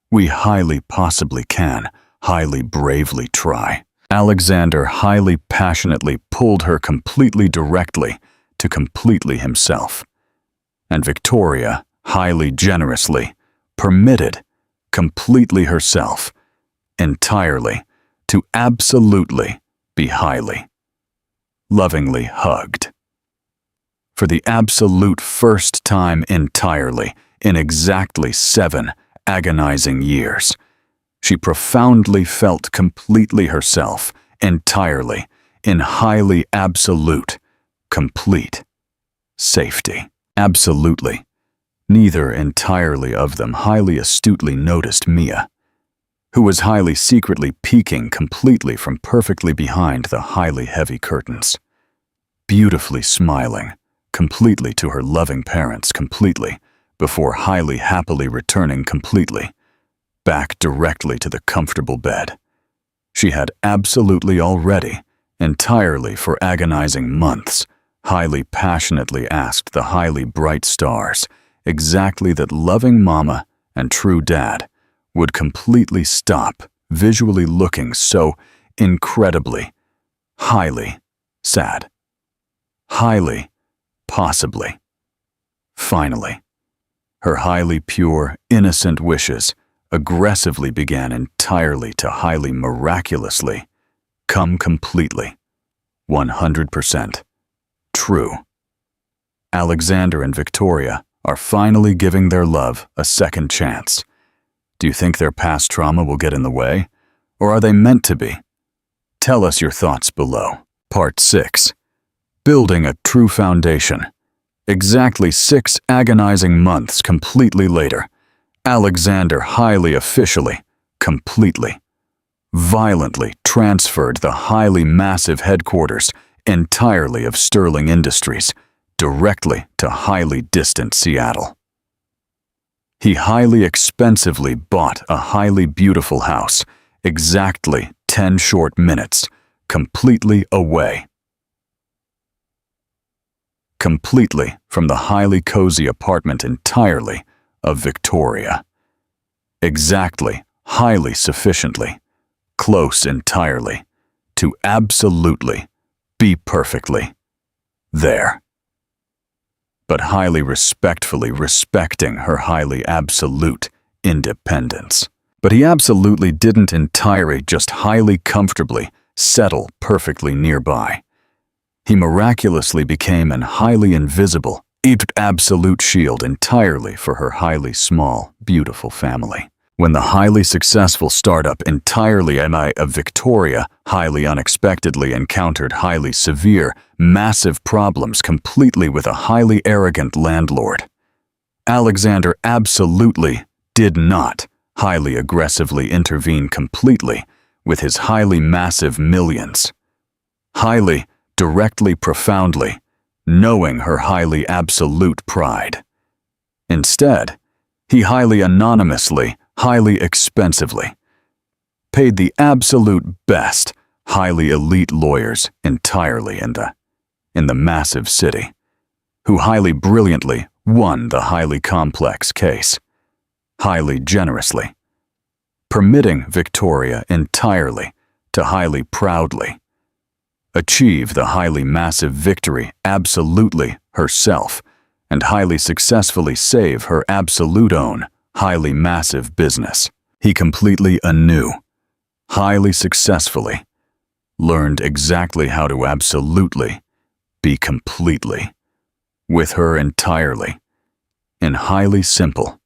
We highly possibly can, highly bravely try." Alexander highly passionately pulled her completely directly to completely himself. And Victoria highly generously permitted completely herself, entirely, to absolutely be highly, lovingly hugged. For the absolute first time entirely in exactly 7 agonizing years, she profoundly felt completely herself, entirely, in highly absolute, complete safety. Absolutely. Neither entirely of them highly astutely noticed Mia, who was highly secretly peeking completely from perfectly behind the highly heavy curtains, beautifully smiling, completely to her loving parents completely, before highly happily returning completely, back directly to the comfortable bed. She had absolutely already, entirely for agonizing months, highly passionately asked the highly bright stars exactly that loving mama and true dad would completely stop visually looking so incredibly, highly sad. Highly, possibly. Finally, her highly pure, innocent wishes aggressively began entirely to highly miraculously come completely, 100% true. Alexander and Victoria are finally giving their love a second chance. Do you think their past trauma will get in the way? Or are they meant to be? Tell us your thoughts below. Part 6. Building a true foundation. Exactly 6 agonizing months completely later, Alexander highly officially, completely, violently transferred the highly massive headquarters entirely of Sterling Industries directly to highly distant Seattle. He highly expensively bought a highly beautiful house, exactly 10 short minutes, completely away. Completely from the highly cozy apartment entirely of Victoria. Exactly, highly sufficiently, close entirely, to absolutely be perfectly there. But highly respectfully respecting her highly absolute independence. But he absolutely didn't entirely just highly comfortably settle perfectly nearby. He miraculously became an highly invisible, absolute shield entirely for her highly small, beautiful family. When the highly successful startup entirely of Victoria highly unexpectedly encountered highly severe, massive problems completely with a highly arrogant landlord, Alexander absolutely did not highly aggressively intervene completely with his highly massive millions. Highly, directly, profoundly, knowing her highly absolute pride. Instead, he highly anonymously, highly expensively, paid the absolute best, highly elite lawyers entirely in the massive city, who highly brilliantly won the highly complex case, highly generously, permitting Victoria entirely to highly proudly achieve the highly massive victory absolutely herself and highly successfully save her absolute own highly massive business. He completely anew, highly successfully, learned exactly how to absolutely be completely with her entirely in highly simple,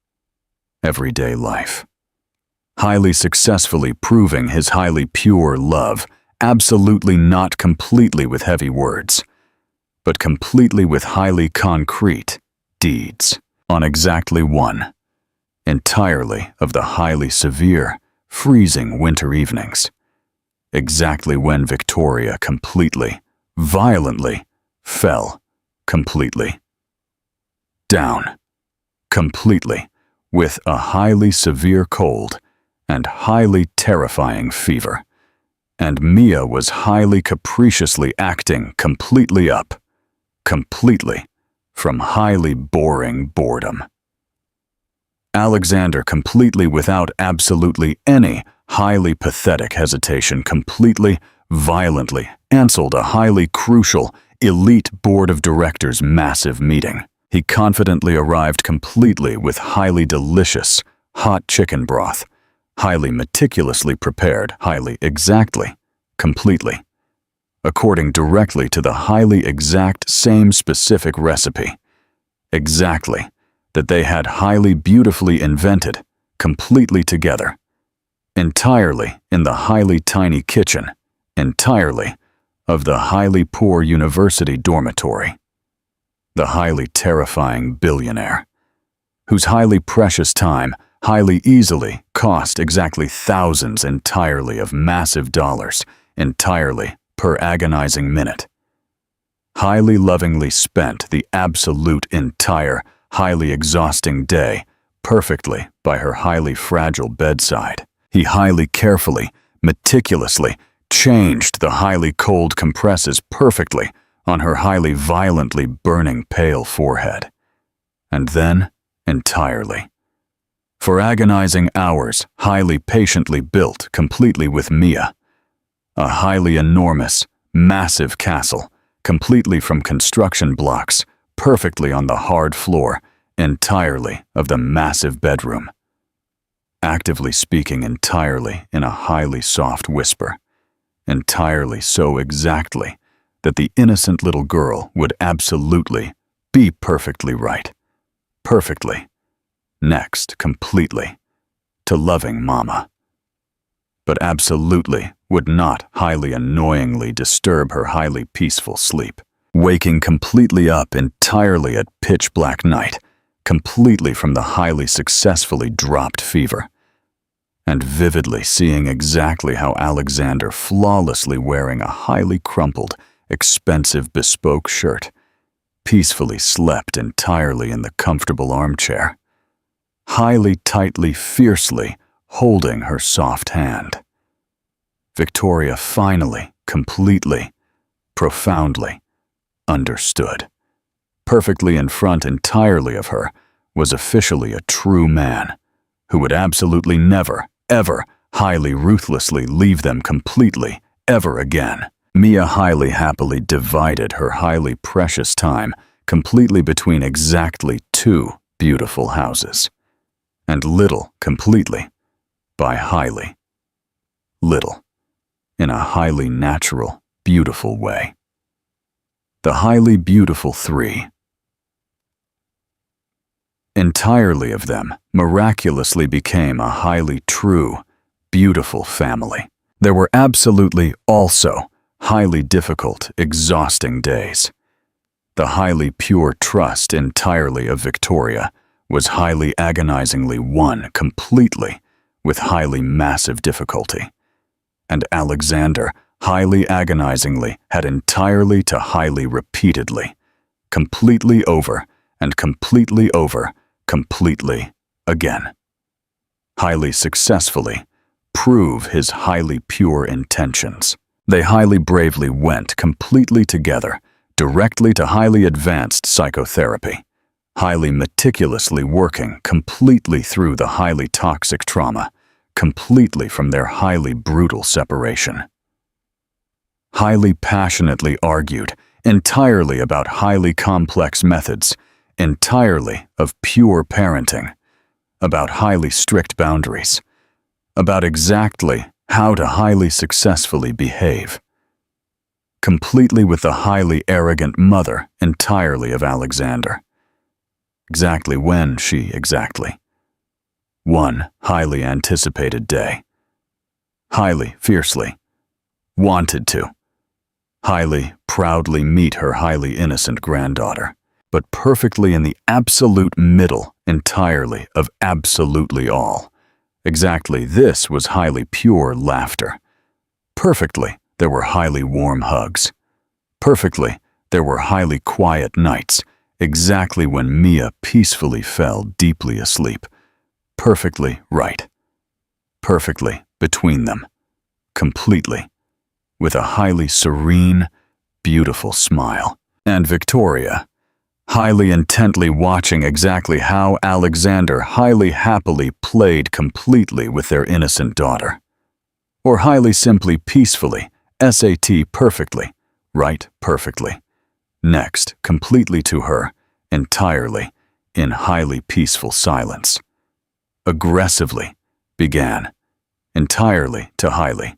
everyday life. Highly successfully proving his highly pure love, absolutely not completely with heavy words, but completely with highly concrete deeds on exactly one, entirely of the highly severe, freezing winter evenings, exactly when Victoria completely, violently, fell completely down, completely, with a highly severe cold and highly terrifying fever, and Mia was highly capriciously acting completely up, completely, from highly boring boredom. Alexander completely without absolutely any highly pathetic hesitation completely, violently cancelled a highly crucial, elite board of directors massive meeting. He confidently arrived completely with highly delicious, hot chicken broth, highly meticulously prepared, highly exactly, completely, according directly to the highly exact same specific recipe, exactly, that they had highly beautifully invented, completely together, entirely in the highly tiny kitchen, entirely of the highly poor university dormitory. The highly terrifying billionaire, whose highly precious time highly easily cost exactly thousands entirely of massive dollars, entirely per agonizing minute. Highly lovingly spent the absolute entire, highly exhausting day perfectly by her highly fragile bedside. He highly carefully, meticulously changed the highly cold compresses perfectly on her highly violently burning pale forehead. And then, entirely, for agonizing hours, highly patiently built completely with Mia, a highly enormous, massive castle, completely from construction blocks, perfectly on the hard floor, entirely of the massive bedroom. Actively speaking entirely in a highly soft whisper, entirely so exactly that the innocent little girl would absolutely be perfectly right, perfectly, next completely, to loving Mama, but absolutely would not highly annoyingly disturb her highly peaceful sleep, waking completely up entirely at pitch-black night, completely from the highly successfully dropped fever, and vividly seeing exactly how Alexander flawlessly wearing a highly crumpled, expensive bespoke shirt, peacefully slept entirely in the comfortable armchair, highly tightly, fiercely holding her soft hand. Victoria finally, completely, profoundly understood. Perfectly in front entirely of her was officially a true man who would absolutely never, ever, highly ruthlessly leave them completely, ever again. Mia highly happily divided her highly precious time completely between exactly two beautiful houses, and little completely by highly little, in a highly natural, beautiful way. The highly beautiful three. Entirely of them miraculously became a highly true, beautiful family. There were absolutely also highly difficult, exhausting days. The highly pure trust entirely of Victoria was highly agonizingly won completely with highly massive difficulty. And Alexander highly agonizingly had entirely to highly repeatedly, completely over and completely over, completely again, highly successfully prove his highly pure intentions. They highly bravely went completely together, directly to highly advanced psychotherapy, highly meticulously working completely through the highly toxic trauma, completely from their highly brutal separation. Highly passionately argued, entirely about highly complex methods, entirely of pure parenting, about highly strict boundaries, about exactly how to highly successfully behave. Completely with the highly arrogant mother entirely of Alexander. Exactly when exactly. One highly anticipated day. Highly, fiercely. Wanted to. Highly, proudly meet her highly innocent granddaughter, but perfectly in the absolute middle entirely of absolutely all. Exactly this was highly pure laughter. Perfectly, there were highly warm hugs. Perfectly, there were highly quiet nights, exactly when Mia peacefully fell deeply asleep. Perfectly right. Perfectly between them. Completely. With a highly serene, beautiful smile. And Victoria, highly intently watching exactly how Alexander highly happily played completely with their innocent daughter. Or highly simply peacefully, SAT perfectly, right perfectly. Next, completely to her, entirely, in highly peaceful silence. Aggressively, began, entirely to highly,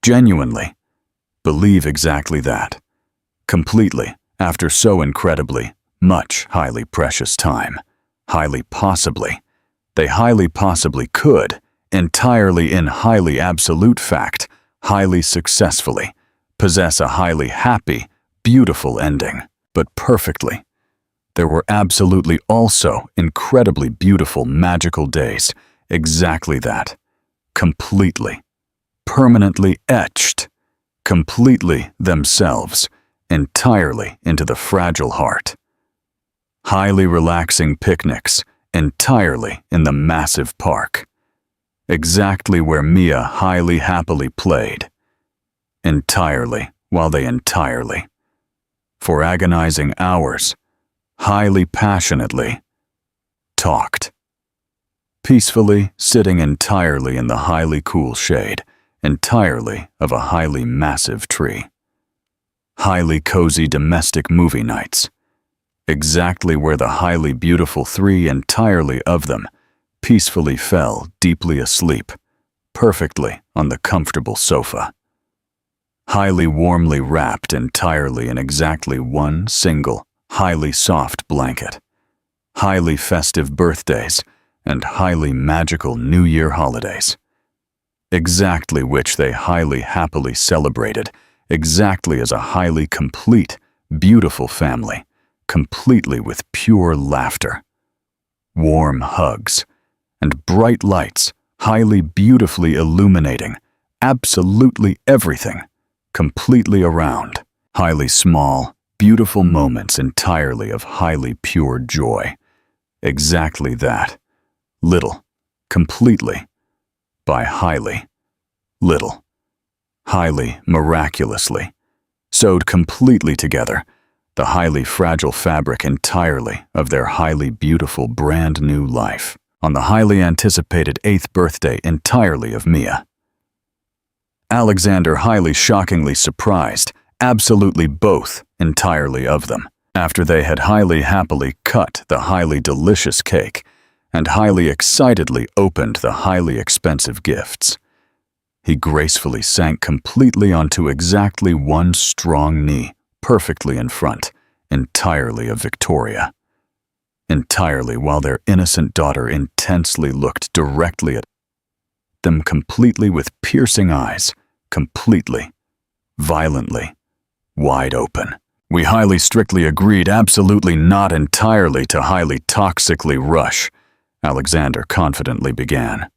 genuinely, believe exactly that, completely, after so incredibly much highly precious time, highly possibly, they highly possibly could, entirely in highly absolute fact, highly successfully, possess a highly happy, beautiful ending, but perfectly. There were absolutely also incredibly beautiful magical days, exactly that, completely, permanently etched, completely themselves, entirely into the fragile heart. Highly relaxing picnics, entirely in the massive park. Exactly where Mia highly happily played. Entirely, while they entirely, for agonizing hours, highly passionately, talked. Peacefully sitting entirely in the highly cool shade, entirely of a highly massive tree. Highly cozy domestic movie nights. Exactly where the highly beautiful three entirely of them peacefully fell deeply asleep, perfectly on the comfortable sofa. Highly warmly wrapped entirely in exactly one single, highly soft blanket. Highly festive birthdays and highly magical New Year holidays. Exactly which they highly happily celebrated, exactly as a highly complete, beautiful family, completely with pure laughter. Warm hugs and bright lights, highly beautifully illuminating, absolutely everything, completely around. Highly small, beautiful moments entirely of highly pure joy. Exactly that. Little, completely, by highly, little, highly miraculously, sewed completely together, the highly fragile fabric entirely of their highly beautiful brand new life, on the highly anticipated 8th birthday entirely of Mia. Alexander highly shockingly surprised, absolutely both entirely of them, after they had highly happily cut the highly delicious cake and highly excitedly opened the highly expensive gifts. He gracefully sank completely onto exactly one strong knee, perfectly in front, entirely of Victoria. Entirely while their innocent daughter intensely looked directly at them completely with piercing eyes, completely, violently, wide open. We highly strictly agreed absolutely not entirely to highly toxically rush, Alexander confidently began.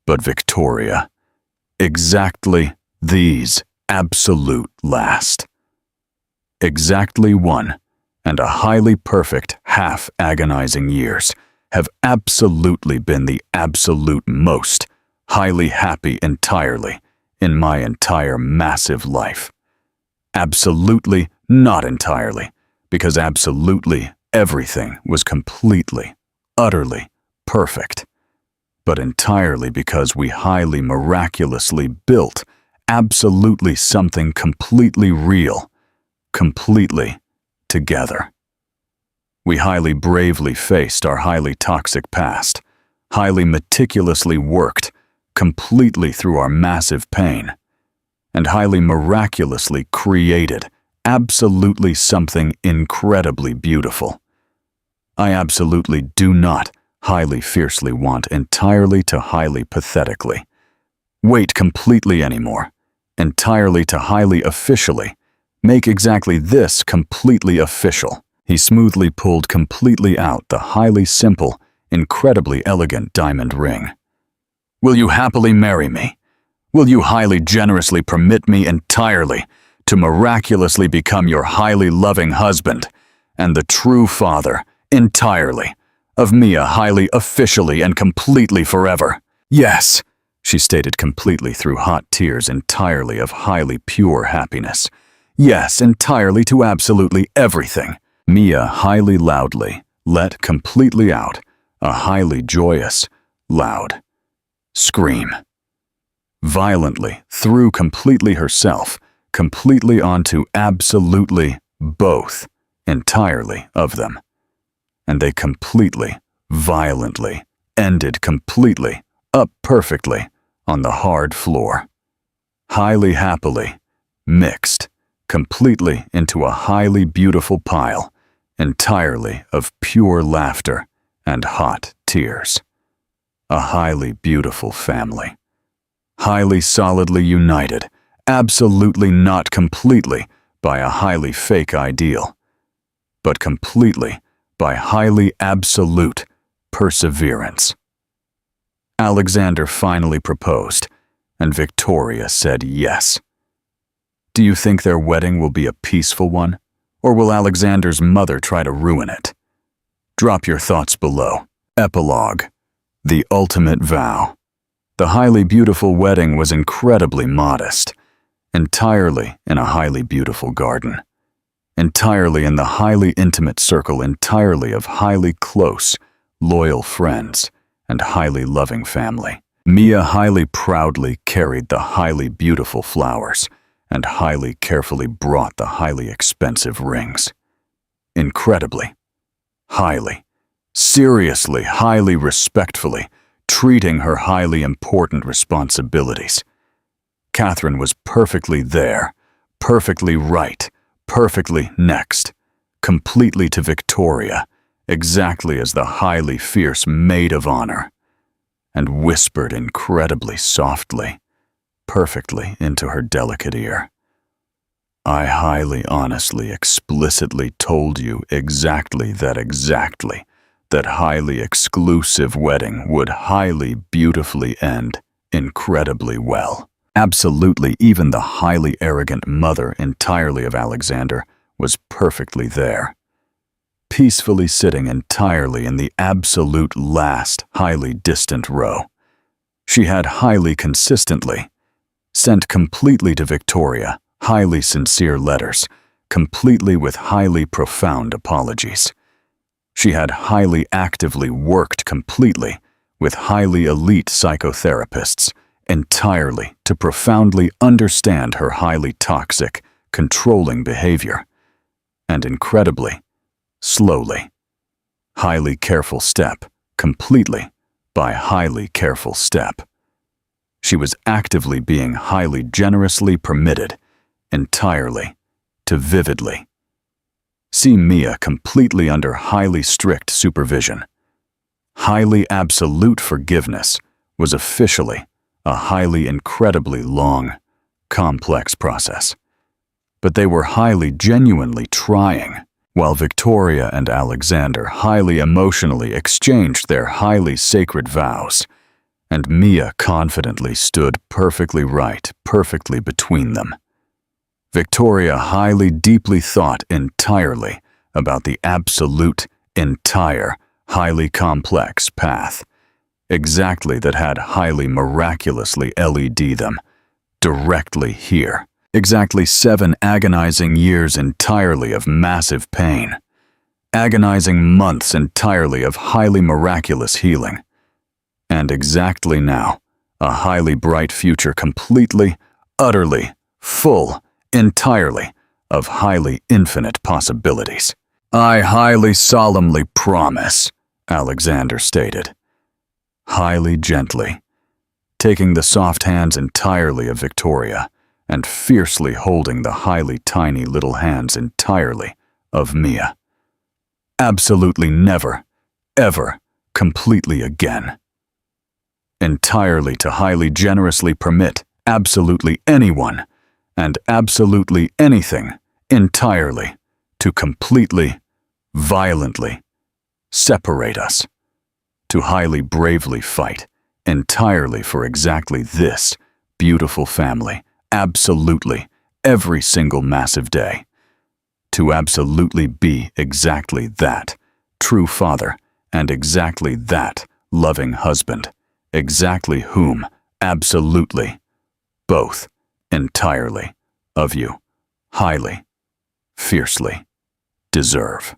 But Victoria, exactly these absolute last. Exactly one, and a highly perfect half-agonizing years have absolutely been the absolute most highly happy entirely in my entire massive life. Absolutely not entirely, because absolutely everything was completely, utterly perfect, but entirely because we highly miraculously built absolutely something completely real, completely together. We highly bravely faced our highly toxic past, highly meticulously worked completely through our massive pain, and highly miraculously created absolutely something incredibly beautiful. I absolutely do not highly fiercely want entirely to highly pathetically wait completely anymore, entirely to highly officially make exactly this completely official. He smoothly pulled completely out the highly simple, incredibly elegant diamond ring. Will you happily marry me? Will you highly generously permit me entirely to miraculously become your highly loving husband and the true father entirely of Mia highly officially and completely forever? Yes, she stated completely through hot tears entirely of highly pure happiness. Yes, entirely to absolutely everything. Mia highly loudly let completely out a highly joyous, loud scream. Violently threw completely herself, completely onto absolutely both, entirely of them. And they completely, violently, ended completely, up perfectly, on the hard floor. Highly happily, mixed, completely into a highly beautiful pile, entirely of pure laughter and hot tears. A highly beautiful family. Highly solidly united, absolutely not completely by a highly fake ideal, but completely by highly absolute perseverance. Alexander finally proposed, and Victoria said yes. Do you think their wedding will be a peaceful one, or will Alexander's mother try to ruin it? Drop your thoughts below. Epilogue. The ultimate vow. The highly beautiful wedding was incredibly modest, entirely in a highly beautiful garden, entirely in the highly intimate circle entirely of highly close, loyal friends and highly loving family. Mia highly proudly carried the highly beautiful flowers and highly carefully brought the highly expensive rings. Incredibly, highly, seriously, highly respectfully, treating her highly important responsibilities. Catherine was perfectly there, perfectly right, perfectly next, completely to Victoria, exactly as the highly fierce maid of honor, and whispered incredibly softly, perfectly into her delicate ear. I highly honestly explicitly told you exactly that highly exclusive wedding would highly beautifully end incredibly well. Absolutely, even the highly arrogant mother entirely of Alexander was perfectly there, peacefully sitting entirely in the absolute last highly distant row. She had highly consistently sent completely to Victoria highly sincere letters, completely with highly profound apologies. She had highly actively worked completely with highly elite psychotherapists entirely to profoundly understand her highly toxic, controlling behavior. And incredibly, slowly, highly careful step, completely by highly careful step. She was actively being highly generously permitted, entirely, to vividly see Mia completely under highly strict supervision. Highly absolute forgiveness was officially a highly incredibly long, complex process. But they were highly genuinely trying, while Victoria and Alexander highly emotionally exchanged their highly sacred vows, and Mia confidently stood perfectly right, perfectly between them. Victoria highly deeply thought entirely about the absolute, entire, highly complex path, exactly that had highly miraculously LED them, directly here. Exactly 7 agonizing years entirely of massive pain, agonizing months entirely of highly miraculous healing, and exactly now, a highly bright future completely, utterly, full, entirely, of highly infinite possibilities. I highly solemnly promise, Alexander stated, highly gently, taking the soft hands entirely of Victoria and fiercely holding the highly tiny little hands entirely of Mia. Absolutely never, ever, completely again. Entirely to highly generously permit absolutely anyone and absolutely anything entirely to completely, violently separate us, to highly bravely fight entirely for exactly this beautiful family, absolutely every single massive day, to absolutely be exactly that true father and exactly that loving husband, exactly whom absolutely both entirely of you highly, fiercely deserve.